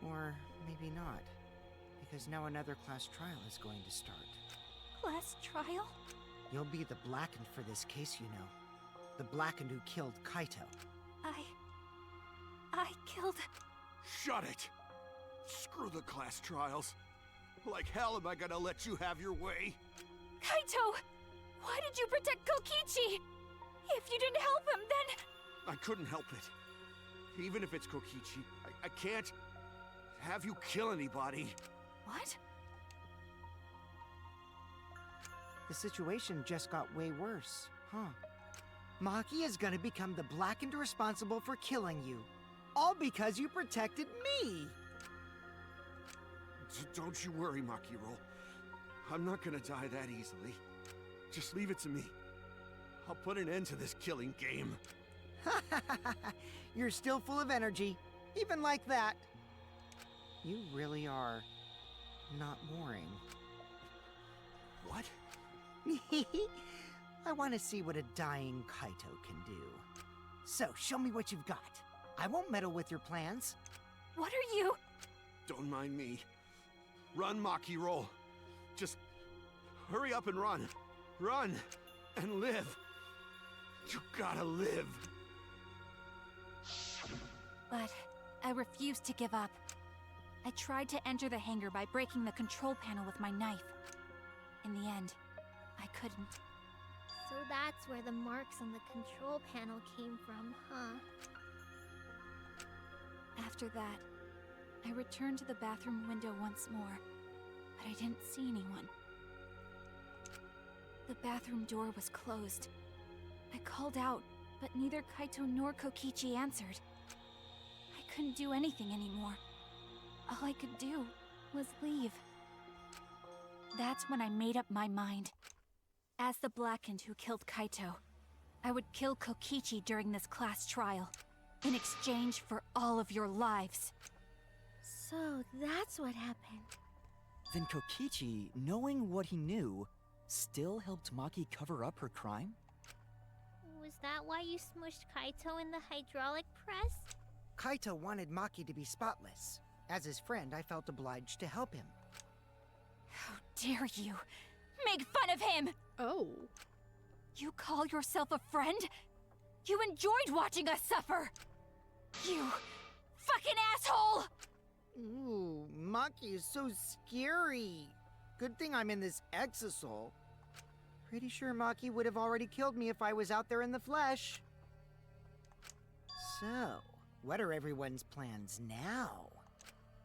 Or maybe not. Because now another class trial is going to start. Class trial? You'll be the Blackened for this case, you know. The Blackened who killed Kaito. I killed... Shut it! Screw the class trials. Like hell am I gonna let you have your way? Kaito! Why did you protect Kokichi? If you didn't help him, then... I couldn't help it. Even if it's Kokichi, I can't have you kill anybody. What? The situation just got way worse, huh? Maki is gonna become the Blackened responsible for killing you. All because you protected me! Don't you worry, Makiro. I'm not gonna die that easily. Just leave it to me. I'll put an end to this killing game. You're still full of energy, even like that. You really are not boring. What? I want to see what a dying Kaito can do. So, show me what you've got. I won't meddle with your plans. What are you... Don't mind me. Run, Makiro. Just hurry up and run. Run and live. You gotta live. But I refused to give up. I tried to enter the hangar by breaking the control panel with my knife. In the end, I couldn't. So that's where the marks on the control panel came from, huh? After that, I returned to the bathroom window once more, but I didn't see anyone. The bathroom door was closed. I called out, but neither Kaito nor Kokichi answered. I couldn't do anything anymore. All I could do was leave. That's when I made up my mind. As the Blackened who killed Kaito, I would kill Kokichi during this class trial, in exchange for all of your lives. So that's what happened. Then Kokichi, knowing what he knew, still helped Maki cover up her crime? Was that why you smushed Kaito in the hydraulic press? Kaito wanted Maki to be spotless. As his friend, I felt obliged to help him. How dare you! Make fun of him! Oh. You call yourself a friend? You enjoyed watching us suffer! You fucking asshole! Ooh, Maki is so scary. Good thing I'm in this exosoul. Pretty sure Maki would have already killed me if I was out there in the flesh. So, what are everyone's plans now?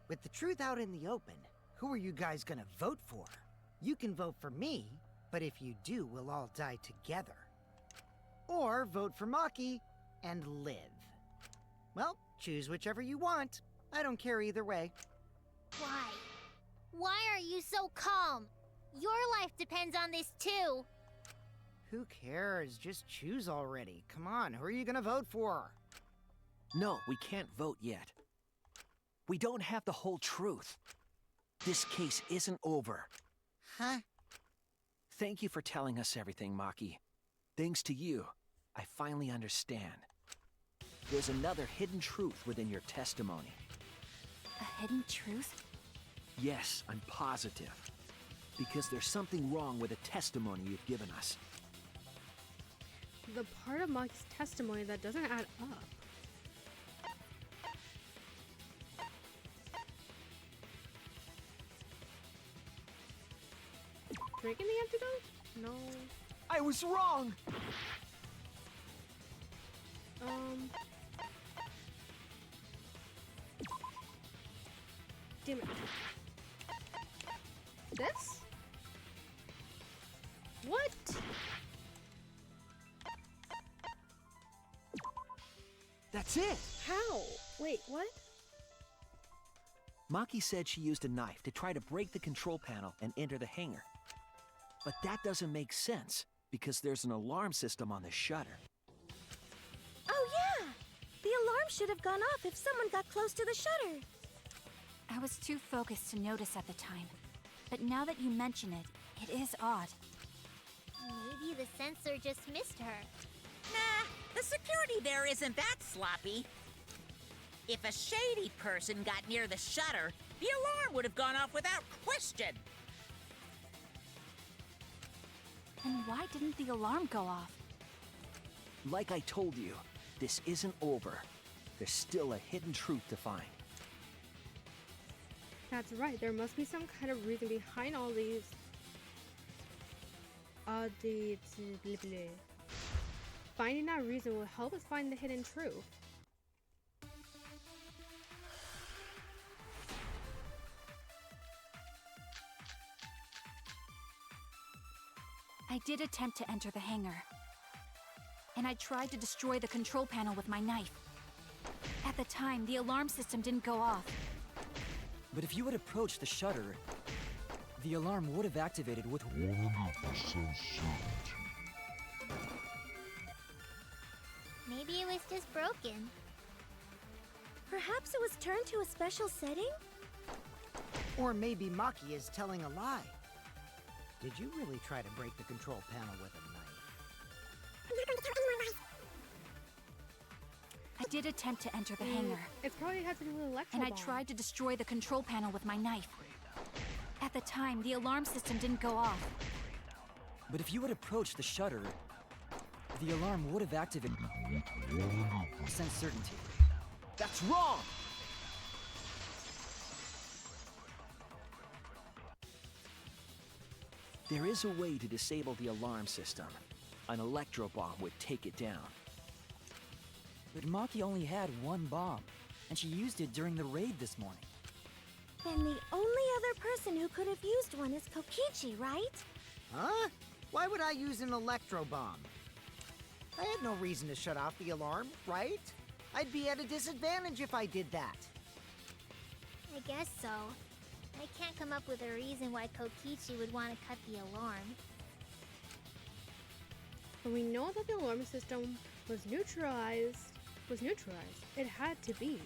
With the truth out in the open, who are you guys gonna vote for? You can vote for me, but if you do, we'll all die together. Or vote for Maki and live. Well, choose whichever you want. I don't care either way. Why? Why are you so calm? Your life depends on this too. Who cares? Just choose already. Come on, who are you gonna vote for? No, we can't vote yet. We don't have the whole truth. This case isn't over. Huh? Thank you for telling us everything, Maki. Thanks to you, I finally understand. There's another hidden truth within your testimony. A hidden truth? Yes, I'm positive. Because there's something wrong with the testimony you've given us. The part of Maki's testimony that doesn't add up. Drinking the antidote? No. I was wrong! Damn it. This? That's it! How? Wait, what? Maki said she used a knife to try to break the control panel and enter the hangar. But that doesn't make sense, because there's an alarm system on the shutter. Oh yeah! The alarm should have gone off if someone got close to the shutter. I was too focused to notice at the time. But now that you mention it, it is odd. Maybe the sensor just missed her. Nah, the security there isn't that sloppy. If a shady person got near the shutter, the alarm would have gone off without question. Then why didn't the alarm go off? Like I told you, this isn't over. There's still a hidden truth to find. That's right, there must be some kind of reason behind all these. Finding that reason will help us find the hidden truth. I did attempt to enter the hangar. And I tried to destroy the control panel with my knife. At the time, the alarm system didn't go off. But if you had approached the shutter, the alarm would have activated with 100% certainty. Maybe it was just broken. Perhaps it was turned to a special setting? Or maybe Maki is telling a lie. Did you really try to break the control panel with a knife? I did attempt to enter the hangar. It probably has to do with electro And I bomb. tried to destroy the control panel with my knife. At the time, the alarm system didn't go off. But if you had approached the shutter, the alarm would have activated with 100% certainty. That's wrong! There is a way to disable the alarm system. An electro bomb would take it down. But Maki only had one bomb, and she used it during the raid this morning. Then the only other person who could have used one is Kokichi, right? Huh? Why would I use an electro bomb? I had no reason to shut off the alarm, right? I'd be at a disadvantage if I did that. I guess so. I can't come up with a reason why Kokichi would want to cut the alarm. But we know that the alarm system was neutralized. It had to be.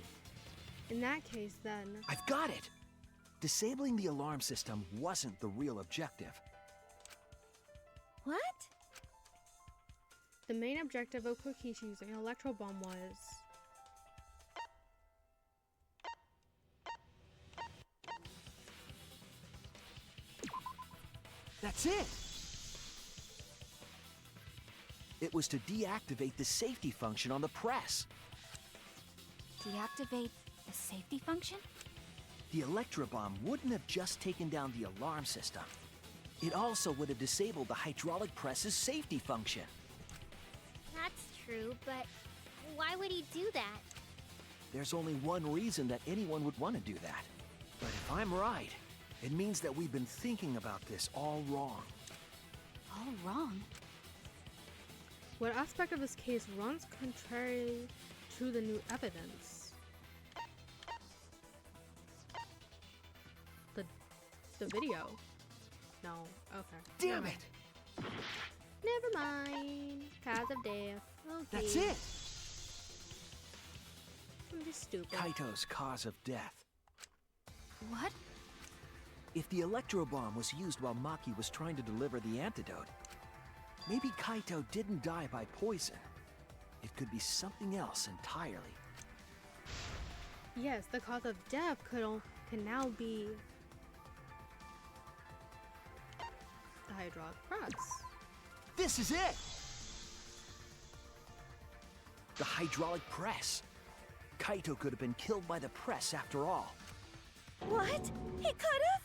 In that case, then. I've got it! Disabling the alarm system wasn't the real objective. What? The main objective of Kokichi using an electro bomb was. That's it! It was to deactivate the safety function on the press. Deactivate the safety function? The electro bomb wouldn't have just taken down the alarm system. It also would have disabled the hydraulic press's safety function. That's true, but why would he do that? There's only one reason that anyone would want to do that. But if I'm right, it means that we've been thinking about this all wrong. All wrong. What aspect of this case runs contrary to the new evidence? The video. No. Okay. Damn it! Never mind. Cause of death. Okay. That's it! I'm just stupid. Kaito's cause of death. What? If the electro bomb was used while Maki was trying to deliver the antidote, maybe Kaito didn't die by poison. It could be something else entirely. Yes, the cause of death can now be the hydraulic press. This is it! The hydraulic press. Kaito could have been killed by the press after all. What? He could have?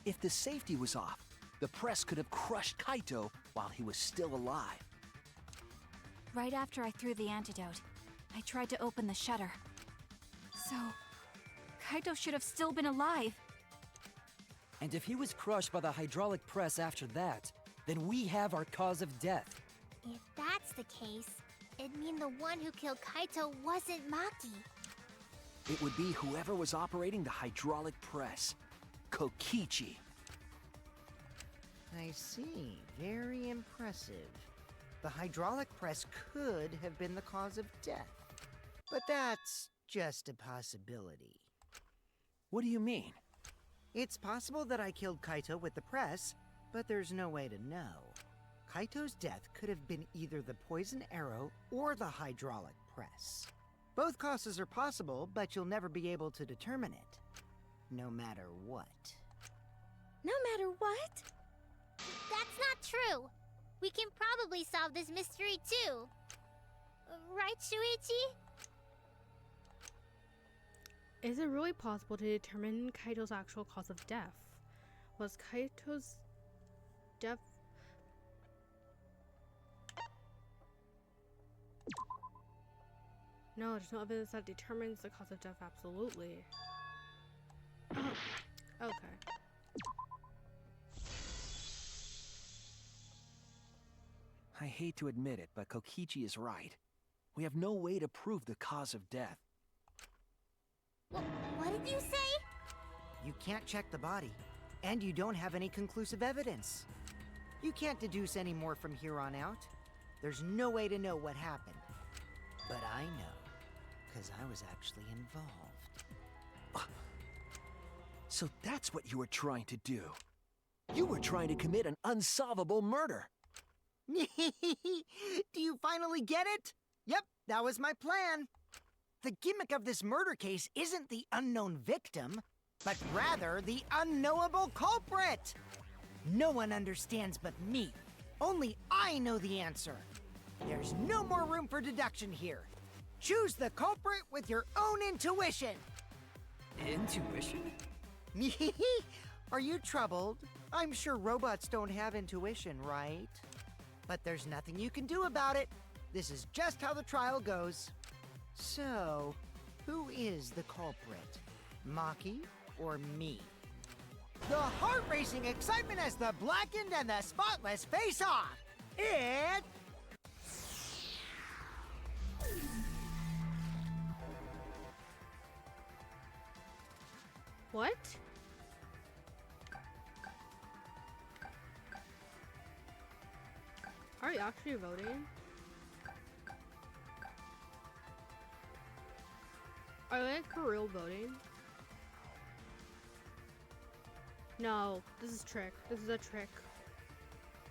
If the safety was off, the press could have crushed Kaito while he was still alive. Right after I threw the antidote, I tried to open the shutter. So, Kaito should have still been alive. And if he was crushed by the hydraulic press after that, then we have our cause of death. If that's the case, It'd mean the one who killed Kaito wasn't Maki. It would be whoever was operating the hydraulic press. Kokichi. I see. Very impressive. The hydraulic press could have been the cause of death. But that's just a possibility. What do you mean? It's possible that I killed Kaito with the press, but there's no way to know. Kaito's death could have been either the poison arrow or the hydraulic press. Both causes are possible, but you'll never be able to determine it. No matter what. No matter what? That's not true. We can probably solve this mystery too. Right, Shuichi? Is it really possible to determine Kaito's actual cause of death? Was Kaito's death... No, there's no evidence that determines the cause of death absolutely. Oh, okay. I hate to admit it, but Kokichi is right. We have no way to prove the cause of death. What did you say? You can't check the body, and you don't have any conclusive evidence. You can't deduce any more from here on out. There's no way to know what happened. But I know, because I was actually involved. So that's what you were trying to do. You were trying to commit an unsolvable murder. Do you finally get it? Yep, that was my plan. The gimmick of this murder case isn't the unknown victim, but rather the unknowable culprit. No one understands but me. Only I know the answer. There's no more room for deduction here. Choose the culprit with your own intuition. Intuition? Are you troubled? I'm sure robots don't have intuition, right? But there's nothing you can do about it. This is just how the trial goes. So, who is the culprit? Maki or me? The heart-racing excitement as the blackened and the spotless face off. It... What? Are you actually voting? Are they like for real voting? No, this is a trick. This is a trick.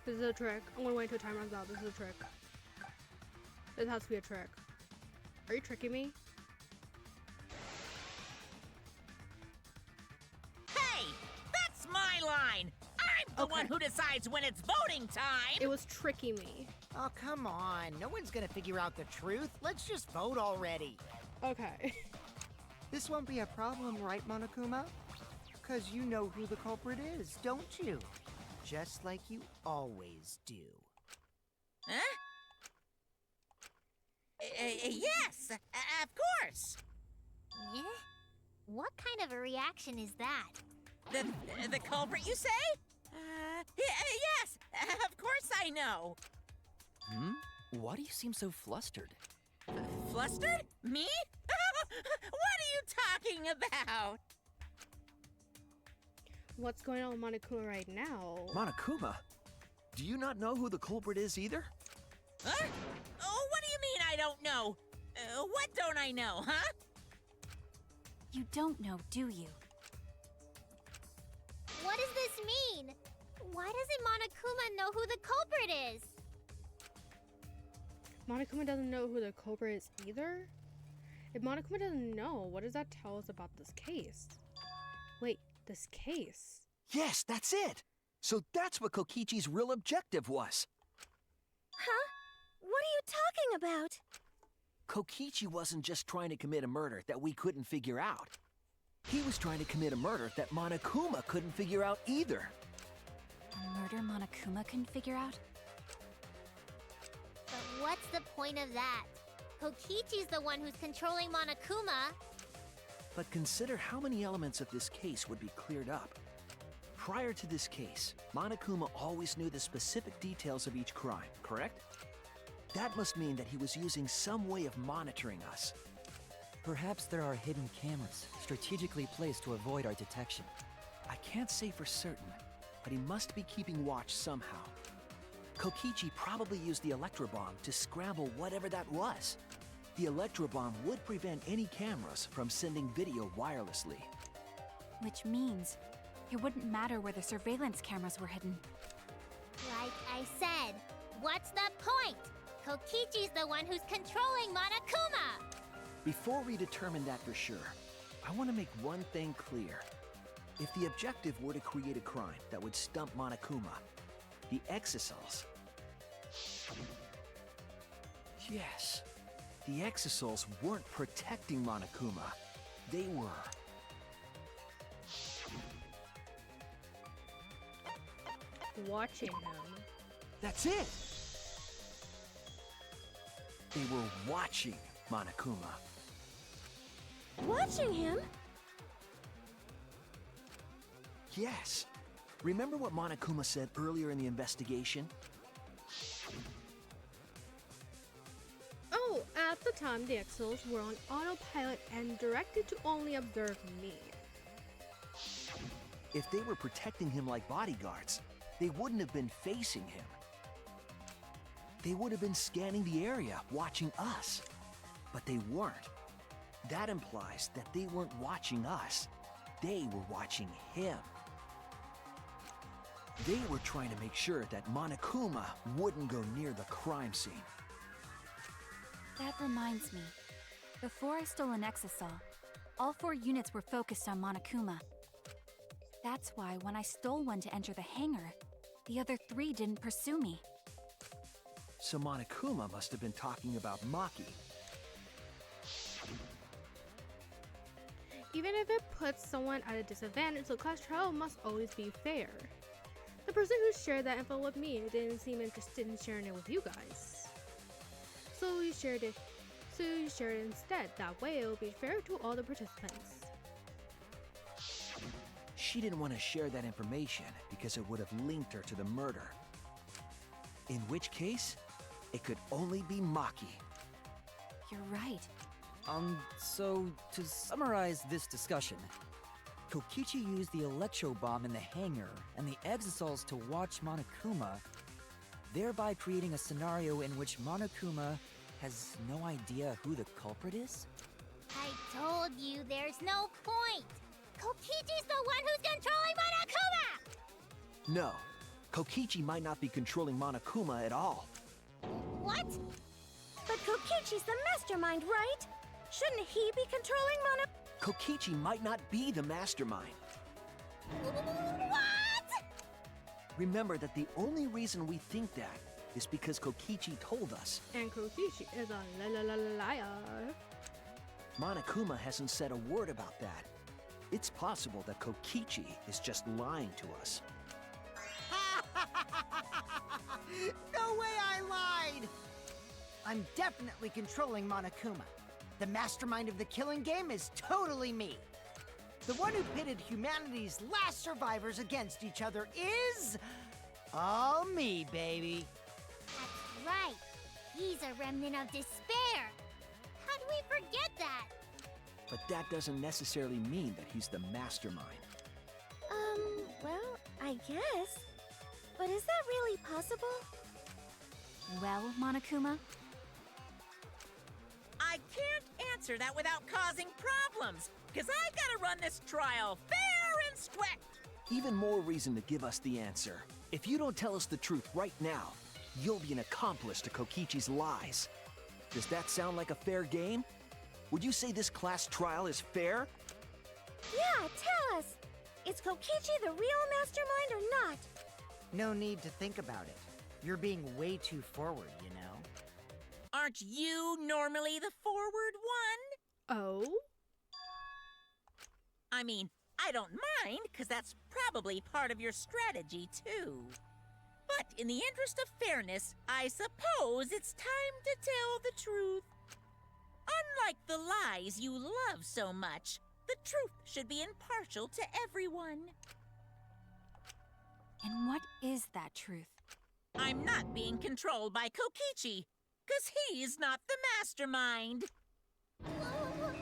This is a trick. I'm gonna wait until time runs out. This is a trick. This has to be a trick. Are you tricking me? Hey, that's my line. I'm the one who decides when it's voting time. It was tricking me. Oh, come on. No one's gonna figure out the truth. Let's just vote already. Okay. This won't be a problem, right, Monokuma? Because you know who the culprit is, don't you? Just like you always do. Huh? Yes, of course. Yeah? What kind of a reaction is that? The culprit, you say? Yes, of course I know. Why do you seem so flustered? Flustered? Me? What are you talking about? What's going on with Monokuma right now? Monokuma? Do you not know who the culprit is either? Huh? Oh, what do you mean I don't know? What don't I know, huh? You don't know, do you? What does this mean? Why doesn't Monokuma know who the culprit is? Monokuma doesn't know who the culprit is either? If Monokuma doesn't know, what does that tell us about this case? Wait, this case? Yes, that's it! So that's what Kokichi's real objective was. Huh? What are you talking about? Kokichi wasn't just trying to commit a murder that we couldn't figure out. He was trying to commit a murder that Monokuma couldn't figure out either. A murder Monokuma couldn't figure out? But what's the point of that? Kokichi's the one who's controlling Monokuma. But consider how many elements of this case would be cleared up. Prior to this case, Monokuma always knew the specific details of each crime, correct? That must mean that he was using some way of monitoring us. Perhaps there are hidden cameras, strategically placed to avoid our detection. I can't say for certain, but he must be keeping watch somehow. Kokichi probably used the electrobomb to scramble whatever that was. The electrobomb would prevent any cameras from sending video wirelessly. Which means it wouldn't matter where the surveillance cameras were hidden. Like I said, what's the point? Kokichi's the one who's controlling Monokuma! Before we determine that for sure, I want to make one thing clear. If the objective were to create a crime that would stump Monokuma, the Exisals... Yes, the Exisals weren't protecting Monokuma. They were... Watching him. That's it! They were watching Monokuma. Watching him? Yes. Remember what Monokuma said earlier in the investigation? Oh, at the time, the Exils were on autopilot and directed to only observe me. If they were protecting him like bodyguards, they wouldn't have been facing him. They would have been scanning the area, watching us. But they weren't. That implies that they weren't watching us. They were watching him. They were trying to make sure that Monokuma wouldn't go near the crime scene. That reminds me. Before I stole an Exisal, all 4 units were focused on Monokuma. That's why when I stole one to enter the hangar, the other 3 didn't pursue me. So Monokuma must have been talking about Maki. Even if it puts someone at a disadvantage, the class trial must always be fair. The person who shared that info with me didn't seem interested in sharing it with you guys. So you shared it instead. That way it will be fair to all the participants. She didn't want to share that information because it would have linked her to the murder. In which case, it could only be Maki. You're right. So to summarize this discussion, Kokichi used the electro bomb in the hangar and the Exisals to watch Monokuma, thereby creating a scenario in which Monokuma has no idea who the culprit is? I told you there's no point! Kokichi's the one who's controlling Monokuma! No, Kokichi might not be controlling Monokuma at all. What? But Kokichi's the mastermind, right? Shouldn't he be controlling Kokichi might not be the mastermind. What? Remember that the only reason we think that is because Kokichi told us. And Kokichi is a liar. Monokuma hasn't said a word about that. It's possible that Kokichi is just lying to us. No way I lied! I'm definitely controlling Monokuma. The mastermind of the killing game is totally me. The one who pitted humanity's last survivors against each other is... all me, baby. That's right. He's a remnant of despair. How do we forget that? But that doesn't necessarily mean that he's the mastermind. Well, I guess. But is that really possible? Well, Monokuma, I can't answer that without causing problems, because I gotta run this trial fair and square. Even more reason to give us the answer. If you don't tell us the truth right now, you'll be an accomplice to Kokichi's lies. Does that sound like a fair game? Would you say this class trial is fair? Yeah, tell us! Is Kokichi the real mastermind or not? No need to think about it. You're being way too forward, you know? Aren't you normally the forward one? Oh? I mean, I don't mind, because that's probably part of your strategy, too. But in the interest of fairness, I suppose it's time to tell the truth. Unlike the lies you love so much, the truth should be impartial to everyone. and what is that truth? I'm not being controlled by Kokichi. 'Cause he's not the mastermind. What?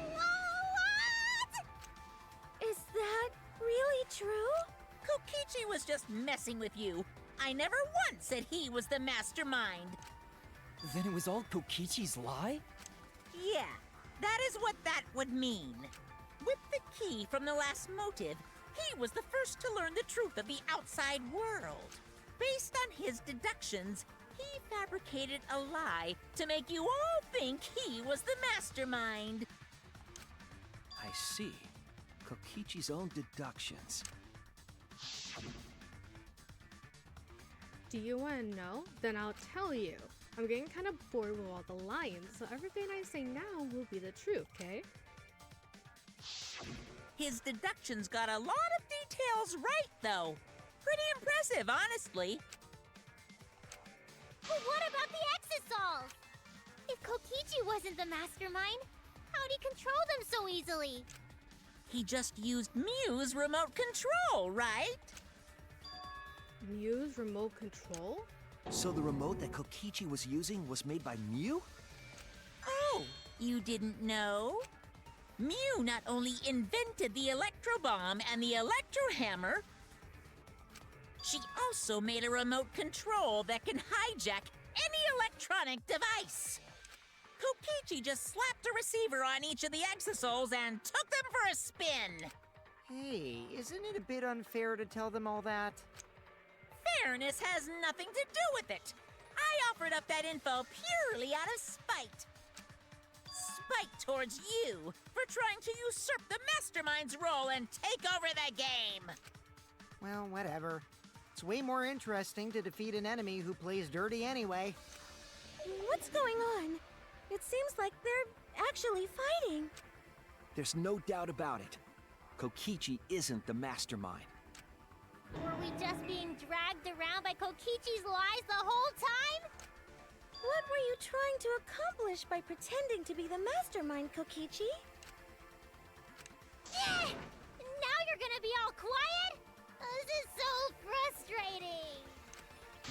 Is that really true? Kokichi was just messing with you. I never once said he was the mastermind. Then it was all Kokichi's lie? Yeah, that is what that would mean. With the key from the last motive, he was the first to learn the truth of the outside world. Based on his deductions, he fabricated a lie to make you all think he was the mastermind. I see. Kokichi's own deductions. Do you want to know? Then I'll tell you. I'm getting kind of bored with all the lying, so everything I say now will be the truth, okay? His deductions got a lot of details right, though. Pretty impressive, honestly. But what about the Exosols? If Kokichi wasn't the mastermind, how'd he control them so easily? He just used Mew's remote control, right? Mew's remote control? So the remote that Kokichi was using was made by Mew? Oh, you didn't know? Mew not only invented the electro bomb and the electro hammer, she also made a remote control that can hijack any electronic device. Kokichi just slapped a receiver on each of the Exosols and took them for a spin. Hey, isn't it a bit unfair to tell them all that? Fairness has nothing to do with it. I offered up that info purely out of spite. Spite towards you for trying to usurp the mastermind's role and take over the game. Well, whatever. It's way more interesting to defeat an enemy who plays dirty anyway. What's going on? It seems like they're actually fighting. There's no doubt about it. Kokichi isn't the mastermind. Were we just being dragged around by Kokichi's lies the whole time? What were you trying to accomplish by pretending to be the mastermind, Kokichi? Yeah! Now you're gonna be all quiet? This is so frustrating.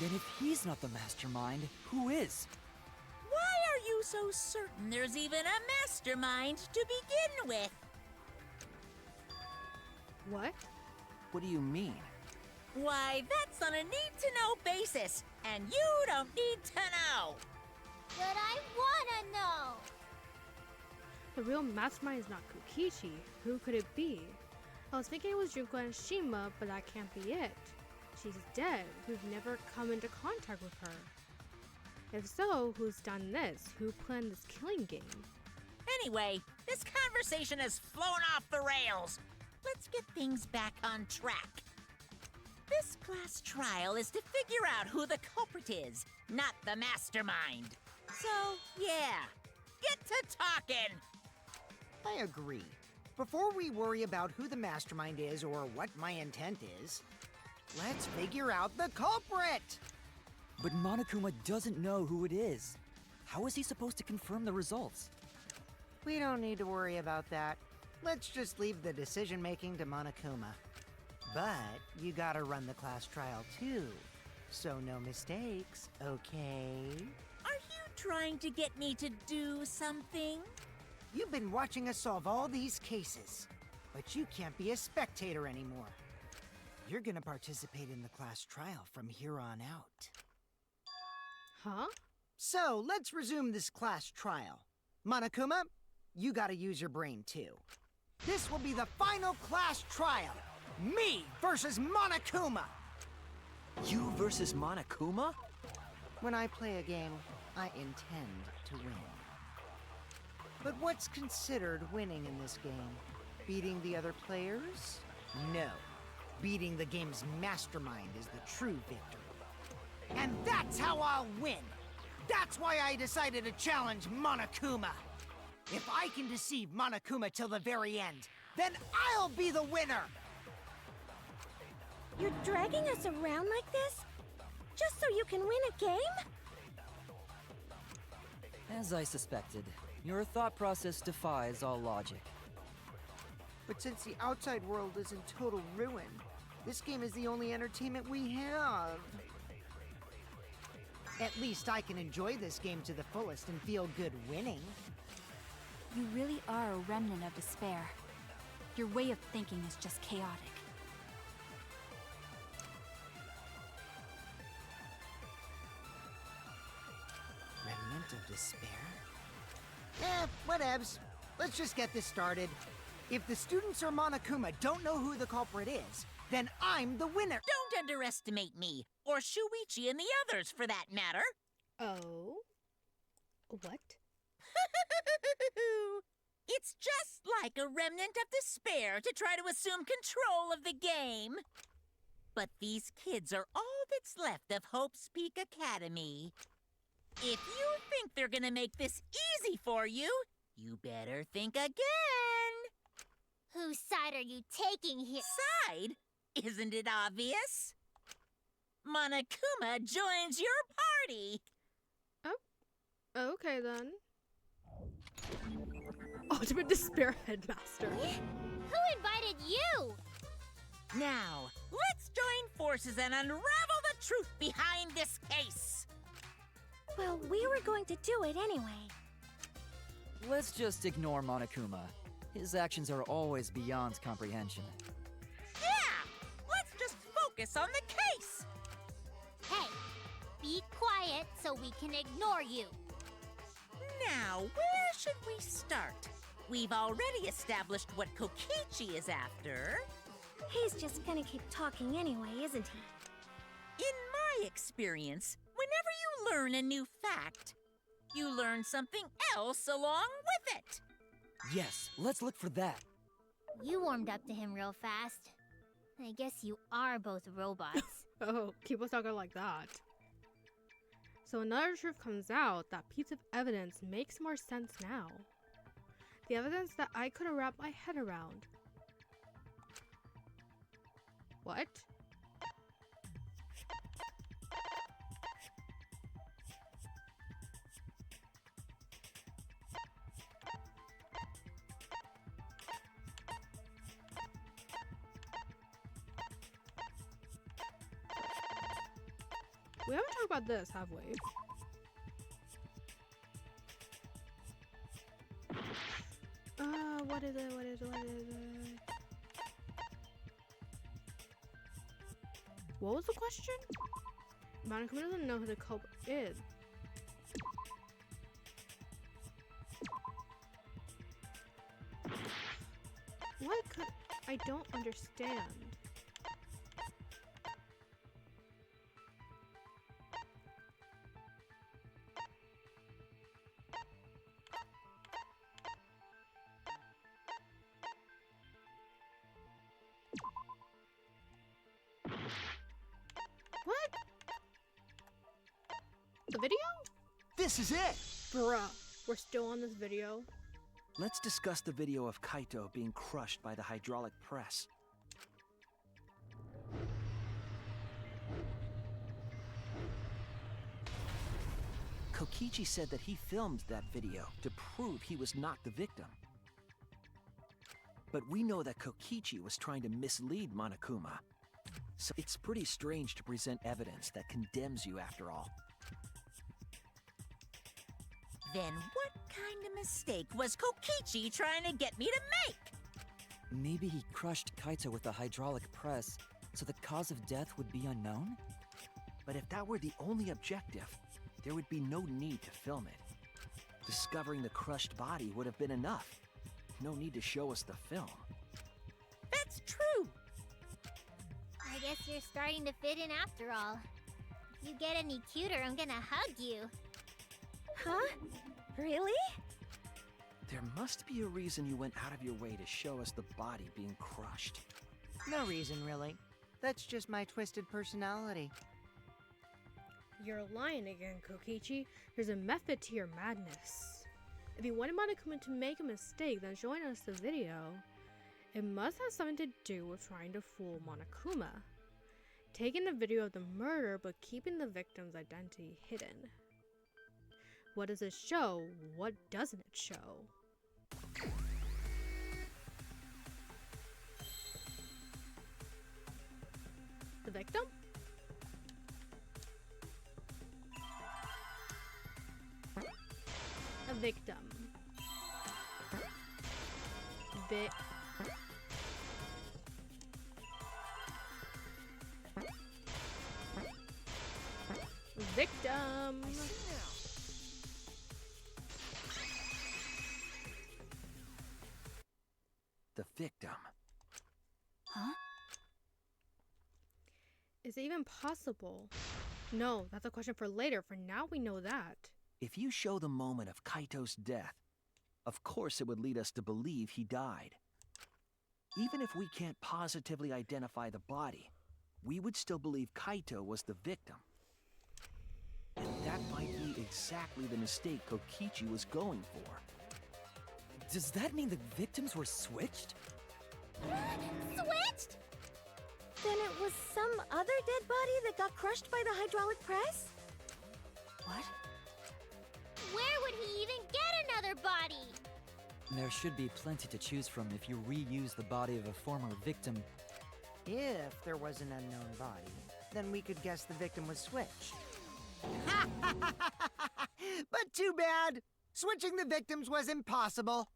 Then if he's not the mastermind, who is? Why are you so certain there's even a mastermind to begin with? What? What do you mean? Why, that's on a need-to-know basis, and you don't need to know. But I wanna know. The real mastermind is not Kokichi. Who could it be? I was thinking it was Junko and Shima, but that can't be it. She's dead. We've never come into contact with her. If so, who's done this? Who planned this killing game? Anyway, this conversation has flown off the rails. Let's get things back on track. This class trial is to figure out who the culprit is, not the mastermind. So, yeah, get to talking. I agree. Before we worry about who the mastermind is or what my intent is, let's figure out the culprit! But Monokuma doesn't know who it is. How is he supposed to confirm the results? We don't need to worry about that. Let's just leave the decision-making to Monokuma. But you gotta run the class trial too, so no mistakes, okay? Are you trying to get me to do something? You've been watching us solve all these cases, but you can't be a spectator anymore. You're gonna participate in the class trial from here on out. Huh? So, let's resume this class trial. Monokuma, you gotta use your brain too. This will be the final class trial! Me versus Monokuma! You versus Monokuma? When I play a game, I intend to win. But what's considered winning in this game? Beating the other players? No. Beating the game's mastermind is the true victory. And that's how I'll win! That's why I decided to challenge Monokuma! If I can deceive Monokuma till the very end, then I'll be the winner! You're dragging us around like this? Just so you can win a game? As I suspected, your thought process defies all logic. But since the outside world is in total ruin, this game is the only entertainment we have. At least I can enjoy this game to the fullest and feel good winning. You really are a remnant of despair. Your way of thinking is just chaotic. Remnant of despair? Whatevs. Let's just get this started. If the students or Monokuma don't know who the culprit is, then I'm the winner! Don't underestimate me, or Shuichi and the others for that matter. Oh? What? It's just like a remnant of despair to try to assume control of the game. But these kids are all that's left of Hope's Peak Academy. If you think they're gonna make this easy for you, you better think again. Whose side are you taking here? Side? Isn't it obvious? Monokuma joins your party. Okay then. Ultimate Despair Headmaster. Who invited you? Now, let's join forces and unravel the truth behind this case. Well, we were going to do it anyway. Let's just ignore Monokuma. His actions are always beyond comprehension. Yeah! Let's just focus on the case. Hey, be quiet so we can ignore you. Now, where should we start? We've already established what Kokichi is after. He's just gonna keep talking anyway, isn't he? In my experience, whenever you learn a new fact, you learn something else along with it. Yes, let's look for that. You warmed up to him real fast. I guess you are both robots. Oh, keep us talking like that. So another truth comes out. That piece of evidence makes more sense now. The evidence that I couldn't wrap my head around. What? We haven't talked about this, have we? What is it? What is it? What is it? What was the question? Monokuma doesn't know who the culprit is. What could... I don't understand. What? The video? This is it! Bruh, we're still on this video. Let's discuss the video of Kaito being crushed by the hydraulic press. Kokichi said that he filmed that video to prove he was not the victim. But we know that Kokichi was trying to mislead Monokuma. So it's pretty strange to present evidence that condemns you after all. Then what kind of mistake was Kokichi trying to get me to make? Maybe he crushed Kaito with the hydraulic press, so the cause of death would be unknown? But if that were the only objective, there would be no need to film it. Discovering the crushed body would have been enough. No need to show us the film. That's true. I guess you're starting to fit in after all. If you get any cuter, I'm gonna hug you. Huh? Really? There must be a reason you went out of your way to show us the body being crushed. No reason, really. That's just my twisted personality. You're lying again, Kokichi. There's a method to your madness. If you wanted Monokuma to make a mistake, then showing us the video, it must have something to do with trying to fool Monokuma. Taking the video of the murder, but keeping the victim's identity hidden. What does it show? What doesn't it show? The victim? Victim. Victim. The victim. Huh? Is it even possible? No, that's a question for later. For now, we know that. If you show the moment of Kaito's death, of course it would lead us to believe he died. Even if we can't positively identify the body, we would still believe Kaito was the victim. And that might be exactly the mistake Kokichi was going for. Does that mean the victims were switched? Switched? Then it was some other dead body that got crushed by the hydraulic press? What? Where would he even get another body? There should be plenty to choose from if you reuse the body of a former victim. If there was an unknown body, then we could guess the victim was switched. But too bad! Switching the victims was impossible.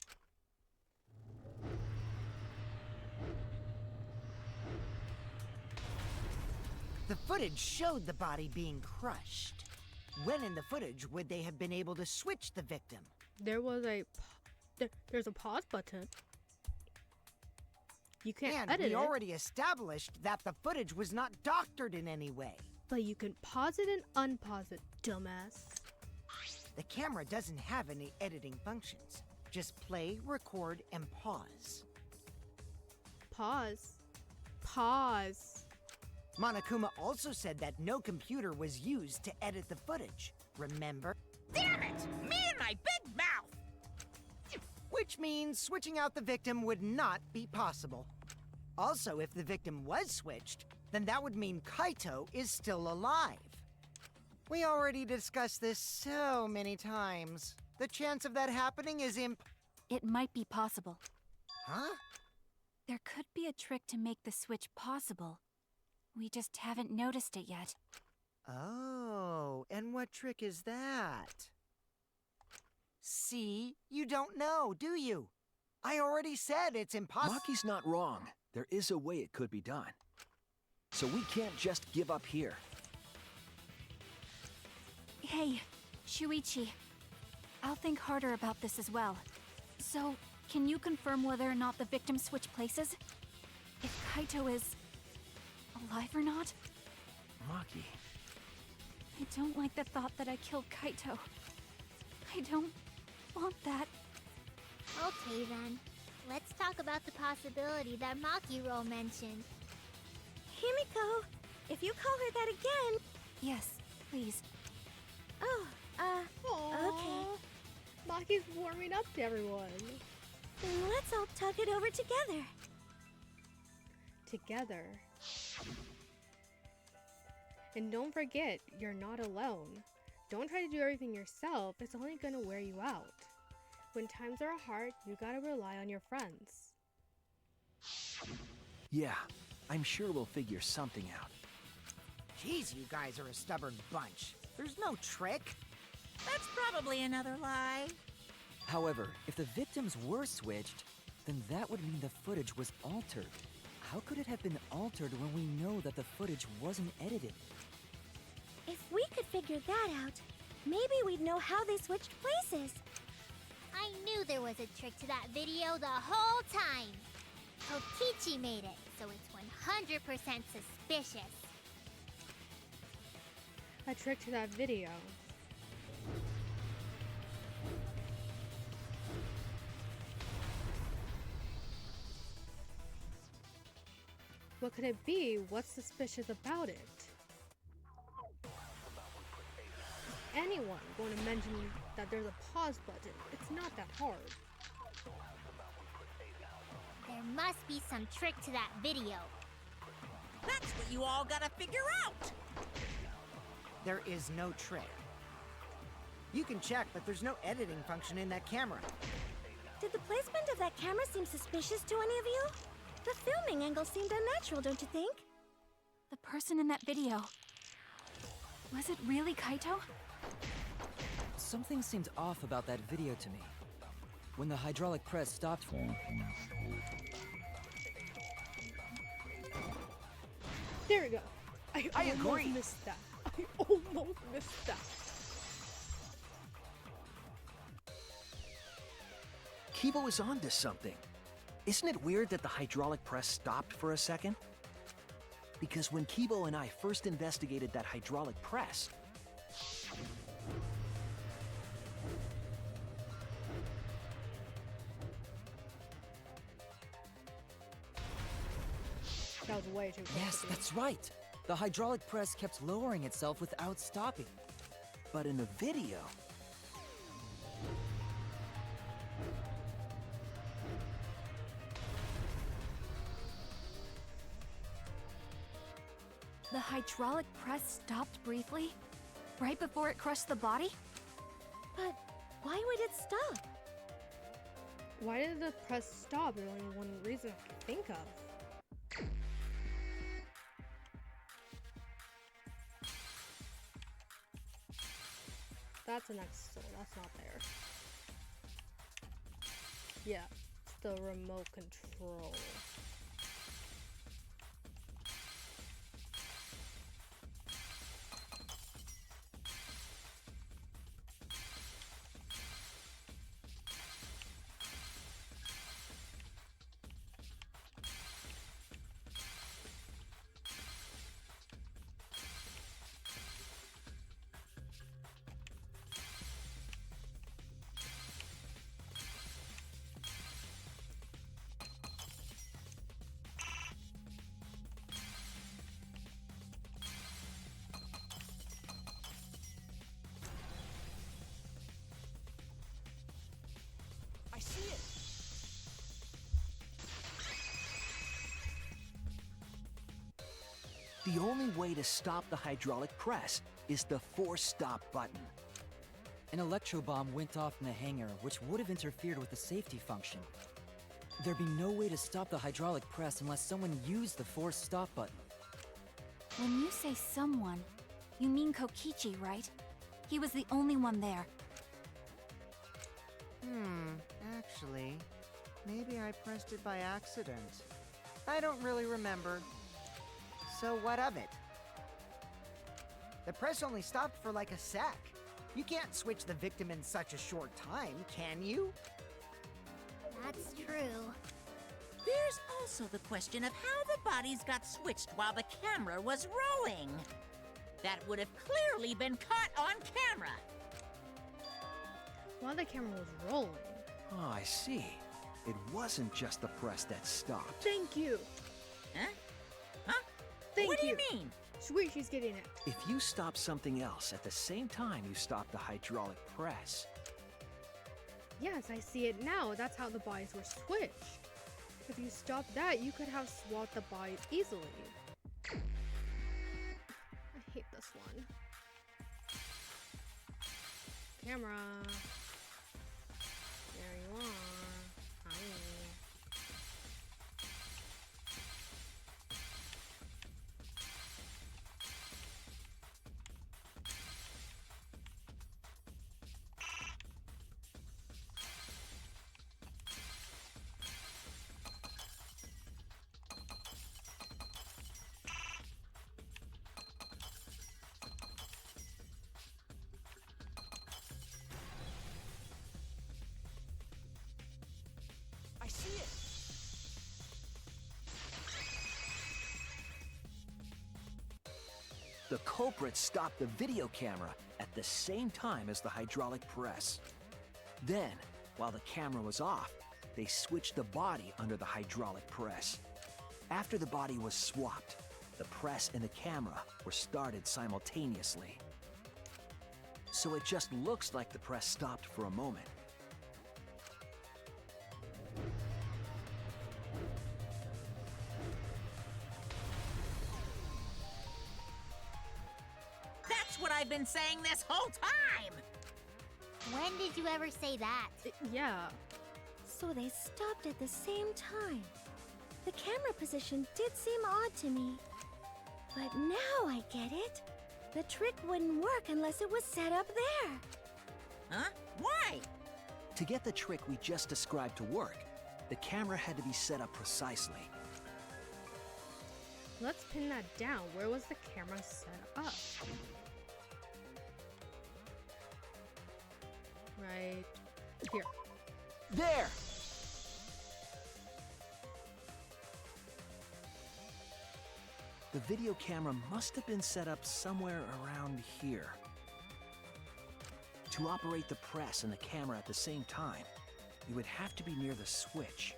The footage showed the body being crushed. When in the footage would they have been able to switch the victim? There was there's a pause button. You can't And edit we it, already established that the footage was not doctored in any way. but you can pause it and unpause it, dumbass. The camera doesn't have any editing functions. Just play, record, and pause. Pause. Pause. Monokuma also said that no computer was used to edit the footage, remember? Damn it! Me and my big mouth! Which means switching out the victim would not be possible. Also, if the victim was switched, then that would mean Kaito is still alive. We already discussed this so many times. The chance of that happening is It might be possible. Huh? There could be a trick to make the switch possible. We just haven't noticed it yet. Oh, and what trick is that? See? You don't know, do you? I already said it's impossible. Maki's not wrong. There is a way it could be done. So we can't just give up here. Hey, Shuichi. I'll think harder about this as well. So, can you confirm whether or not the victims switch places? If Kaito is alive or not? Maki. I don't like the thought that I killed Kaito. I don't want that. Okay then. Let's talk about the possibility that Makiro mentioned. Himiko, if you call her that again... Yes, please. Oh, okay. Maki's warming up to everyone. Then let's all talk it over together. Together. And don't forget, you're not alone. Don't try to do everything yourself, it's only gonna wear you out. When times are hard, you gotta rely on your friends. Yeah, I'm sure we'll figure something out. Jeez, you guys are a stubborn bunch. There's no trick. That's probably another lie. However, if the victims were switched, then that would mean the footage was altered. How could it have been altered when we know that the footage wasn't edited? If we could figure that out, maybe we'd know how they switched places. I knew there was a trick to that video the whole time. Kokichi made it, so it's 100% suspicious. A trick to that video. What could it be? What's suspicious about it? Anyone going to mention that there's a pause button? It's not that hard. There must be some trick to that video. That's what you all gotta figure out! There is no trick. You can check, but there's no editing function in that camera. Did the placement of that camera seem suspicious to any of you? The filming angle seemed unnatural, don't you think? The person in that video. Was it really Kaito? Something seemed off about that video to me. When the hydraulic press stopped for There we go. I agree. almost missed that. I almost missed that. Kibo is onto something. Isn't it weird that the hydraulic press stopped for a second? Because when Kibo and I first investigated that hydraulic press, That was way too close. Yes, to me. that's right. The hydraulic press kept lowering itself without stopping. but in the video, The hydraulic press stopped briefly, right before it crushed the body? But why would it stop? Why did the press stop? There's only one reason I can think of. That's an X soul. That's not there. Yeah, it's the remote control. I see it! the only way to stop the hydraulic press is the force stop button. An electro bomb went off in the hangar, which would have interfered with the safety function. There'd be no way to stop the hydraulic press unless someone used the force stop button. When you say someone, you mean Kokichi, right? He was the only one there. Actually, maybe I pressed it by accident. I don't really remember. So what of it? The press only stopped for like a sec. You can't switch the victim in such a short time, can you? That's true. There's also the question of how the bodies got switched while the camera was rolling. That would have clearly been caught on camera. While the camera was rolling. Oh, I see. It wasn't just the press that stopped. Thank you. Huh? Huh? Thank What do you. you mean? Sweet, she's getting it. If you stop something else at the same time you stop the hydraulic press, Yes, I see it now. That's how the bodies were switched. If you stop that, you could have swapped the bodies easily. I hate this one. Camera. There you are. Hi. I see it! the culprit stopped the video camera at the same time as the hydraulic press. Then, while the camera was off, they switched the body under the hydraulic press. After the body was swapped, the press and the camera were started simultaneously. So it just looks like the press stopped for a moment. That's what I've been saying this whole time! When did you ever say that? Yeah. So they stopped at the same time. The camera position did seem odd to me. But now I get it. The trick wouldn't work unless it was set up there. Huh? Why? To get the trick we just described to work, the camera had to be set up precisely. Let's pin that down. Where was the camera set up? Right here. There! The video camera must have been set up somewhere around here. To operate the press and the camera at the same time, you would have to be near the switch.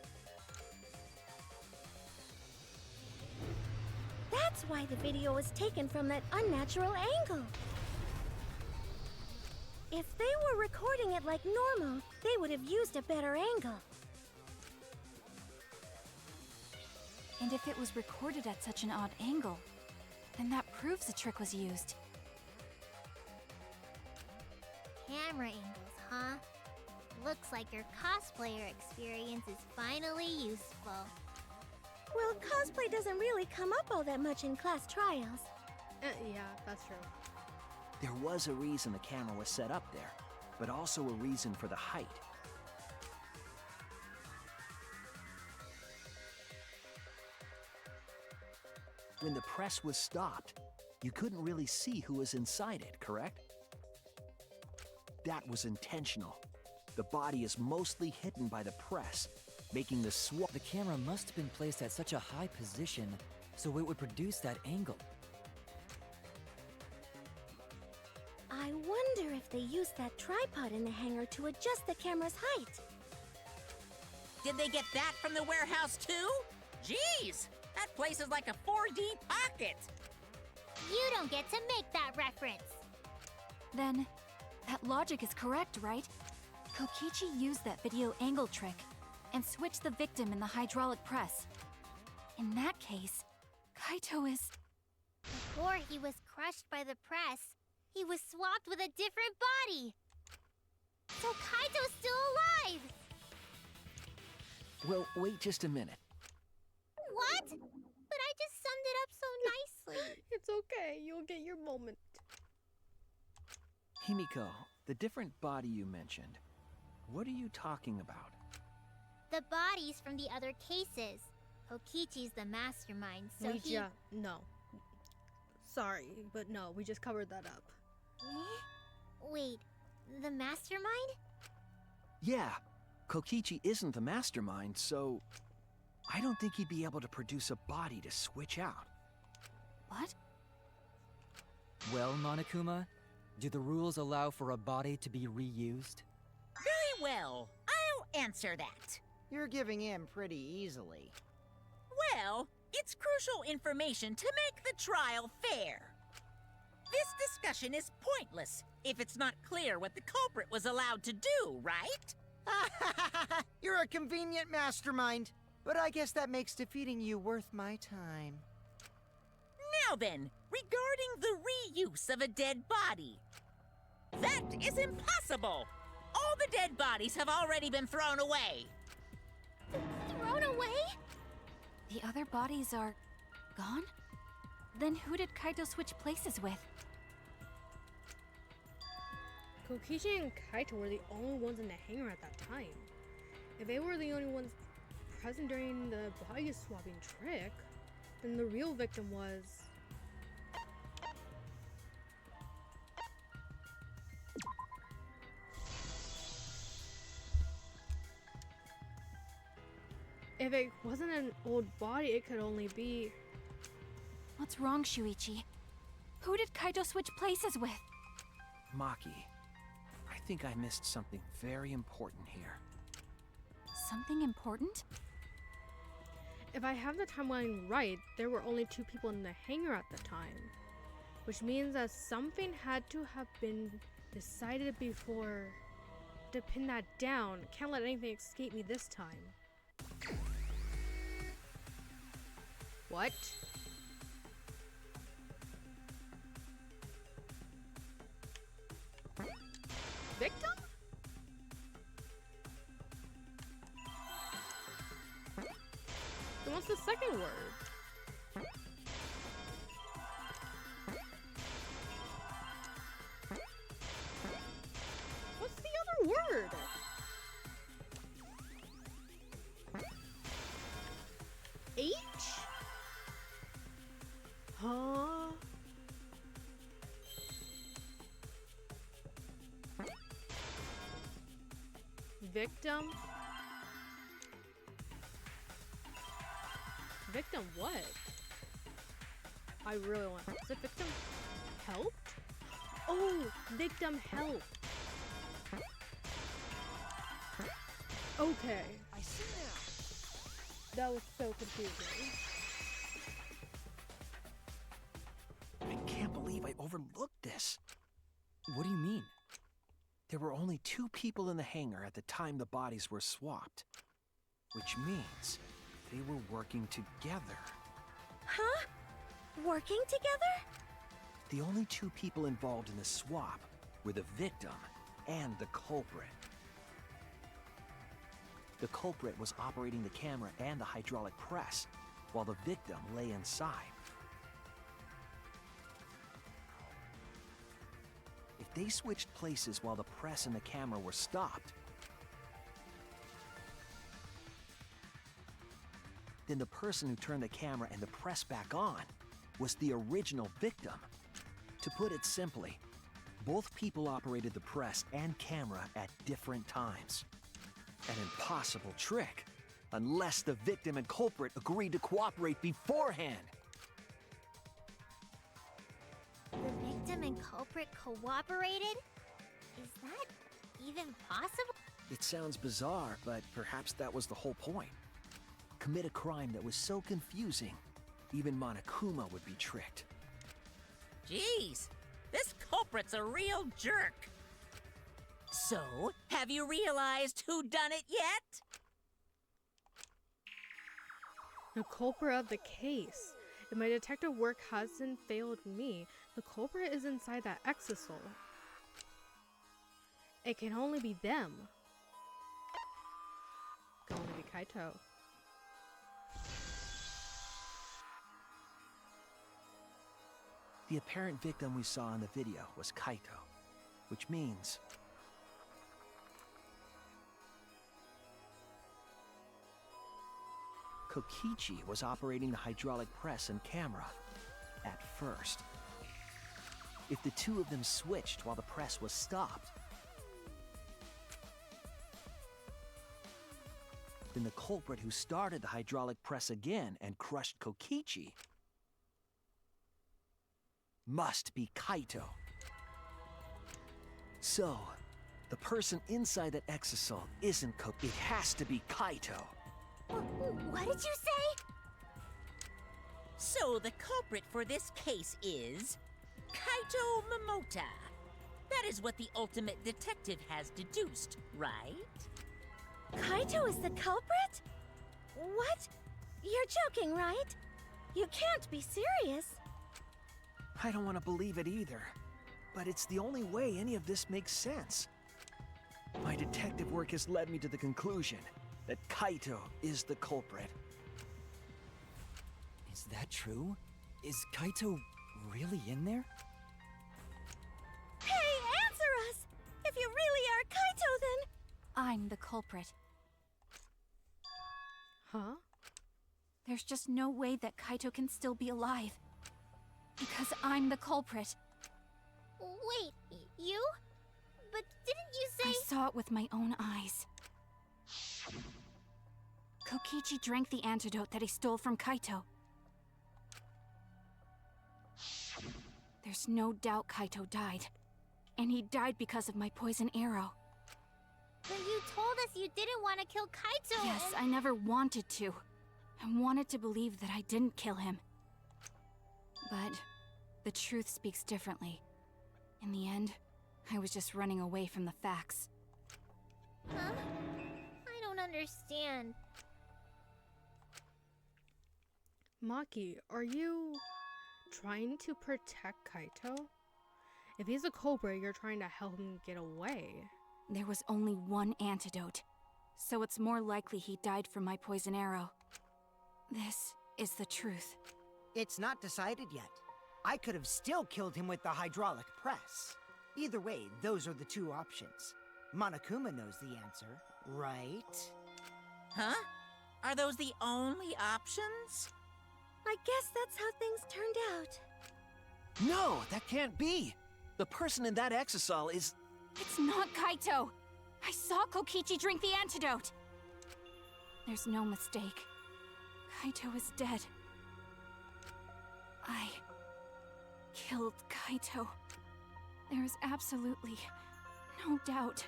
That's why the video was taken from that unnatural angle. If they were recording it like normal, they would have used a better angle. And if it was recorded at such an odd angle, then that proves the trick was used. Camera angles, huh? Looks like your cosplayer experience is finally useful. Well, cosplay doesn't really come up all that much in class trials. Yeah, that's true. There was a reason the camera was set up there, but also a reason for the height. When the press was stopped, you couldn't really see who was inside it, correct? That was intentional. The body is mostly hidden by the press, making the swap. The camera must have been placed at such a high position so it would produce that angle. I wonder if they used that tripod in the hangar to adjust the camera's height. Did they get that from the warehouse too? Jeez, that place is like a 4D pocket. You don't get to make that reference. Then, that logic is correct, right? Kokichi used that video angle trick and switched the victim in the hydraulic press. In that case, Kaito is... Before he was crushed by the press, he was swapped with a different body. So Kaito's still alive! Well, wait just a minute. What? But I just summed it up so nicely. It's okay. You'll get your moment. Himiko, the different body you mentioned, what are you talking about? The bodies from the other cases. Kokichi's the mastermind, so No. Sorry, but no, we just covered that up. Wait, the mastermind? Yeah, Kokichi isn't the mastermind, so I don't think he'd be able to produce a body to switch out. What? Well, Monokuma, do the rules allow for a body to be reused? Very well, I'll answer that. You're giving in pretty easily. Well, it's crucial information to make the trial fair. This discussion is pointless if it's not clear what the culprit was allowed to do, right? You're a convenient mastermind, but I guess that makes defeating you worth my time. Now then, regarding the reuse of a dead body. That is impossible! All the dead bodies have already been thrown away. Thrown away? The other bodies are... gone? Then who did Kaito switch places with? Kokichi and Kaito were the only ones in the hangar at that time. If they were the only ones present during the body swapping trick, then the real victim was... If it wasn't an old body, it could only be... What's wrong, Shuichi? Who did Kaito switch places with? Maki, I think I missed something very important here. Something important? If I have the timeline right, there were only 2 people in the hangar at the time. Which means that something had to have been decided before... To pin that down, can't let anything escape me this time. What? Victim? Then what's the second word? What's victim? Victim what? I really want. Is it victim helped? Oh, victim helped. Okay. I see now. That was so confusing. I can't believe I overlooked this. What do you mean? There were only 2 people in the hangar at the time the bodies were swapped. Which means they were working together. Huh? Working together? The only 2 people involved in the swap were the victim and the culprit. The culprit was operating the camera and the hydraulic press, while the victim lay inside. If they switched places while the press and the camera were stopped, then the person who turned the camera and the press back on was the original victim. To put it simply, both people operated the press and camera at different times. An impossible trick, unless the victim and culprit agreed to cooperate beforehand. The victim and culprit cooperated? Is that even possible? It sounds bizarre, but perhaps that was the whole point. Commit a crime that was so confusing, even Monokuma would be tricked. Jeez, this culprit's a real jerk. So, have you realized who done it yet? The culprit of the case. If my detective work hasn't failed me, the culprit is inside that exisal. It can only be them. Can only be Kaito. The apparent victim we saw in the video was Kaito, which means Kokichi was operating the hydraulic press and camera at first. If the 2 of them switched while the press was stopped, then the culprit who started the hydraulic press again and crushed Kokichi must be Kaito. So, the person inside that exisal isn't Kokichi. It has to be Kaito. What did you say? So the culprit for this case is Kaito Momota. That is what the ultimate detective has deduced, right? Kaito is the culprit? What? You're joking, right? You can't be serious. I don't want to believe it either, but it's the only way any of this makes sense. My detective work has led me to the conclusion that Kaito is the culprit. Is that true? Is Kaito really in there? Hey, answer us! If you really are Kaito, then... I'm the culprit. Huh? There's just no way that Kaito can still be alive. Because I'm the culprit. Wait, you? But didn't you say— I saw it with my own eyes. Kokichi drank the antidote that he stole from Kaito. There's no doubt Kaito died. And he died because of my poison arrow. But you told us you didn't want to kill Kaito. Yes, I never wanted to. I wanted to believe that I didn't kill him. But the truth speaks differently. In the end, I was just running away from the facts. Huh? I don't understand. Maki, are you trying to protect Kaito? If he's a culprit, you're trying to help him get away. There was only one antidote, so it's more likely he died from my poison arrow. This is the truth. It's not decided yet. I could have still killed him with the hydraulic press. Either way, those are the 2 options. Monokuma knows the answer, right? Huh? Are those the only options? I guess that's how things turned out. No, that can't be! The person in that exisal is... It's not Kaito! I saw Kokichi drink the antidote! There's no mistake. Kaito is dead. I killed Kaito. There is absolutely no doubt.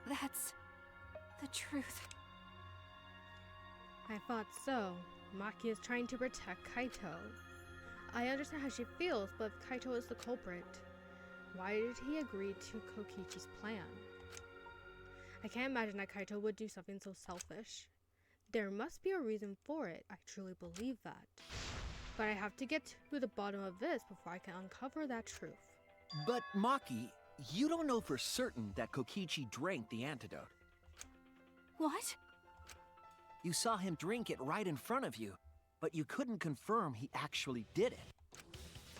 That's the truth. I thought so. Maki is trying to protect Kaito. I understand how she feels, but if Kaito is the culprit, why did he agree to Kokichi's plan? I can't imagine that Kaito would do something so selfish. There must be a reason for it, I truly believe that. But I have to get to the bottom of this before I can uncover that truth. But Maki, you don't know for certain that Kokichi drank the antidote. What? You saw him drink it right in front of you, but you couldn't confirm he actually did it.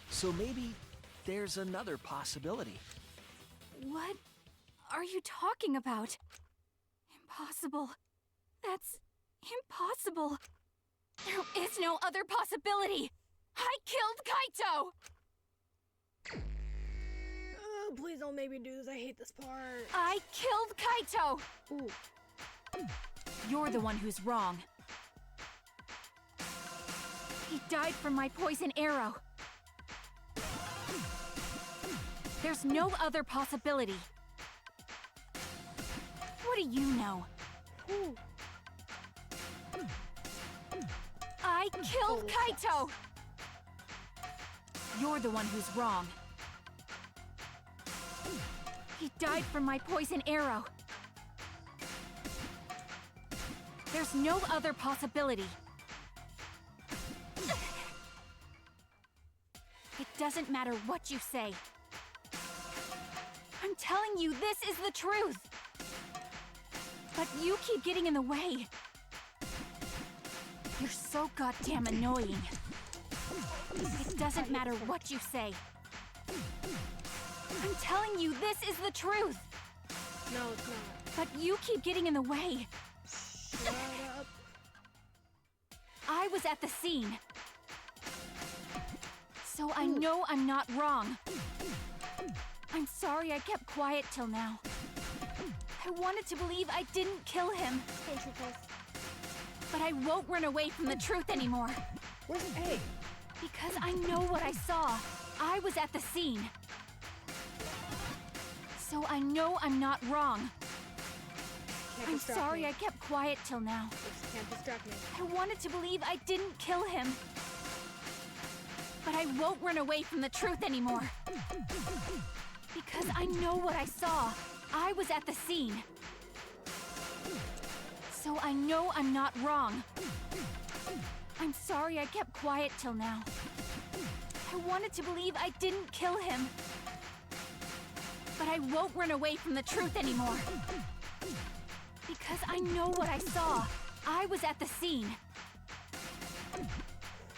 So maybe there's another possibility. What are you talking about? Impossible. That's impossible. There is no other possibility. I killed Kaito! Please don't make me do this. I hate this part. I killed Kaito! Ooh. You're the one who's wrong. He died from my poison arrow. There's no other possibility. What do you know? Ooh. I killed Kaito! You're the one who's wrong. He died from my poison arrow. There's no other possibility. It doesn't matter what you say. I'm telling you, this is the truth. But you keep getting in the way. You're so goddamn annoying. It doesn't matter what you say. I'm telling you, this is the truth. No, it's not. But you keep getting in the way. Shut up. I was at the scene. So I know I'm not wrong. I'm sorry I kept quiet till now. I wanted to believe I didn't kill him. Don't you close. But I won't run away from the truth anymore. Where's A? Because I know what I saw. I was at the scene. So I know I'm not wrong. Can't I'm distract sorry me. I kept quiet till now. Just can't distract me. I wanted to believe I didn't kill him. But I won't run away from the truth anymore. Because I know what I saw. I was at the scene. So I know I'm not wrong. I'm sorry I kept quiet till now. I wanted to believe I didn't kill him. But I won't run away from the truth anymore. Because I know what I saw. I was at the scene.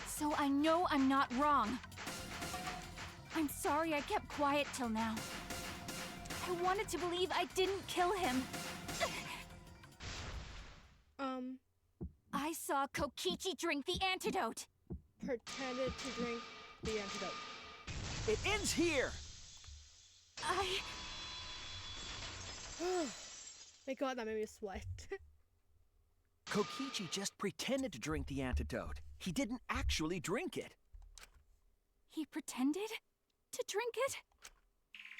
So I know I'm not wrong. I'm sorry I kept quiet till now. I wanted to believe I didn't kill him. I saw Kokichi drink the antidote. Pretended to drink the antidote. It ends here! Thank God that made me sweat. Kokichi just pretended to drink the antidote. He didn't actually drink it. He pretended to drink it?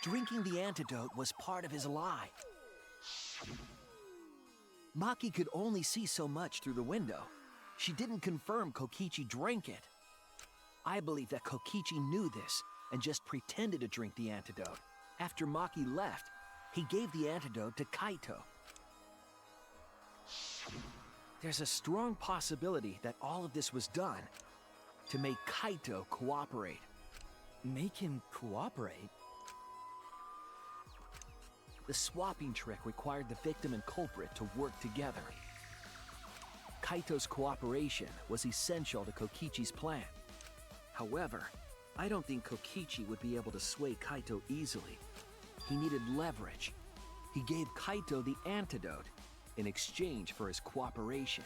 Drinking the antidote was part of his lie. Maki could only see so much through the window. She didn't confirm Kokichi drank it. I believe that Kokichi knew this and just pretended to drink the antidote. After Maki left, he gave the antidote to Kaito. There's a strong possibility that all of this was done to make Kaito cooperate. Make him cooperate? The swapping trick required the victim and culprit to work together. Kaito's cooperation was essential to Kokichi's plan. However, I don't think Kokichi would be able to sway Kaito easily. He needed leverage. He gave Kaito the antidote in exchange for his cooperation.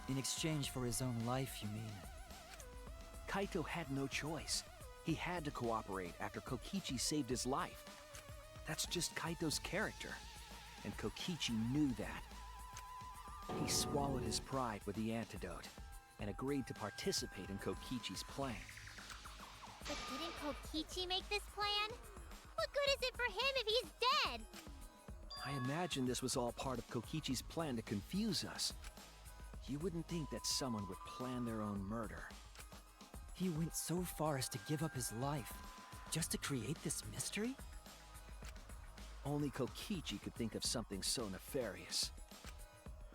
In exchange for his own life, you mean? Kaito had no choice. He had to cooperate after Kokichi saved his life. That's just Kaito's character. and Kokichi knew that. He swallowed his pride with the antidote and agreed to participate in Kokichi's plan. But didn't Kokichi make this plan? What good is it for him if he's dead? I imagine this was all part of Kokichi's plan to confuse us. You wouldn't think that someone would plan their own murder. He went so far as to give up his life, just to create this mystery? Only Kokichi could think of something so nefarious.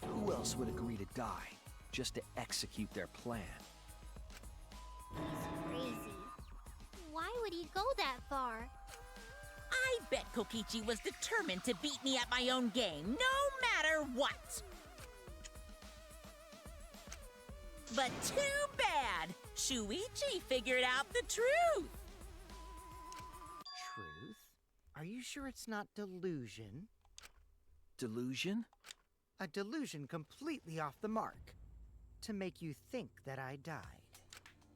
Who else would agree to die just to execute their plan? He's crazy. Why would he go that far? I bet Kokichi was determined to beat me at my own game, no matter what. But too bad! Shuichi figured out the truth! Truth? Are you sure it's not delusion? Delusion? A delusion completely off the mark. To make you think that I died.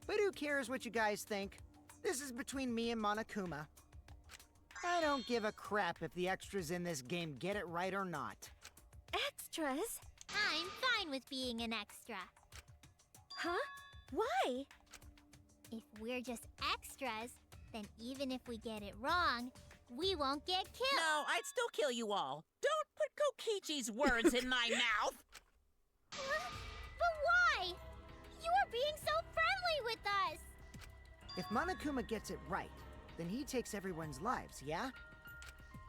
But who cares what you guys think? This is between me and Monokuma. I don't give a crap if the extras in this game get it right or not. Extras? I'm fine with being an extra. Huh? Why? If we're just extras, then even if we get it wrong, we won't get killed. No, I'd still kill you all. Don't put Kokichi's words in my mouth! But why? You are being so friendly with us! If Monokuma gets it right, then he takes everyone's lives, yeah?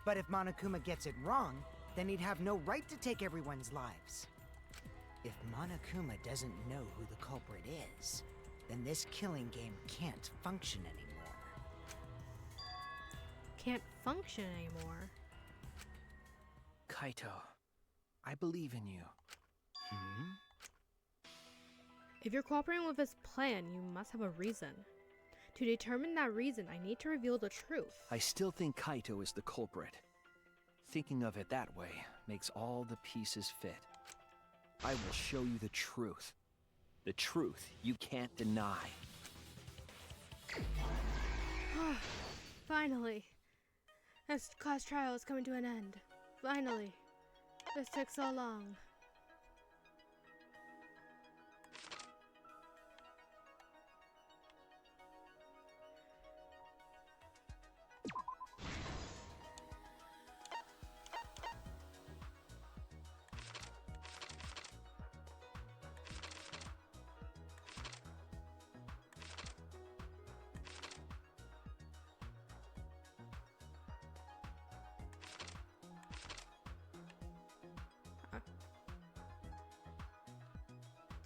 But if Monokuma gets it wrong, then he'd have no right to take everyone's lives. If Monokuma doesn't know who the culprit is, then this killing game can't function anymore. Can't function anymore. Kaito, I believe in you. Hmm? If you're cooperating with this plan, you must have a reason. To determine that reason, I need to reveal the truth. I still think Kaito is the culprit. Thinking of it that way makes all the pieces fit. I will show you the truth. The truth you can't deny. Finally. This class trial is coming to an end. Finally. This took so long.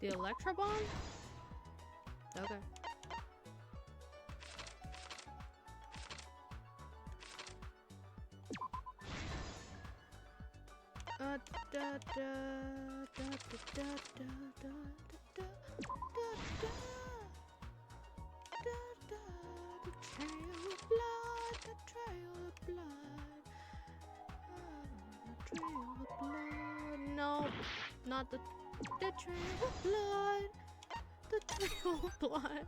The Electro Bomb? Okay. No, not the trail of blood. The trail of blood.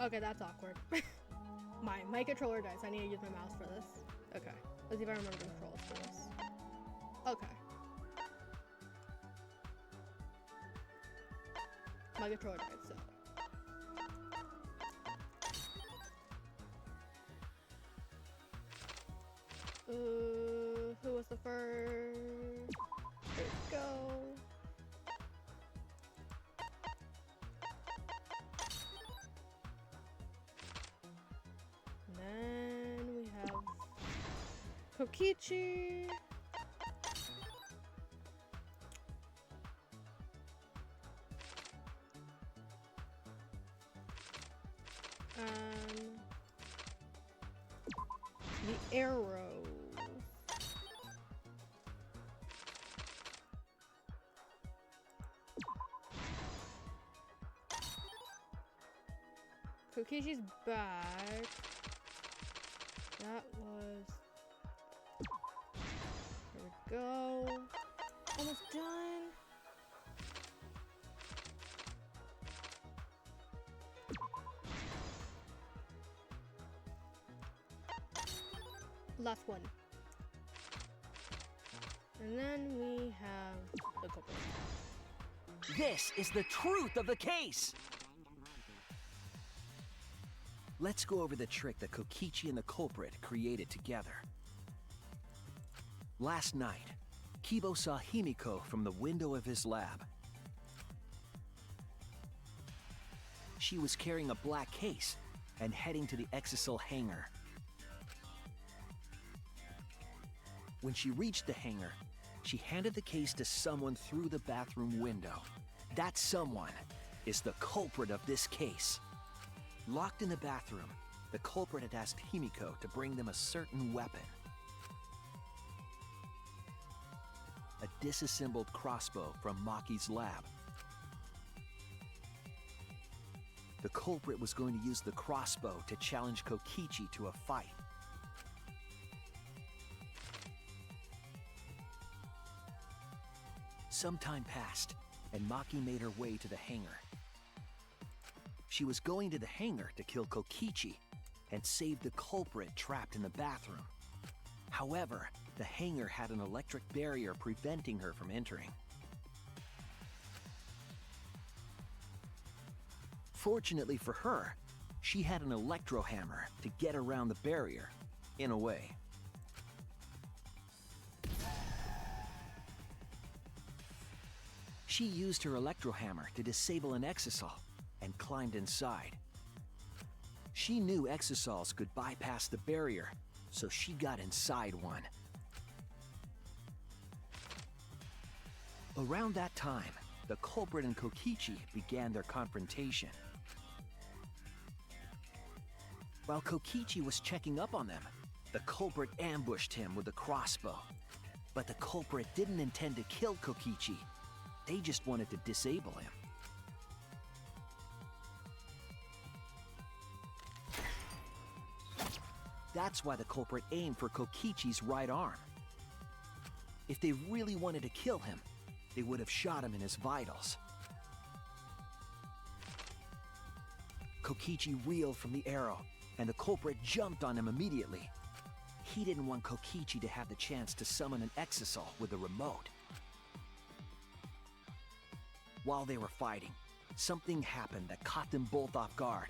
Okay, that's awkward. My controller dies. I need to use my mouse for this. Okay. Let's see if I remember the controls for this. Okay. My controller died, so. Who was the first? There we go. Then we have Kokichi. arrow. Kokichi's back. That was... There we go. Almost done. Last one. And then we have the culprit. This is the truth of the case! Let's go over the trick that Kokichi and the culprit created together. Last night, Kibo saw Himiko from the window of his lab. She was carrying a black case and heading to the Exisal hangar. When she reached the hangar, she handed the case to someone through the bathroom window. That someone is the culprit of this case. Locked in the bathroom, the culprit had asked Himiko to bring them a certain weapon. A disassembled crossbow from Maki's lab. The culprit was going to use the crossbow to challenge Kokichi to a fight. Some time passed, and Maki made her way to the hangar. She was going to the hangar to kill Kokichi and save the culprit trapped in the bathroom. However, the hangar had an electric barrier preventing her from entering. Fortunately for her, she had an electro hammer to get around the barrier, in a way. She used her electro hammer to disable an Exisal and climbed inside. She knew Exisals could bypass the barrier, so she got inside one. Around that time, the culprit and Kokichi began their confrontation. While Kokichi was checking up on them, the culprit ambushed him with a crossbow. But the culprit didn't intend to kill Kokichi. They just wanted to disable him. That's why the culprit aimed for Kokichi's right arm. If they really wanted to kill him, they would have shot him in his vitals. Kokichi reeled from the arrow, and the culprit jumped on him immediately. He didn't want Kokichi to have the chance to summon an Exisal with a remote. While they were fighting, something happened that caught them both off guard.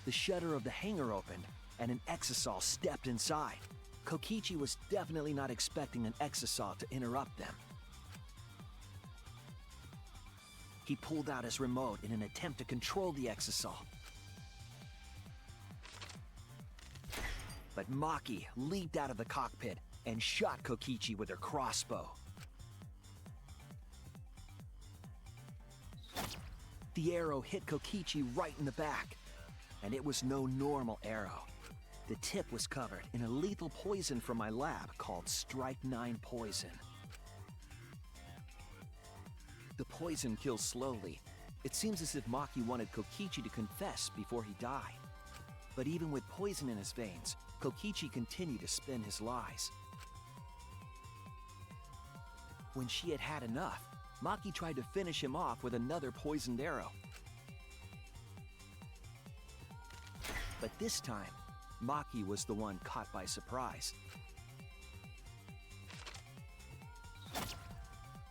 The shutter of the hangar opened, and an Exisal stepped inside. Kokichi was definitely not expecting an Exisal to interrupt them. He pulled out his remote in an attempt to control the Exisal. But Maki leaped out of the cockpit and shot Kokichi with her crossbow. The arrow hit Kokichi right in the back, and it was no normal arrow. The tip was covered in a lethal poison from my lab called Strike 9 poison. The poison kills slowly. It seems as if Maki wanted Kokichi to confess before he died. But even with poison in his veins, Kokichi continued to spin his lies. When she had had enough, Maki tried to finish him off with another poisoned arrow. But this time, Maki was the one caught by surprise.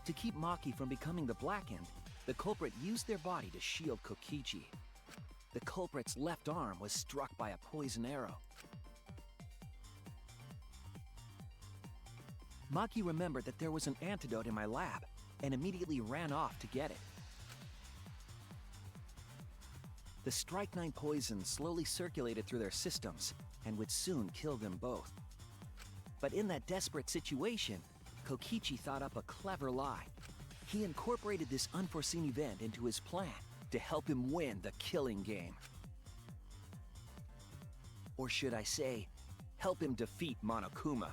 To keep Maki from becoming the Black End, the culprit used their body to shield Kokichi. The culprit's left arm was struck by a poison arrow. Maki remembered that there was an antidote in my lab and immediately ran off to get it. The Strike 9 poison slowly circulated through their systems and would soon kill them both. But in that desperate situation, Kokichi thought up a clever lie. He incorporated this unforeseen event into his plan to help him win the killing game. Or should I say, help him defeat Monokuma.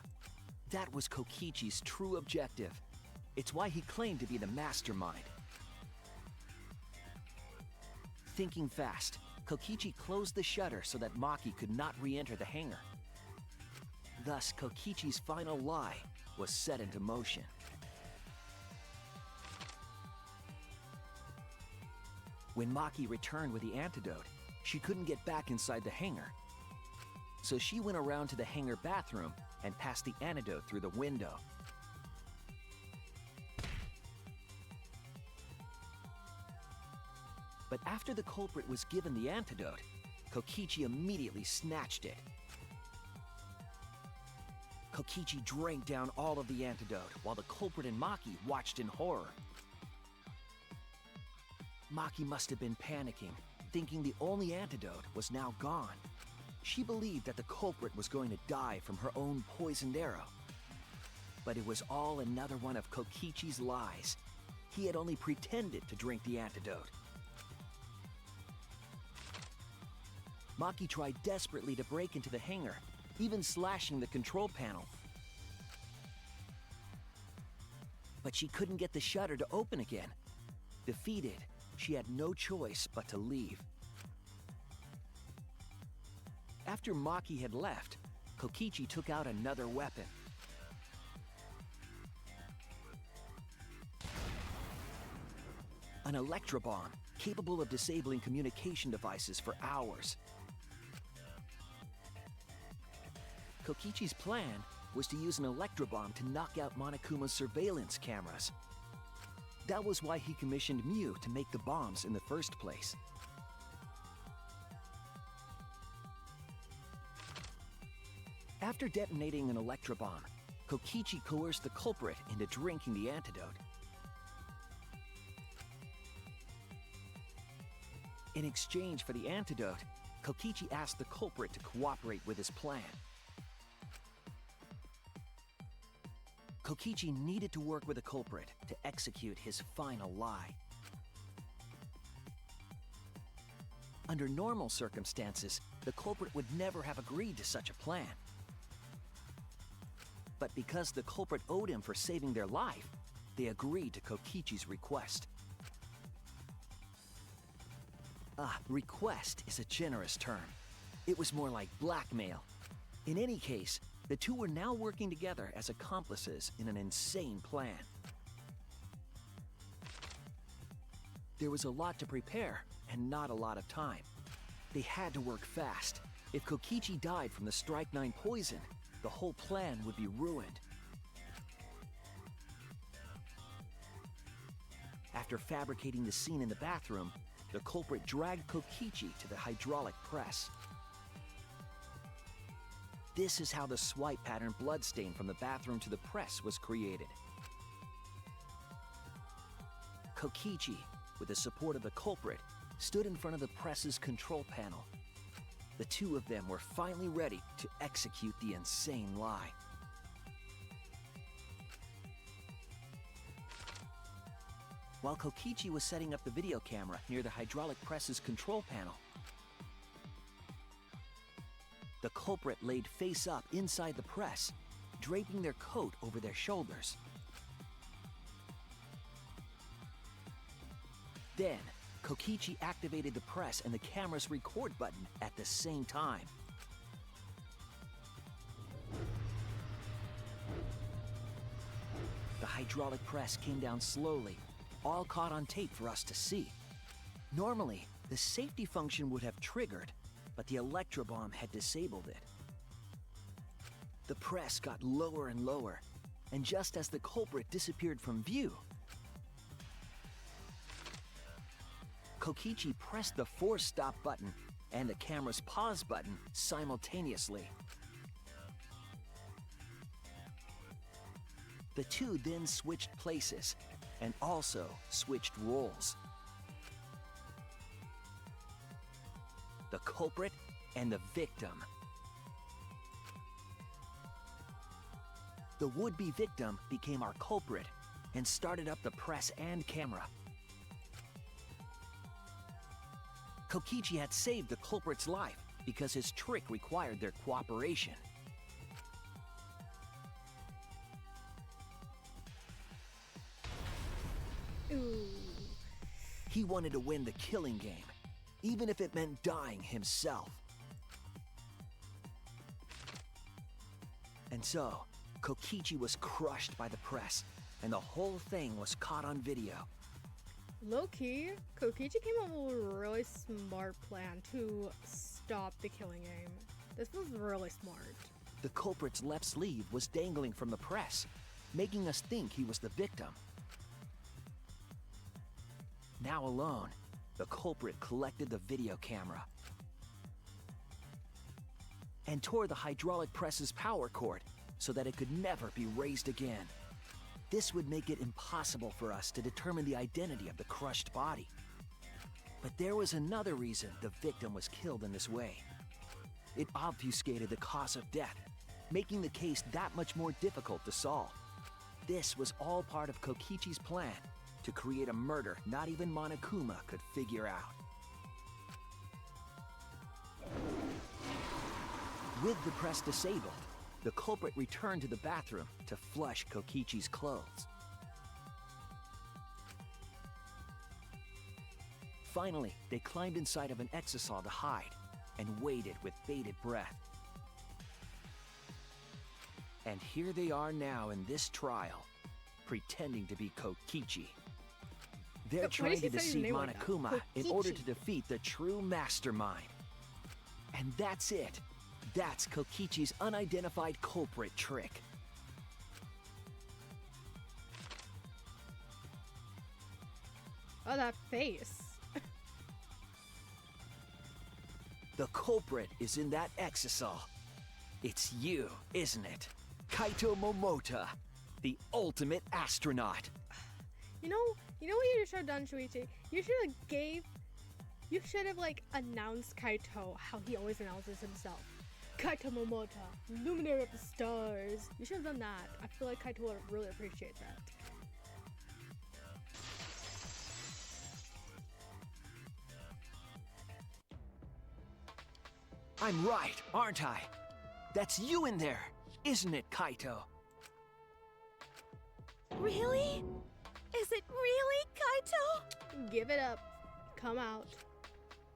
That was Kokichi's true objective. It's why he claimed to be the mastermind. Thinking fast, Kokichi closed the shutter so that Maki could not re-enter the hangar. Thus, Kokichi's final lie was set into motion. When Maki returned with the antidote, she couldn't get back inside the hangar. So she went around to the hangar bathroom and passed the antidote through the window. But after the culprit was given the antidote, Kokichi immediately snatched it. Kokichi drank down all of the antidote while the culprit and Maki watched in horror. Maki must have been panicking, thinking the only antidote was now gone. She believed that the culprit was going to die from her own poisoned arrow. But it was all another one of Kokichi's lies. He had only pretended to drink the antidote. Maki tried desperately to break into the hangar, even slashing the control panel. But she couldn't get the shutter to open again. Defeated, she had no choice but to leave. After Maki had left, Kokichi took out another weapon. An electrobomb, capable of disabling communication devices for hours. Kokichi's plan was to use an electrobomb to knock out Monokuma's surveillance cameras. That was why he commissioned Mew to make the bombs in the first place. After detonating an electrobomb, Kokichi coerced the culprit into drinking the antidote. In exchange for the antidote, Kokichi asked the culprit to cooperate with his plan. Kokichi needed to work with the culprit to execute his final lie. Under normal circumstances, the culprit would never have agreed to such a plan. But because the culprit owed him for saving their life, they agreed to Kokichi's request. Request is a generous term. It was more like blackmail. In any case, the two were now working together as accomplices in an insane plan. There was a lot to prepare and not a lot of time. They had to work fast. If Kokichi died from the Strike 9 poison, the whole plan would be ruined. After fabricating the scene in the bathroom, the culprit dragged Kokichi to the hydraulic press. This is how the swipe pattern bloodstain from the bathroom to the press was created. Kokichi, with the support of the culprit, stood in front of the press's control panel. The two of them were finally ready to execute the insane lie. While Kokichi was setting up the video camera near the hydraulic press's control panel, the culprit laid face up inside the press, draping their coat over their shoulders. Then, Kokichi activated the press and the camera's record button at the same time. The hydraulic press came down slowly, all caught on tape for us to see. Normally, the safety function would have triggered, but the electrobomb had disabled it. The press got lower and lower, and just as the culprit disappeared from view, Kokichi pressed the force stop button and the camera's pause button simultaneously. The two then switched places and also switched roles. The culprit and the victim. The would-be victim became our culprit and started up the press and camera. Kokichi had saved the culprit's life because his trick required their cooperation. Ooh. He wanted to win the killing game, even if it meant dying himself. And so, Kokichi was crushed by the press, and the whole thing was caught on video. Low-key, Kokichi came up with a really smart plan to stop the killing game. This was really smart. The culprit's left sleeve was dangling from the press, making us think he was the victim. Now alone, the culprit collected the video camera and tore the hydraulic press's power cord so that it could never be raised again. This would make it impossible for us to determine the identity of the crushed body. But there was another reason the victim was killed in this way. It obfuscated the cause of death, making the case that much more difficult to solve. This was all part of Kokichi's plan to create a murder not even Monokuma could figure out. With the press disabled, the culprit returned to the bathroom to flush Kokichi's clothes. Finally, they climbed inside of an exisal to hide and waited with bated breath. And here they are now in this trial, pretending to be Kokichi. They're Why trying did he to say his deceive name like that? Monokuma in order Kokichi. to defeat the true mastermind. And that's it. That's Kokichi's unidentified culprit trick. Oh, that face. The culprit is in that exisal. It's you, isn't it? Kaito Momota, the ultimate astronaut. You know what you should have done, Shuichi? You should have like announced Kaito how he always announces himself. Kaito Momota, luminary of the stars. You should have done that. I feel like Kaito would really appreciate that. I'm right, aren't I? That's you in there, isn't it, Kaito? Really? Is it really Kaito? Give it up. Come out.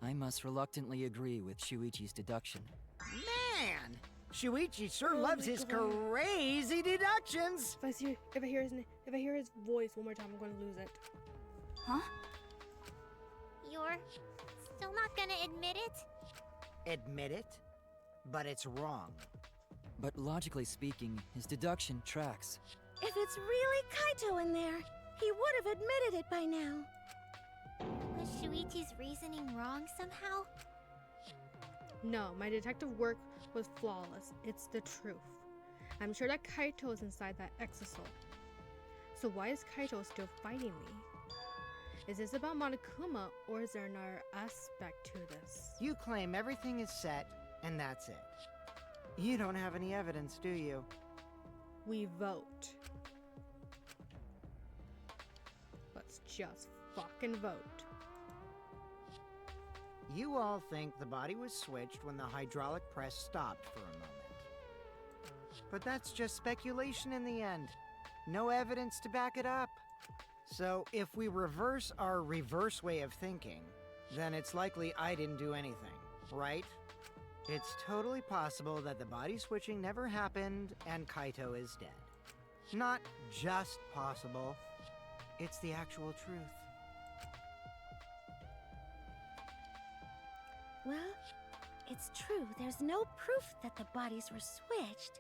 I must reluctantly agree with Shuichi's deduction. Man! Shuichi sure Oh loves my his God. crazy deductions! If I hear his voice one more time, I'm gonna lose it. Huh? You're still not gonna admit it? Admit it, but it's wrong. But logically speaking, his deduction tracks. If it's really Kaito in there, he would have admitted it by now. Was Shuichi's reasoning wrong somehow? No, my detective work was flawless. It's the truth. I'm sure that Kaito is inside that exisal. So why is Kaito still fighting me? Is this about Monokuma, or is there another aspect to this? You claim everything is set, and that's it. You don't have any evidence, do you? We vote. Let's just fucking vote. You all think the body was switched when the hydraulic press stopped for a moment. But that's just speculation in the end. No evidence to back it up. So if we reverse our reverse way of thinking, then it's likely I didn't do anything, right? It's totally possible that the body switching never happened and Kaito is dead. Not just possible, it's the actual truth. Well, it's true. There's no proof that the bodies were switched.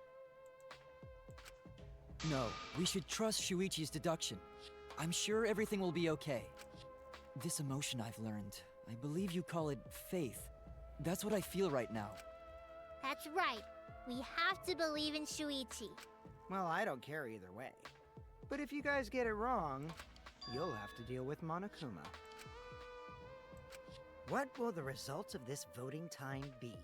No, we should trust Shuichi's deduction. I'm sure everything will be okay. This emotion I've learned, I believe you call it faith. That's what I feel right now. That's right. We have to believe in Shuichi. Well, I don't care either way. But if you guys get it wrong, you'll have to deal with Monokuma. What will the results of this voting time be?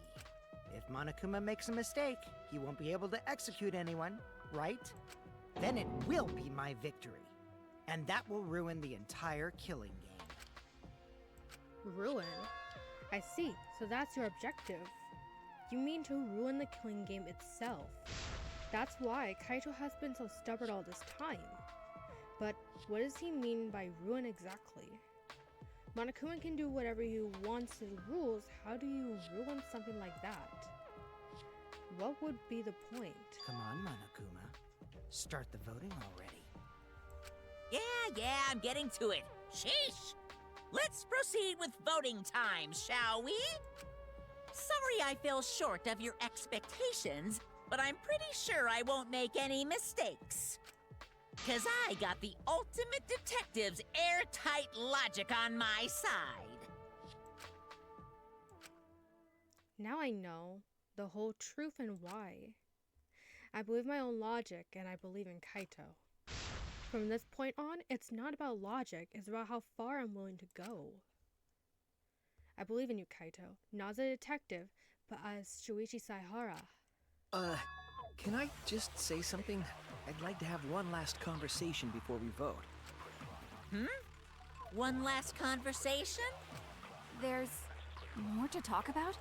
If Monokuma makes a mistake, he won't be able to execute anyone, right? Then it will be my victory. And that will ruin the entire killing game. Ruin? I see. So that's your objective. You mean to ruin the killing game itself. That's why Kaito has been so stubborn all this time. But what does he mean by ruin exactly? Monokuma can do whatever he wants to the rules. How do you ruin something like that? What would be the point? Come on, Monokuma. Start the voting already. Yeah, I'm getting to it. Sheesh! Let's proceed with voting time, shall we? Sorry I fell short of your expectations, but I'm pretty sure I won't make any mistakes. 'Cause I got the ultimate detective's airtight logic on my side. Now I know the whole truth and why. I believe my own logic, and I believe in Kaito. From this point on, it's not about logic, it's about how far I'm willing to go. I believe in you, Kaito, not as a detective, but as Shuichi Saihara. Can I just say something? I'd like to have one last conversation before we vote. One last conversation? There's more to talk about?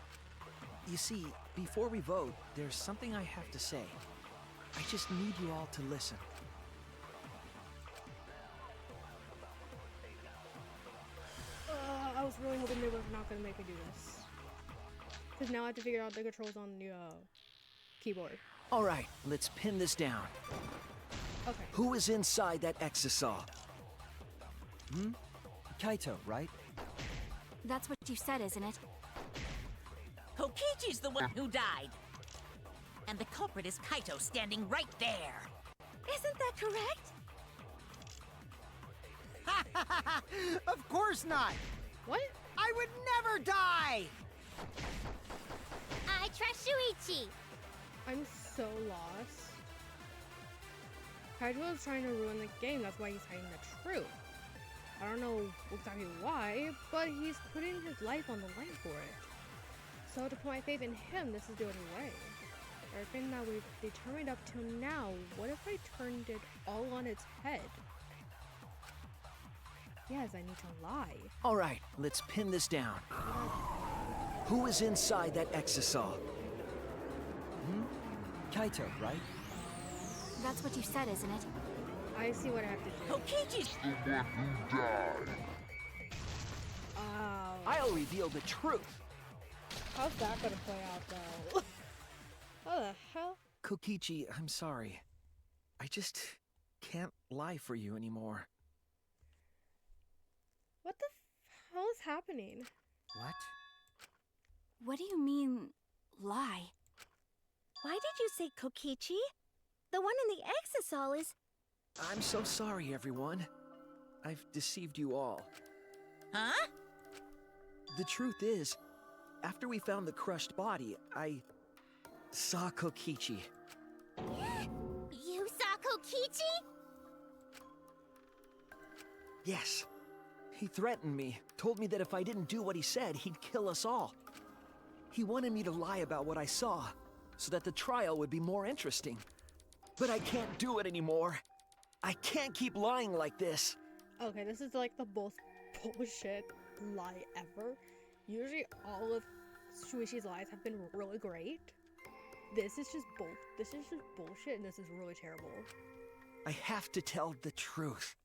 You see, before we vote, there's something I have to say. I just need you all to listen. I was really hoping they were not going to make me do this. Because now I have to figure out the controls on the keyboard. All right, let's pin this down. Okay. Who is inside that exisal? Kaito, right? That's what you said, isn't it? Kokichi's the one who died. And the culprit is Kaito standing right there. Isn't that correct? Of course not! What? I would never die! I trust Shuichi. I'm so lost. Kaito is trying to ruin the game, that's why he's hiding the truth. I don't know exactly why, but he's putting his life on the line for it. So to put my faith in him, this is the only way. Everything that we've determined up till now, what if I turned it all on its head? Yes, I need to lie. All right, let's pin this down. Who is inside that exisal? Kaito, right? That's what you said, isn't it? I see what I have to do. Kokichi's The one who died. I'll reveal the truth. How's that gonna play out though? What the hell? Kokichi, I'm sorry. I just can't lie for you anymore. What the hell is happening? What? What do you mean, lie? Why did you say Kokichi? The one in the exisal is... I'm so sorry, everyone. I've deceived you all. Huh? The truth is, after we found the crushed body, I saw Kokichi. You saw Kokichi? Yes. He threatened me, told me that if I didn't do what he said, he'd kill us all. He wanted me to lie about what I saw, so that the trial would be more interesting. But I can't do it anymore. I can't keep lying like this. Okay, this is like the most bullshit lie ever. Usually all of Shuichi's lies have been really great. This is just bullshit, and this is really terrible. I have to tell the truth.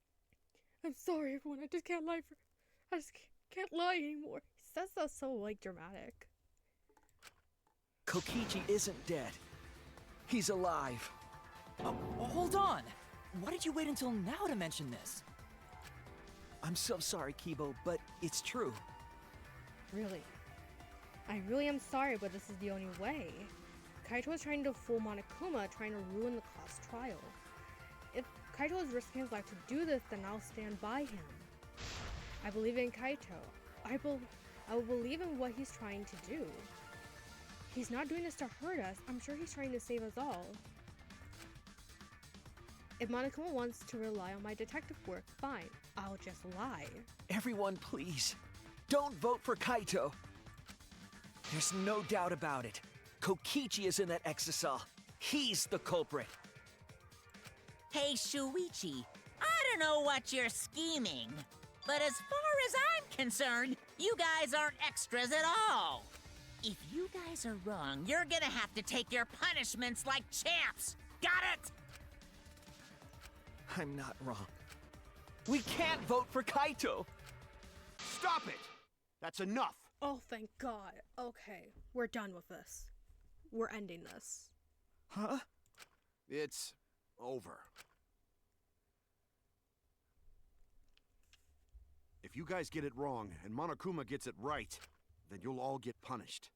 I'm sorry, everyone. I just can't lie I just can't lie anymore. He says that so like dramatic. Kokichi isn't dead. He's alive. Oh, hold on! Why did you wait until now to mention this? I'm so sorry, Kibo, but it's true. Really. I really am sorry, but this is the only way. Kaito is trying to fool Monokuma, trying to ruin the class trial. If Kaito is risking his life to do this, then I'll stand by him. I believe in Kaito. I will believe in what he's trying to do. He's not doing this to hurt us. I'm sure he's trying to save us all. If Monokuma wants to rely on my detective work, fine. I'll just lie. Everyone, please, don't vote for Kaito. There's no doubt about it. Kokichi is in that exisal. He's the culprit. Hey, Shuichi, I don't know what you're scheming, But as far as I'm concerned, you guys aren't extras at all. If you guys are wrong, you're gonna have to take your punishments like champs. Got it? I'm not wrong. We can't vote for Kaito! Stop it! That's enough! Oh, thank God. Okay, we're done with this. We're ending this. Huh? It's over. If you guys get it wrong and Monokuma gets it right, then you'll all get punished.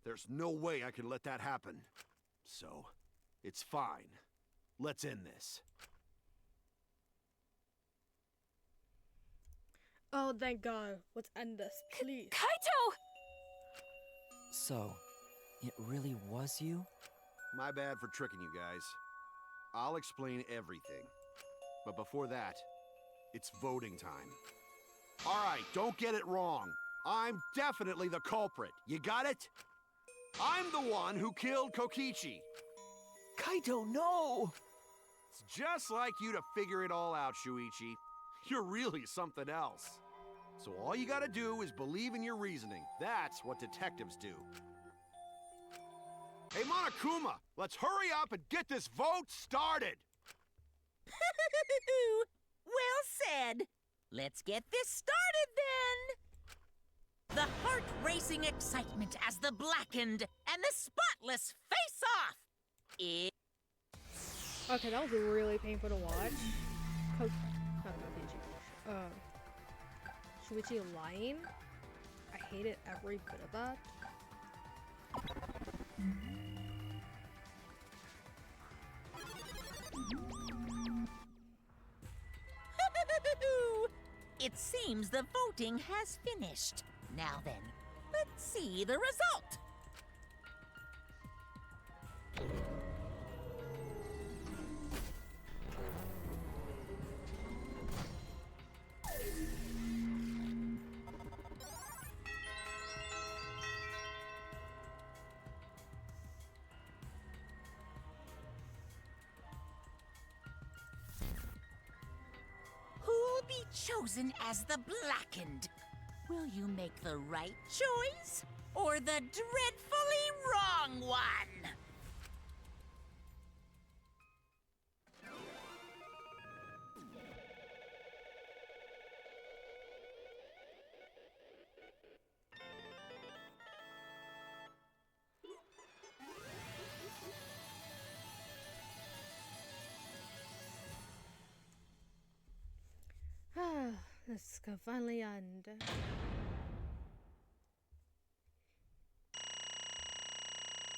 There's no way I can let that happen. So, it's fine. Let's end this. Oh, thank God. Let's end this, please. Kaito! So, it really was you? My bad for tricking you guys. I'll explain everything. But before that, it's voting time. Alright, don't get it wrong. I'm definitely the culprit. You got it? I'm the one who killed Kokichi. Kaito, no! It's just like you to figure it all out, Shuichi. You're really something else. So all you gotta do is believe in your reasoning. That's what detectives do. Hey, Monokuma, let's hurry up and get this vote started! Well said. Let's get this started then. The heart-racing excitement as the blackened and the spotless face off. Okay, that was really painful to watch. Not Kokichi. Shuichi lying? I hated every bit of that. It seems the voting has finished. Now then, let's see the result. Who'll be chosen as the blackened? Will you make the right choice or the dreadfully wrong one? This can finally end.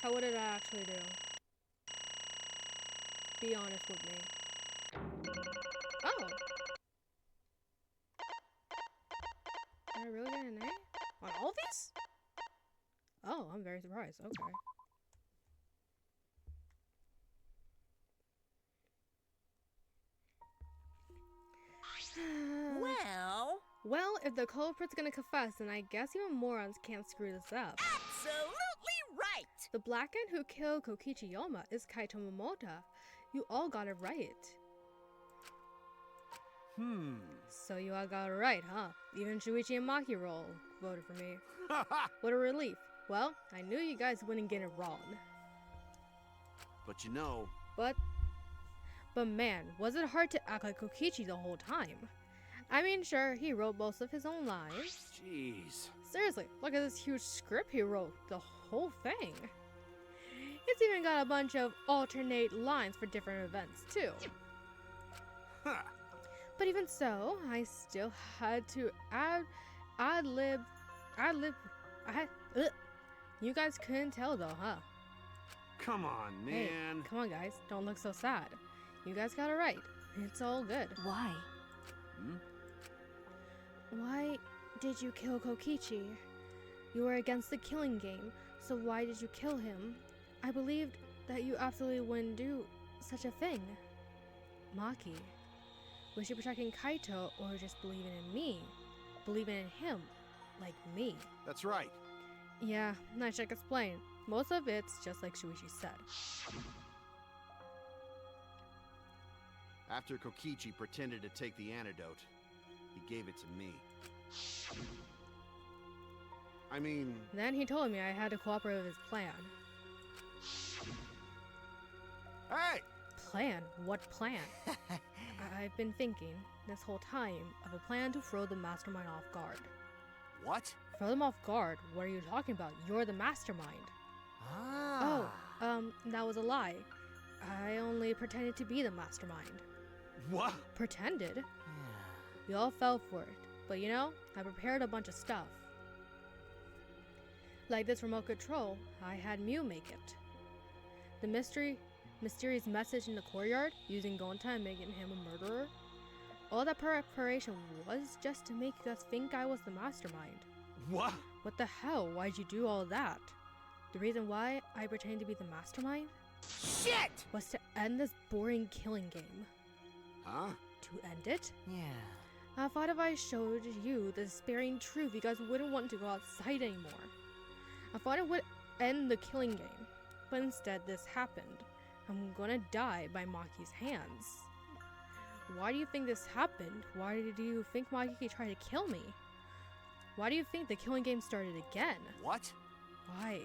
How would it actually do? Be honest with me. Oh! Did I really get an A? On all these? Oh, I'm very surprised. Okay. Well, if the culprit's gonna confess, then I guess even morons can't screw this up. Absolutely right! The blackened who killed Kokichi Yoma is Kaito Momota. You all got it right. So you all got it right, huh? Even Shuichi and Maki roll voted for me. What a relief. Well, I knew you guys wouldn't get it wrong. But you know... But man, was it hard to act like Kokichi the whole time? I mean, sure, he wrote most of his own lines. Jeez. Seriously, look at this huge script he wrote. The whole thing. It's even got a bunch of alternate lines for different events, too. Huh. But even so, I still had to ad-lib. You guys couldn't tell though, huh? Come on, man. Hey, come on, guys. Don't look so sad. You guys got it right. It's all good. Why? Why did you kill Kokichi? You were against the killing game, so why did you kill him? I believed that you absolutely wouldn't do such a thing. Maki, was you protecting Kaito or just believing in me? Believing in him, like me? That's right. Yeah, I should explain. Most of it's just like Shuichi said. After Kokichi pretended to take the antidote, he gave it to me. I mean... Then he told me I had to cooperate with his plan. Hey! Plan? What plan? I've been thinking this whole time of a plan to throw the mastermind off guard. What? Throw them off guard? What are you talking about? You're the mastermind. Ah. That was a lie. I only pretended to be the mastermind. What? Pretended? We all fell for it. But you know, I prepared a bunch of stuff. Like this remote control, I had Mew make it. The mysterious message in the courtyard, using Gonta and making him a murderer. All that preparation was just to make us think I was the mastermind. What? What the hell? Why'd you do all that? The reason why I pretended to be the mastermind Shit! was to end this boring killing game. Huh? To end it? Yeah. I thought if I showed you the despairing truth, you guys wouldn't want to go outside anymore. I thought it would end the killing game, but instead this happened. I'm gonna die by Maki's hands. Why do you think this happened? Why did you think Maki tried to kill me? Why do you think the killing game started again? What? Why?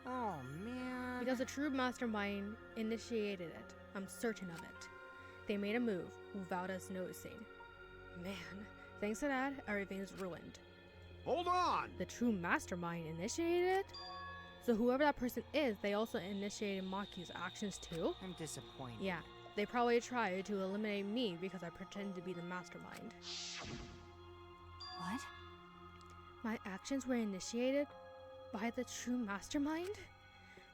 Oh, man. Because the true mastermind initiated it. I'm certain of it. They made a move without us noticing. Man, thanks to that, everything's ruined. Hold on! The true mastermind initiated it? So whoever that person is, they also initiated Maki's actions too? I'm disappointed. Yeah, they probably tried to eliminate me because I pretended to be the mastermind. What? My actions were initiated by the true mastermind?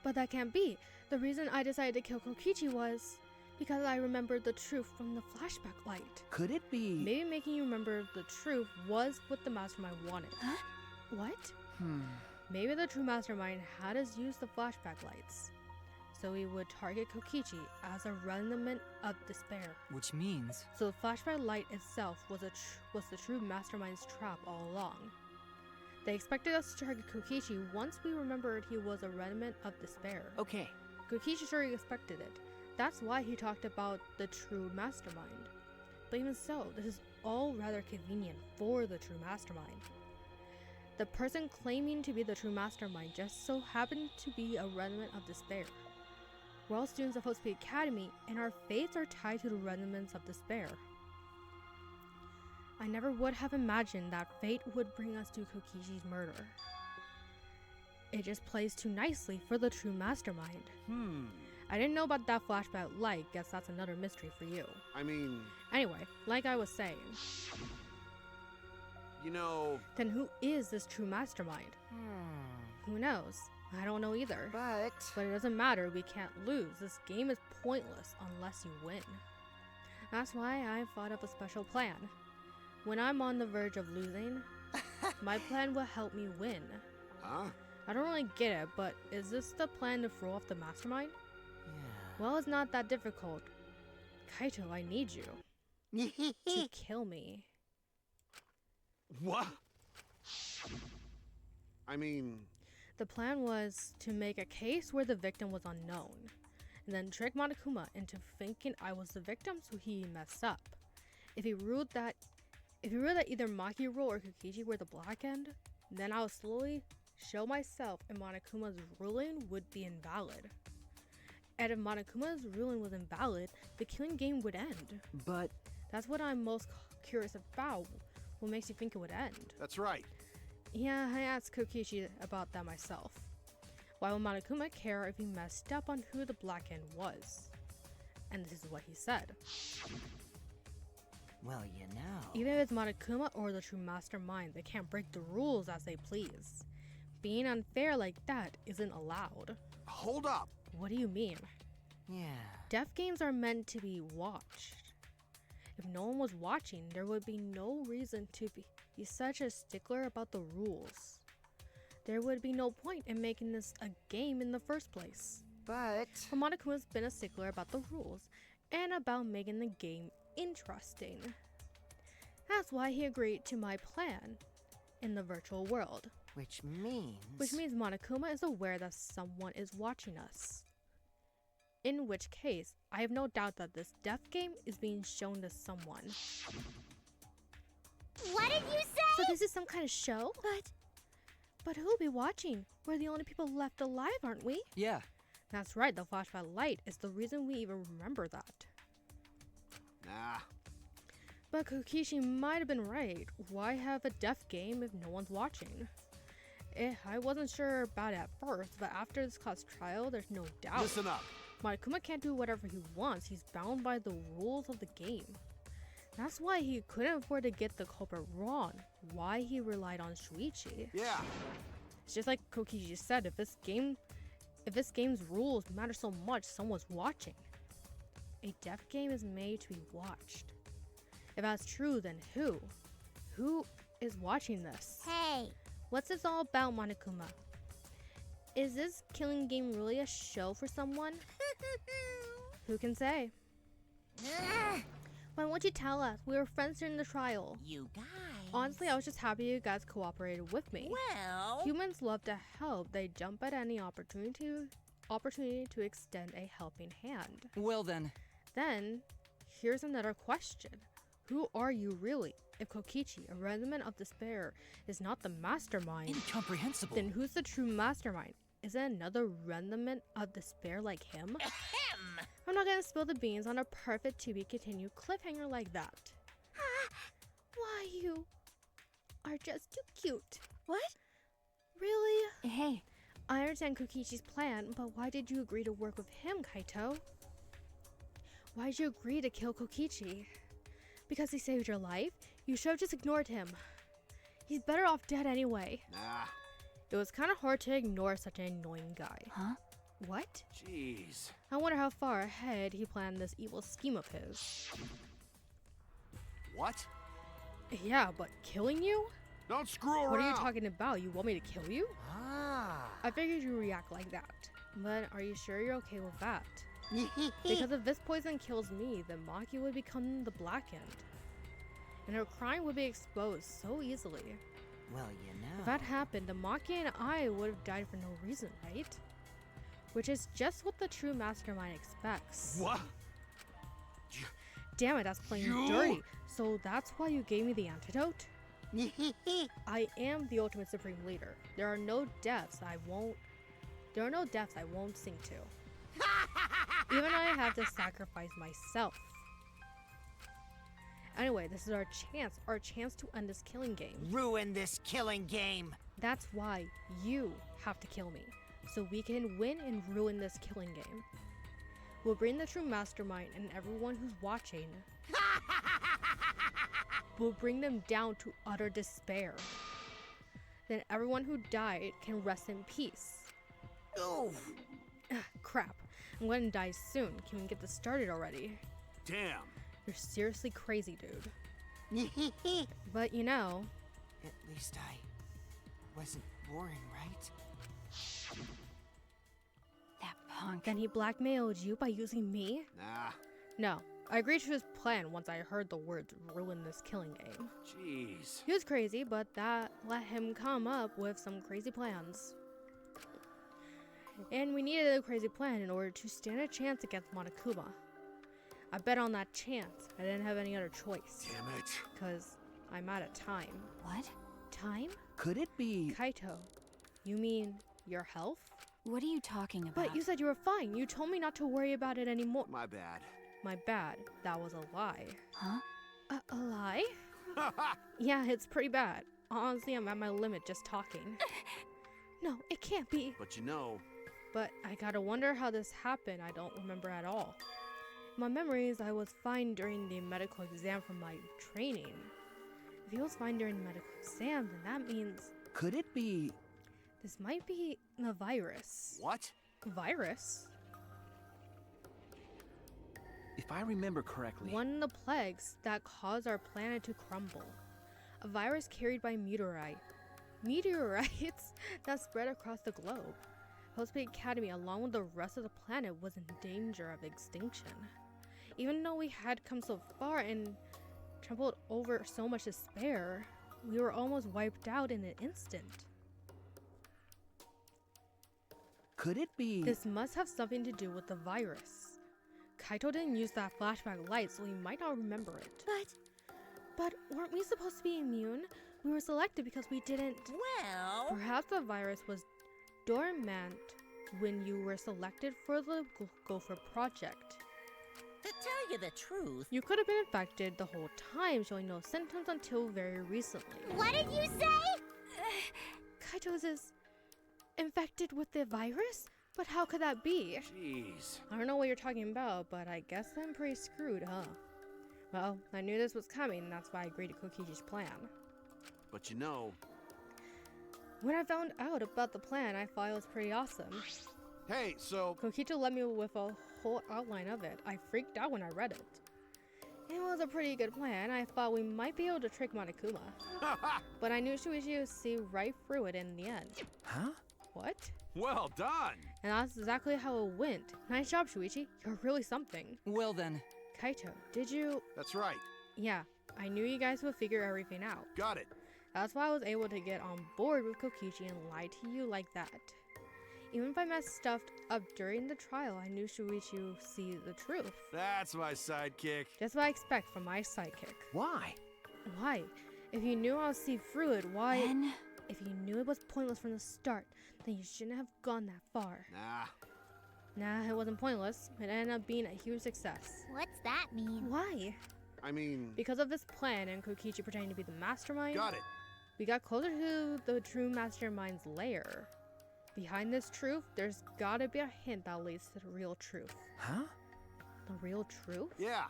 But that can't be. The reason I decided to kill Kokichi was because I remembered the truth from the flashback light. Could it be... Maybe making you remember the truth was what the mastermind wanted. Huh? What? Maybe the true mastermind had us use the flashback lights, so we would target Kokichi as a remnant of despair. Which means... So the flashback light itself was the true mastermind's trap all along. They expected us to target Kokichi once we remembered he was a remnant of despair. Okay. Kokichi sure expected it. That's why he talked about the true mastermind. But even so, this is all rather convenient for the true mastermind. The person claiming to be the true mastermind just so happened to be a remnant of despair. We're all students of Host Peak Academy, and our fates are tied to the remnants of despair. I never would have imagined that fate would bring us to Kokichi's murder. It just plays too nicely for the true mastermind. I didn't know about that flashback light. Guess that's another mystery for you. I mean... Anyway, like I was saying. You know... Then who is this true mastermind? Who knows? I don't know either. But it doesn't matter, we can't lose. This game is pointless unless you win. That's why I thought of a special plan. When I'm on the verge of losing, my plan will help me win. Huh? I don't really get it, but is this the plan to throw off the mastermind? Yeah. Well, it's not that difficult. Kaito, I need you to kill me. What? I mean... The plan was to make a case where the victim was unknown, and then trick Monokuma into thinking I was the victim so he messed up. If he ruled that either Maki rule or Kokichi were the black end, then I would slowly show myself and Monokuma's ruling would be invalid. And if Monokuma's ruling was invalid, the killing game would end. But... That's what I'm most curious about. What makes you think it would end? That's right. Yeah, I asked Kokichi about that myself. Why would Monokuma care if he messed up on who the black end was? And this is what he said. Well, you know. Either it's Monokuma or the true mastermind, they can't break the rules as they please. Being unfair like that isn't allowed. Hold up. What do you mean? Yeah. Deaf games are meant to be watched. If no one was watching, there would be no reason to be such a stickler about the rules. There would be no point in making this a game in the first place. But Monokuma's been a stickler about the rules and about making the game interesting. That's why he agreed to my plan in the virtual world. Which means Monokuma is aware that someone is watching us. In which case, I have no doubt that this death game is being shown to someone. What did you say? So this is some kind of show? But who'll be watching? We're the only people left alive, aren't we? Yeah. That's right, the flashback light is the reason we even remember that. Nah. But Kokichi might have been right. Why have a death game if no one's watching? I wasn't sure about it at first, but after this class trial, there's no doubt. Listen up. Monokuma can't do whatever he wants. He's bound by the rules of the game. That's why he couldn't afford to get the culprit wrong. Why he relied on Shuichi. Yeah. It's just like Kokichi said, if this game's rules matter so much, someone's watching. A death game is made to be watched. If that's true, then who? Who is watching this? Hey. What's this all about, Monokuma? Is this killing game really a show for someone? Who can say? Why won't you tell us? We were friends during the trial. You guys. Honestly, I was just happy you guys cooperated with me. Well. Humans love to help. They jump at any opportunity to extend a helping hand. Well then. Then, here's another question. Who are you really? If Kokichi, a remnant of despair, is not the mastermind, Incomprehensible. then who's the true mastermind? Is it another remnant of despair like him? Ahem. I'm not gonna spill the beans on a perfect to be continued cliffhanger like that. Why, you are just too cute. What? Really? Hey, I understand Kokichi's plan, but why did you agree to work with him, Kaito? Why did you agree to kill Kokichi? Because he saved your life? You should have just ignored him. He's better off dead anyway. Nah. It was kind of hard to ignore such an annoying guy. huh? What? Jeez. I wonder how far ahead he planned this evil scheme of his. What? Yeah, but killing you? Don't screw around. What are you talking about? You want me to kill you? Ah. I figured you'd react like that. But are you sure you're okay with that? Because if this poison kills me, then Maki would become the Black End. And her crime would be exposed so easily. Well, you know. If that happened, the Maki and I would have died for no reason, right? Which is just what the true mastermind expects. What? Damn it, that's playing You- dirty. So that's why you gave me the antidote? I am the ultimate supreme leader. There are no deaths I won't sink to. Even I have to sacrifice myself. Anyway, this is our chance to end this killing game. Ruin this killing game. That's why you have to kill me, so we can win and ruin this killing game. We'll bring the true mastermind and everyone who's watching. We'll bring them down to utter despair. Then everyone who died can rest in peace. Oof. Crap, I'm gonna die soon. Can we get this started already? Damn. You're seriously crazy, dude. But you know, At least I wasn't boring, right? That punk. then he blackmailed you by using me? Nah. No, I agreed to his plan once I heard the words ruin this killing game. Jeez. He was crazy, but that let him come up with some crazy plans. And we needed a crazy plan in order to stand a chance against Monokuma. I bet on that chance. I didn't have any other choice. Damn it. Because I'm out of time. What? Time? Could it be... Kaito, you mean your health? What are you talking about? But you said you were fine. You told me not to worry about it anymore. My bad. My bad. That was a lie. Huh? A lie? Yeah, it's pretty bad. Honestly, I'm at my limit just talking. No, it can't be. But you know, But I gotta wonder how this happened. I don't remember at all. My memory is I was fine during the medical exam from my training. If he was fine during the medical exam, then that means Could it be... this might be the virus. what? Virus? If I remember correctly... One of the plagues that caused our planet to crumble. A virus carried by meteorites that spread across the globe. Hellspeed Academy, along with the rest of the planet, was in danger of extinction. Even though we had come so far and trampled over so much despair, we were almost wiped out in an instant. Could it be... This must have something to do with the virus. Kaito didn't use that flashback light, so he might not remember it. But weren't we supposed to be immune? We were selected because we didn't... Well, Perhaps the virus was dormant when you were selected for the Gopher project. to tell you the truth, You could have been infected the whole time, showing no symptoms until very recently. What did you say? Kaito's is infected with the virus? But how could that be? Jeez. I don't know what you're talking about, but I guess I'm pretty screwed, huh? Well, I knew this was coming, and that's why I agreed to Kokichi's plan. But you know, When I found out about the plan, I thought it was pretty awesome. hey, so Kokichi left me with a whole outline of it. I freaked out when I read it. It was a pretty good plan. I thought we might be able to trick Monokuma. But I knew Shuichi would see right through it in the end. Huh? What? well done. And that's exactly how it went. Nice job, Shuichi. You're really something. Well then, Kaito, did you... That's right. Yeah, I knew you guys would figure everything out. Got it. That's why I was able to get on board with Kokichi and lie to you like that. Even if I messed stuff up during the trial, I knew Shuichi would see the truth. That's my sidekick. Just what I expect from my sidekick. Why? Why? If you knew I would see through it, why... Ben? If you knew it was pointless from the start, then you shouldn't have gone that far. Nah. Nah, it wasn't pointless. It ended up being a huge success. What's that mean? Why? I mean, Because of this plan and Kokichi pretending to be the mastermind, got it. we got closer to the true mastermind's lair. Behind this truth, there's gotta be a hint that leads to the real truth. Huh? The real truth? Yeah.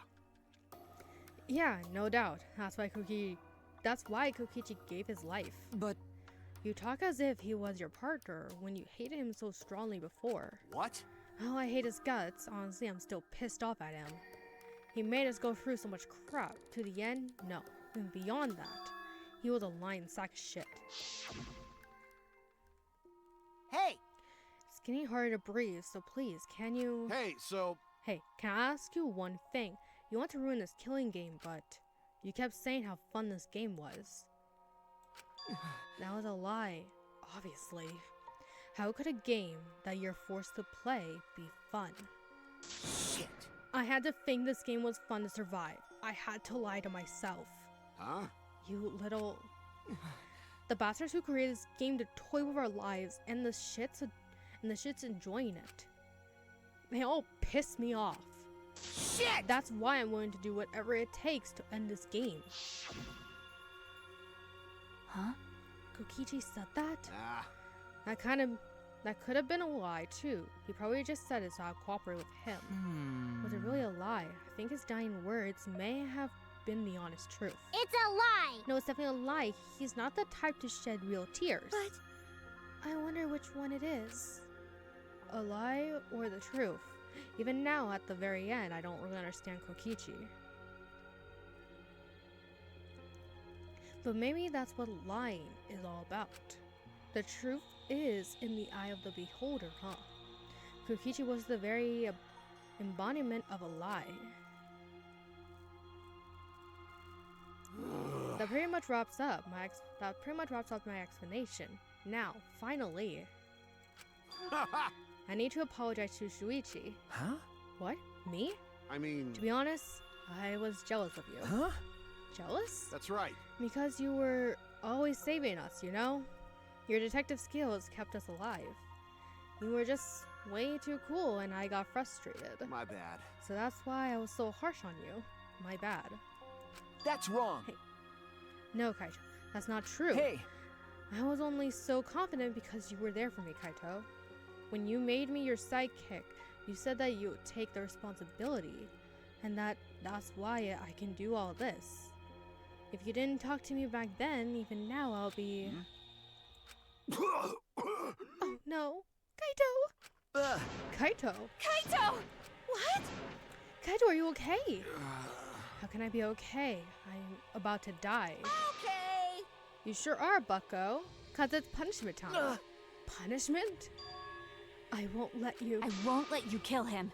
Yeah, no doubt. That's why Kokichi gave his life. but You talk as if he was your partner when you hated him so strongly before. What? Oh, I hate his guts. Honestly, I'm still pissed off at him. He made us go through so much crap. To the end, no. And beyond that, he was a lying sack of shit. Hey! It's getting harder to breathe, so please, can you... Hey, so Hey, can I ask you one thing? You want to ruin this killing game, but you kept saying how fun this game was. That was a lie, obviously. How could a game that you're forced to play be fun? Shit! I had to think this game was fun to survive. I had to lie to myself. huh? You little... The bastards who created this game to toy with our lives, and the shit's enjoying it. They all piss me off. Shit! That's why I'm willing to do whatever it takes to end this game. Huh? Kokichi said that? Nah. That could have been a lie too. He probably just said it so I'd cooperate with him. Was it really a lie? I think his dying words may have been the honest truth. It's a lie! No, it's definitely a lie. He's not the type to shed real tears. But I wonder which one it is. A lie or the truth? Even now, at the very end, I don't really understand Kokichi. But maybe that's what lying is all about. The truth is in the eye of the beholder, huh? Kokichi was the very embodiment of a lie. That pretty much wraps up my explanation. Now, finally, I need to apologize to Shuichi. Huh? What? Me? I mean, To be honest, I was jealous of you. Huh? Jealous? that's right. Because you were always saving us, you know? Your detective skills kept us alive. You were just way too cool and I got frustrated. My bad. So that's why I was so harsh on you. My bad. That's wrong. Hey. No, Kaito. That's not true. Hey! I was only so confident because you were there for me, Kaito. When you made me your sidekick, you said that you would take the responsibility, and that's why I can do all this. If you didn't talk to me back then, even now I'll be... Oh no! Kaito! Kaito! Kaito! What? Kaito, are you okay? How can I be okay? I'm about to die. okay. You sure are, bucko. 'Cause it's punishment time. Punishment? I won't let you. I won't let you kill him.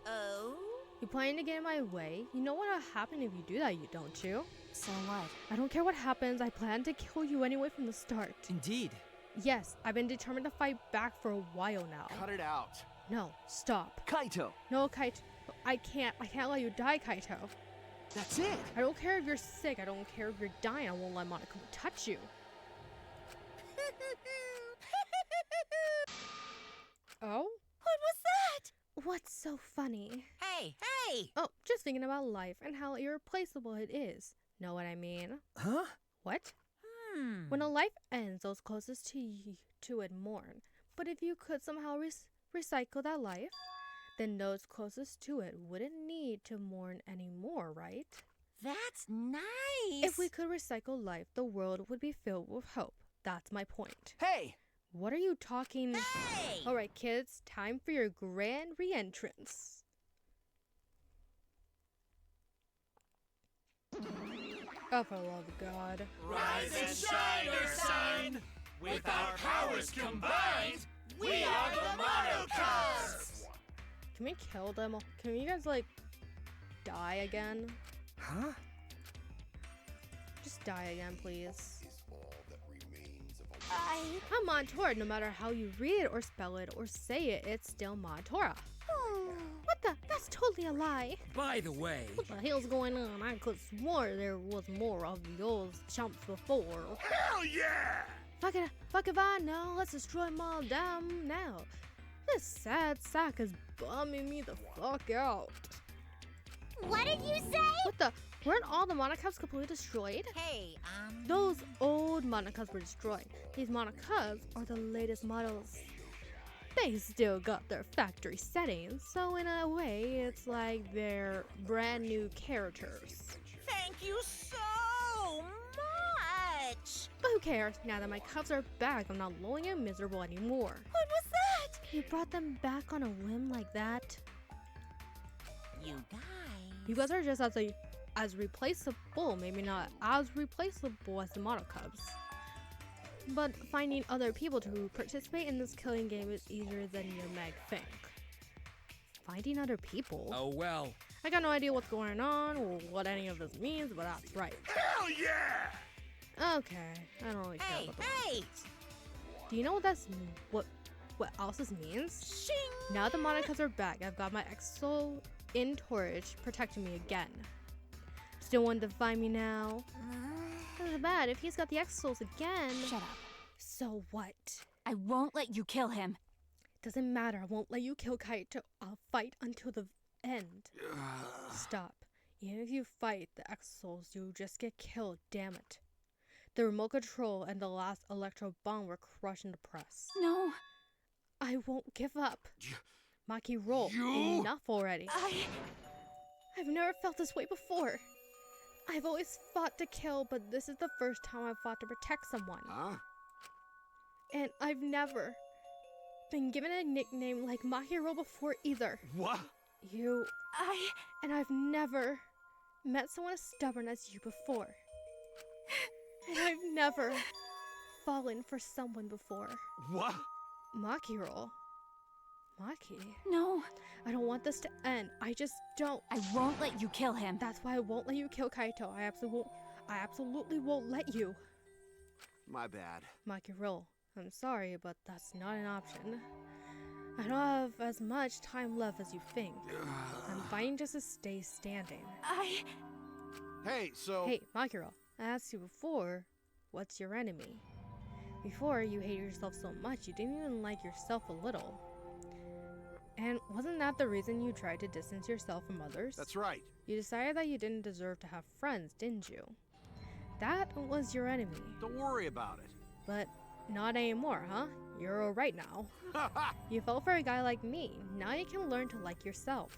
Oh? You planning to get in my way? You know what'll happen if you do that, you don't you? So what? I don't care what happens. I plan to kill you anyway from the start. indeed. Yes, I've been determined to fight back for a while now. Cut it out. No, stop. Kaito! No, Kaito. I can't let you die, Kaito. That's it. I don't care if you're sick. I don't care if you're dying. I won't let Monokuma touch you. Oh? What was that? What's so funny? Hey, hey! Oh, just thinking about life and how irreplaceable it is. Know what I mean? Huh? What? When a life ends, those closest to it mourn. But if you could somehow recycle that life, then those closest to it wouldn't need to mourn anymore, right? That's nice! If we could recycle life, the world would be filled with hope. That's my point. Hey! What are you talking? Hey! Alright, kids, time for your grand re-entrance. Oh, for the love of God. Rise and shine, Earth Sign! With our powers combined, we are the Monocubs! Can we kill them? Can you guys, like, die again? Huh? Just die again, please. Is all that remains of a I'm Montora. No matter how you read it or spell it or say it, it's still Montora. What the? That's totally a lie. By the way, What the hell's going on? I could swore there was more of those chumps before. hell yeah! Fuck if I know. Let's destroy them all down now. This sad sack is bumming me the fuck out. What did you say? What the? Weren't all the Monocubs completely destroyed? Hey, Those old Monocubs were destroyed. These Monocubs are the latest models. They still got their factory settings, so in a way, it's like they're brand new characters. thank you so much! But who cares? Now that my cubs are back, I'm not lonely and miserable anymore. What was that? You brought them back on a whim like that? You guys... You guys are just as replaceable, maybe not as replaceable as the Monocubs. But finding other people to participate in this killing game is easier than you may think. Finding other people? Oh well. I got no idea what's going on or what any of this means, but that's right. Hell yeah! Okay, I don't really care Hey, about the hey! Do you know what else this means? Shing! Now the Monocubs are back, I've got my Exo in Torch protecting me again. Still want to find me now? Doesn't bad if he's got the Exos again. Shut up. So what? I won't let you kill him. Doesn't matter, I won't let you kill Kaito. I'll fight until the end. Stop. Even if you fight the Exos, you just get killed, damn it. The remote control and the last electro bomb were crushed in the press. No. I won't give up. Maki, roll. You? Enough already. I've never felt this way before. I've always fought to kill, but this is the first time I've fought to protect someone. Huh? And I've never been given a nickname like Mahiro before either. What? And I've never met someone as stubborn as you before. And I've never fallen for someone before. What? Makiro. Maki. No. I don't want this to end. I just don't. I won't let you kill him. That's why I won't let you kill Kaito. I absolutely won't let you. My bad. Makiro, I'm sorry, but that's not an option. I don't have as much time left as you think. I'm fighting just to stay standing. Hey, so... Hey, Makiro, I asked you before, what's your enemy? Before, you hated yourself so much you didn't even like yourself a little. And wasn't that the reason you tried to distance yourself from others? That's right. You decided that you didn't deserve to have friends, didn't you? That was your enemy. Don't worry about it. But not anymore, huh? You're alright now. You fell for a guy like me. Now you can learn to like yourself.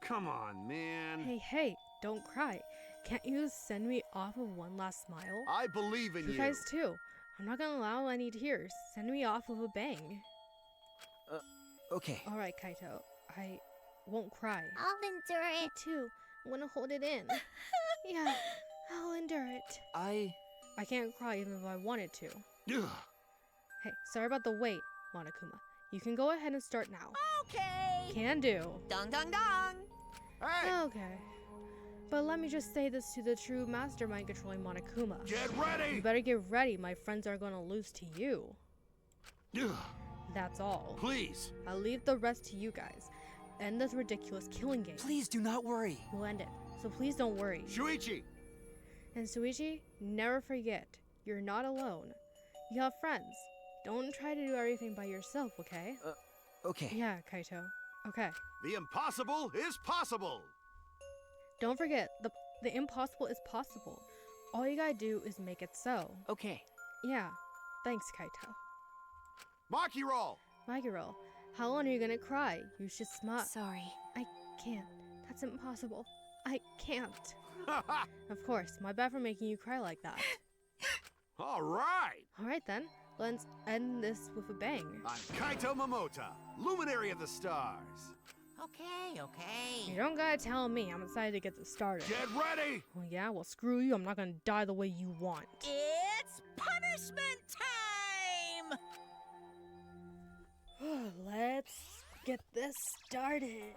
Come on, man. Hey, don't cry. Can't you send me off with one last smile? I believe in you. You guys too. I'm not gonna allow any tears. Send me off with a bang. Okay. Alright, Kaito. I won't cry. I'll endure Me it. too. I'm gonna hold it in. Yeah, I'll endure it. I can't cry even if I wanted to. Ugh. Hey, sorry about the wait, Monokuma. You can go ahead and start now. Okay! Can do. Dong dong dong! Hey! Okay. But let me just say this to the true mastermind controlling Monokuma. Get You ready! better get ready. My friends are gonna lose to you. Ugh. That's all. Please. I'll leave the rest to you guys. end this ridiculous killing game. Please do not worry. We'll end it. So please don't worry. Shuichi! And Shuichi, never forget, you're not alone. You have friends. Don't try to do everything by yourself, okay? Okay. Yeah, Kaito. Okay. The impossible is possible! Don't forget, the impossible is possible. All you gotta do is make it so. Okay. Yeah. Thanks, Kaito. Maki roll! Magiro, how long are you gonna cry? You should smile. Sorry. I can't. That's impossible. I can't. Of course, my bad for making you cry like that. All right! Alright then, let's end this with a bang. I'm Kaito Momota, luminary of the stars. Okay, okay. You don't gotta tell me, I'm excited to get this started. Get ready! Well, yeah, well, screw you, I'm not gonna die the way you want. It's punishment time! Let's get this started.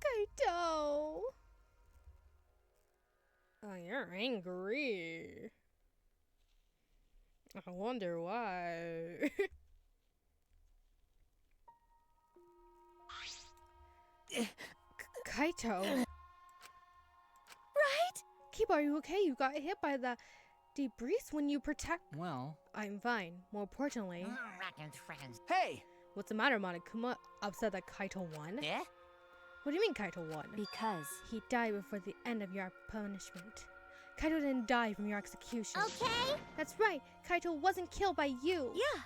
Kaito! Oh, you're angry. I wonder why. Kaito! Right? Keep, are you okay? You got hit by the debris when you protect. Well, I'm fine. More importantly, Hey! what's the matter, Monokuma? Upset that Kaito won? Eh? What do you mean Kaito won? Because He died before the end of your punishment. Kaito didn't die from your execution. Okay. That's right. Kaito wasn't killed by you. Yeah.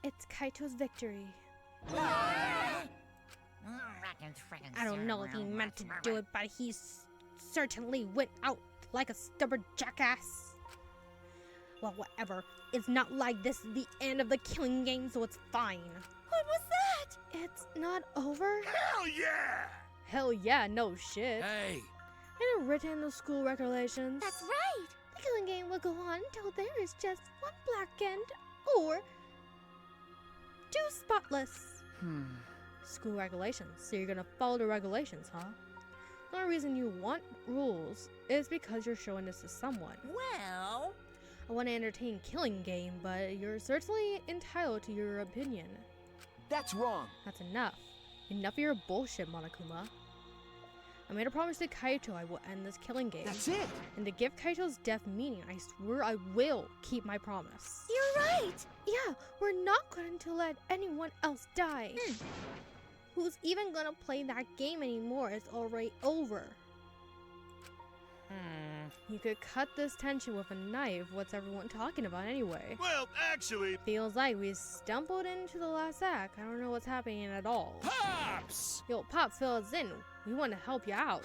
It's Kaito's victory. I don't know if he meant to do it, but he certainly went out like a stubborn jackass. Well, whatever. It's not like this is the end of the killing game, so it's fine. What was that? It's not over? Hell yeah! Hell yeah, no shit. Hey! It is written in the school regulations. That's right. The killing game will go on until there is just one black end or two spotless. School regulations. So you're gonna follow the regulations, huh? The only reason you want rules is because you're showing this to someone. Well, I want to entertain killing game, but you're certainly entitled to your opinion. That's wrong! That's enough. Enough of your bullshit, Monokuma. I made a promise to Kaito I will end this killing game. That's it! And to give Kaito's death meaning, I swear I will keep my promise. You're right. Yeah, we're not going to let anyone else die. Who's even gonna play that game anymore? It's already over. You could cut this tension with a knife. What's everyone talking about anyway? Well, actually, Feels like we stumbled into the last act. I don't know what's happening at all. Pops! Yo, Pops, fill us in. We want to help you out.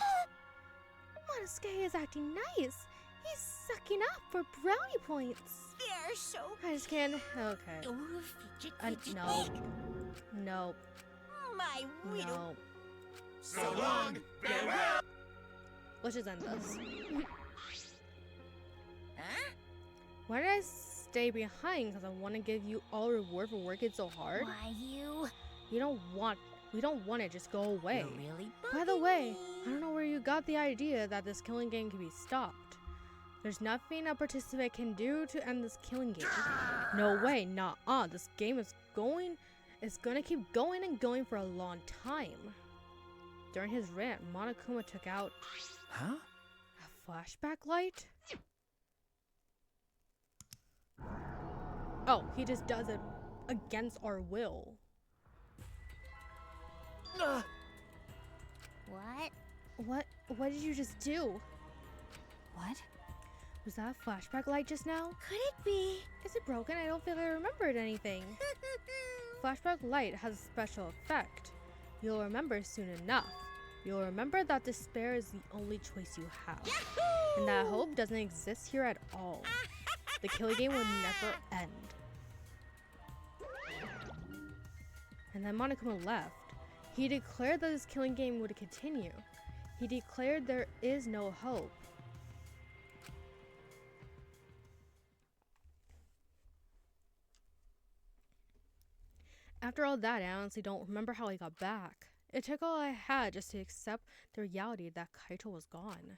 Monosuke is acting nice. He's sucking up for brownie points. they're so I just can't. Okay. Ooh, fidget, fidget. No. No. My little No. So long, farewell! Let's just end this. Huh? Why did I stay behind? Because I want to give you all reward for working so hard? Why you? We don't want it. Just go away. You're really By the bugging way, me. I don't know where you got the idea that this killing game can be stopped. There's nothing a participant can do to end this killing game. No way, not on. This game is gonna keep going and going for a long time. During his rant, Monokuma took out Huh? a flashback light? Oh, he just does it against our will. What? What did you just do? What? Was that a flashback light just now? Could it be? Is it broken? I don't feel like I remembered anything. Flashback light has a special effect. You'll remember soon enough. You'll remember that despair is the only choice you have. And that hope doesn't exist here at all. The killing game will never end. And then Monokuma left. He declared that this killing game would continue. He declared there is no hope. After all that, I honestly don't remember how I got back. It took all I had just to accept the reality that Kaito was gone.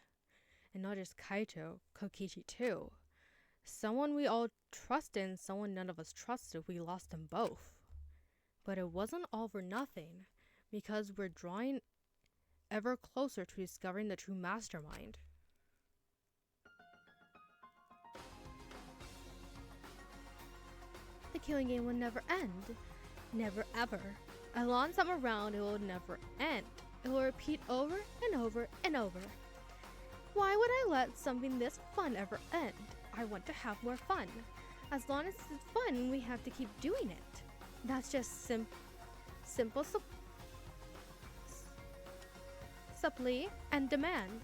And not just Kaito, Kokichi too. Someone we all trusted and someone none of us trusted, we lost them both. But it wasn't all for nothing, because we're drawing ever closer to discovering the true mastermind. The killing game will never end. Never ever. As long as I'm around, it will never end. It will repeat over and over and over. Why would I let something this fun ever end? I want to have more fun. As long as it's fun, we have to keep doing it. That's just simple supply and demand.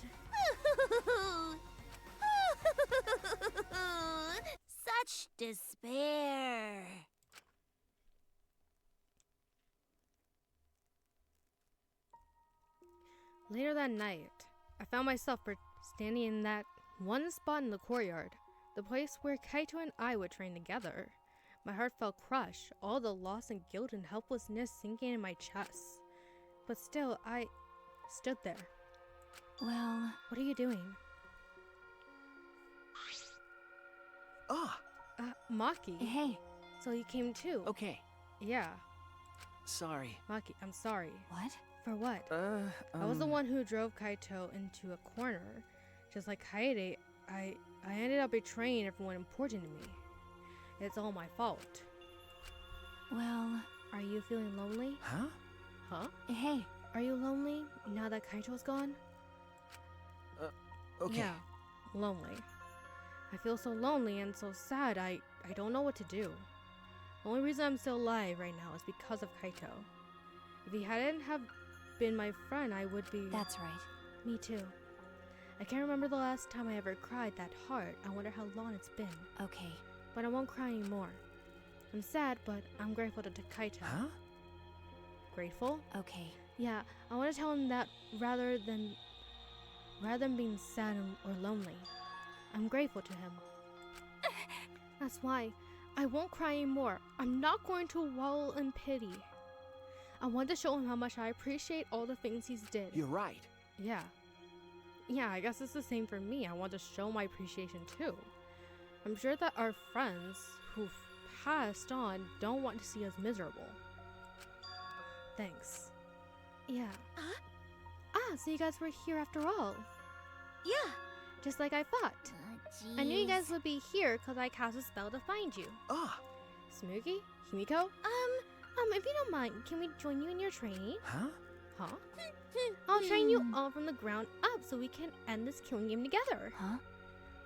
Such despair. Later that night, I found myself standing in that one spot in the courtyard, the place where Kaito and I would train together. My heart felt crushed, all the loss and guilt and helplessness sinking in my chest. But still, I stood there. Well, What are you doing? Ah, Maki. hey, So you came too? okay. Yeah. Sorry. Maki, I'm sorry. what? For what? I was the one who drove Kaito into a corner. Just like Kaede, I ended up betraying everyone important to me. It's all my fault. Well, Are you feeling lonely? Huh? Huh? hey, Are you lonely now that Kaito's gone? Okay. Yeah, lonely. I feel so lonely and so sad, I don't know what to do. The only reason I'm still alive right now is because of Kaito. If he hadn't have been my friend, I would be... that's right. Me too. I can't remember the last time I ever cried that hard. I wonder how long it's been. Okay. But I won't cry anymore. I'm sad, but I'm grateful to Kaito. Huh? Grateful? Okay. Yeah, I want to tell him that rather than being sad or lonely, I'm grateful to him. That's why I won't cry anymore. I'm not going to wallow in pity. I want to show him how much I appreciate all the things he's did. You're right. Yeah. Yeah, I guess it's the same for me. I want to show my appreciation too. I'm sure that our friends who've passed on don't want to see us miserable. Thanks. Yeah. So you guys were here after all. Yeah. Just like I thought. I knew you guys would be here because I cast a spell to find you. Ah, Smoogie? Himiko? If you don't mind, can we join you in your training? huh? Huh? I'll train you all from the ground up so we can end this killing game together. Huh?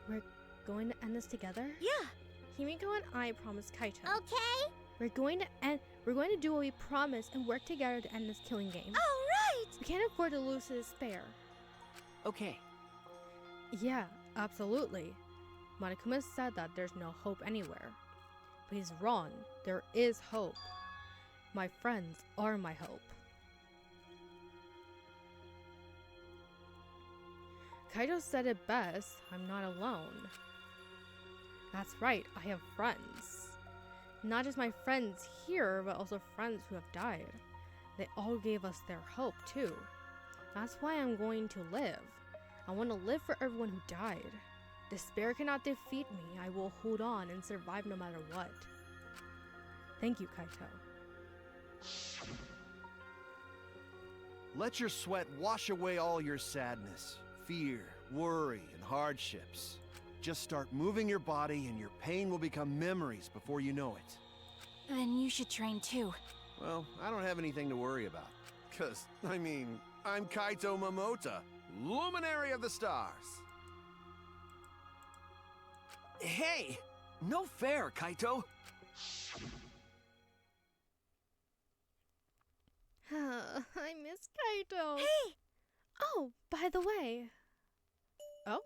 We're going to end this together? Yeah. Himiko and I promised Kaito. Okay. We're going to do what we promised and work together to end this killing game. All right. We can't afford to lose to despair. Okay. Yeah, absolutely. Monokuma said that there's no hope anywhere. But he's wrong. There is hope. My friends are my hope. Kaito said it best, I'm not alone. That's right, I have friends. Not just my friends here, but also friends who have died. They all gave us their hope, too. That's why I'm going to live. I want to live for everyone who died. Despair cannot defeat me. I will hold on and survive no matter what. Thank you, Kaito. Let your sweat wash away all your sadness, fear, worry, and hardships. Just start moving your body and your pain will become memories before you know it. Then you should train too. Well, I don't have anything to worry about. 'Cause, I mean, I'm Kaito Momota, Luminary of the Stars. Hey! No fair, Kaito! I miss Kaito. Hey! Oh, by the way. Oh?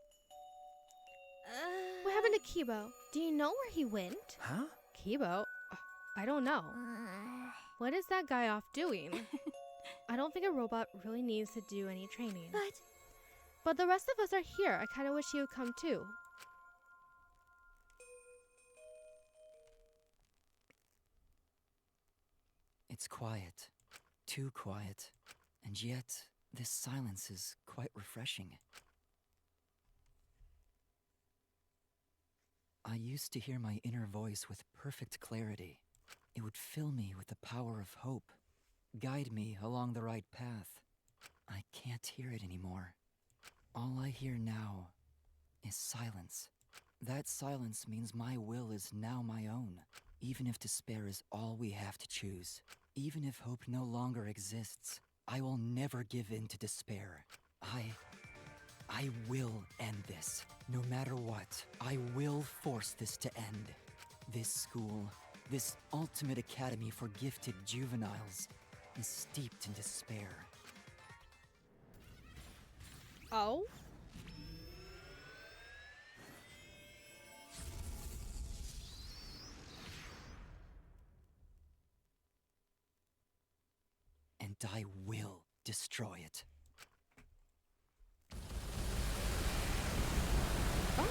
What happened to Kibo? Do you know where he went? Huh? Kibo? I don't know. What is that guy off doing? I don't think a robot really needs to do any training. But the rest of us are here. I kind of wish he would come too. It's quiet. Too quiet. And yet, this silence is quite refreshing. I used to hear my inner voice with perfect clarity. It would fill me with the power of hope, guide me along the right path. I can't hear it anymore. All I hear now is silence. That silence means my will is now my own, even if despair is all we have to choose. Even if hope no longer exists, I will never give in to despair. I will end this. No matter what, I will force this to end. This school, this ultimate academy for gifted juveniles, is steeped in despair. Oh? And I will destroy it. Oh.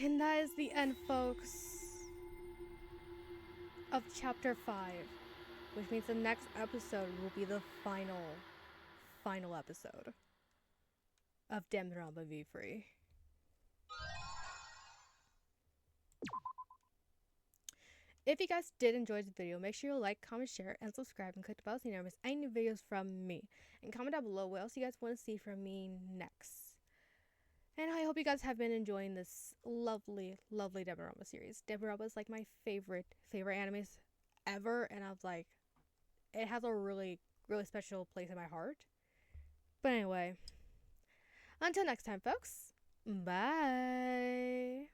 And that is the end, folks, of chapter 5, which means the next episode will be the final episode of Danganronpa V3. If you guys did enjoy this video, make sure you like, comment, share, and subscribe, and click the bell so you never miss any new videos from me. And comment down below what else you guys want to see from me next. And I hope you guys have been enjoying this lovely, lovely Danganronpa series. Danganronpa is like my favorite animes ever, and I was like, it has a really, really special place in my heart. But anyway, until next time, folks, bye.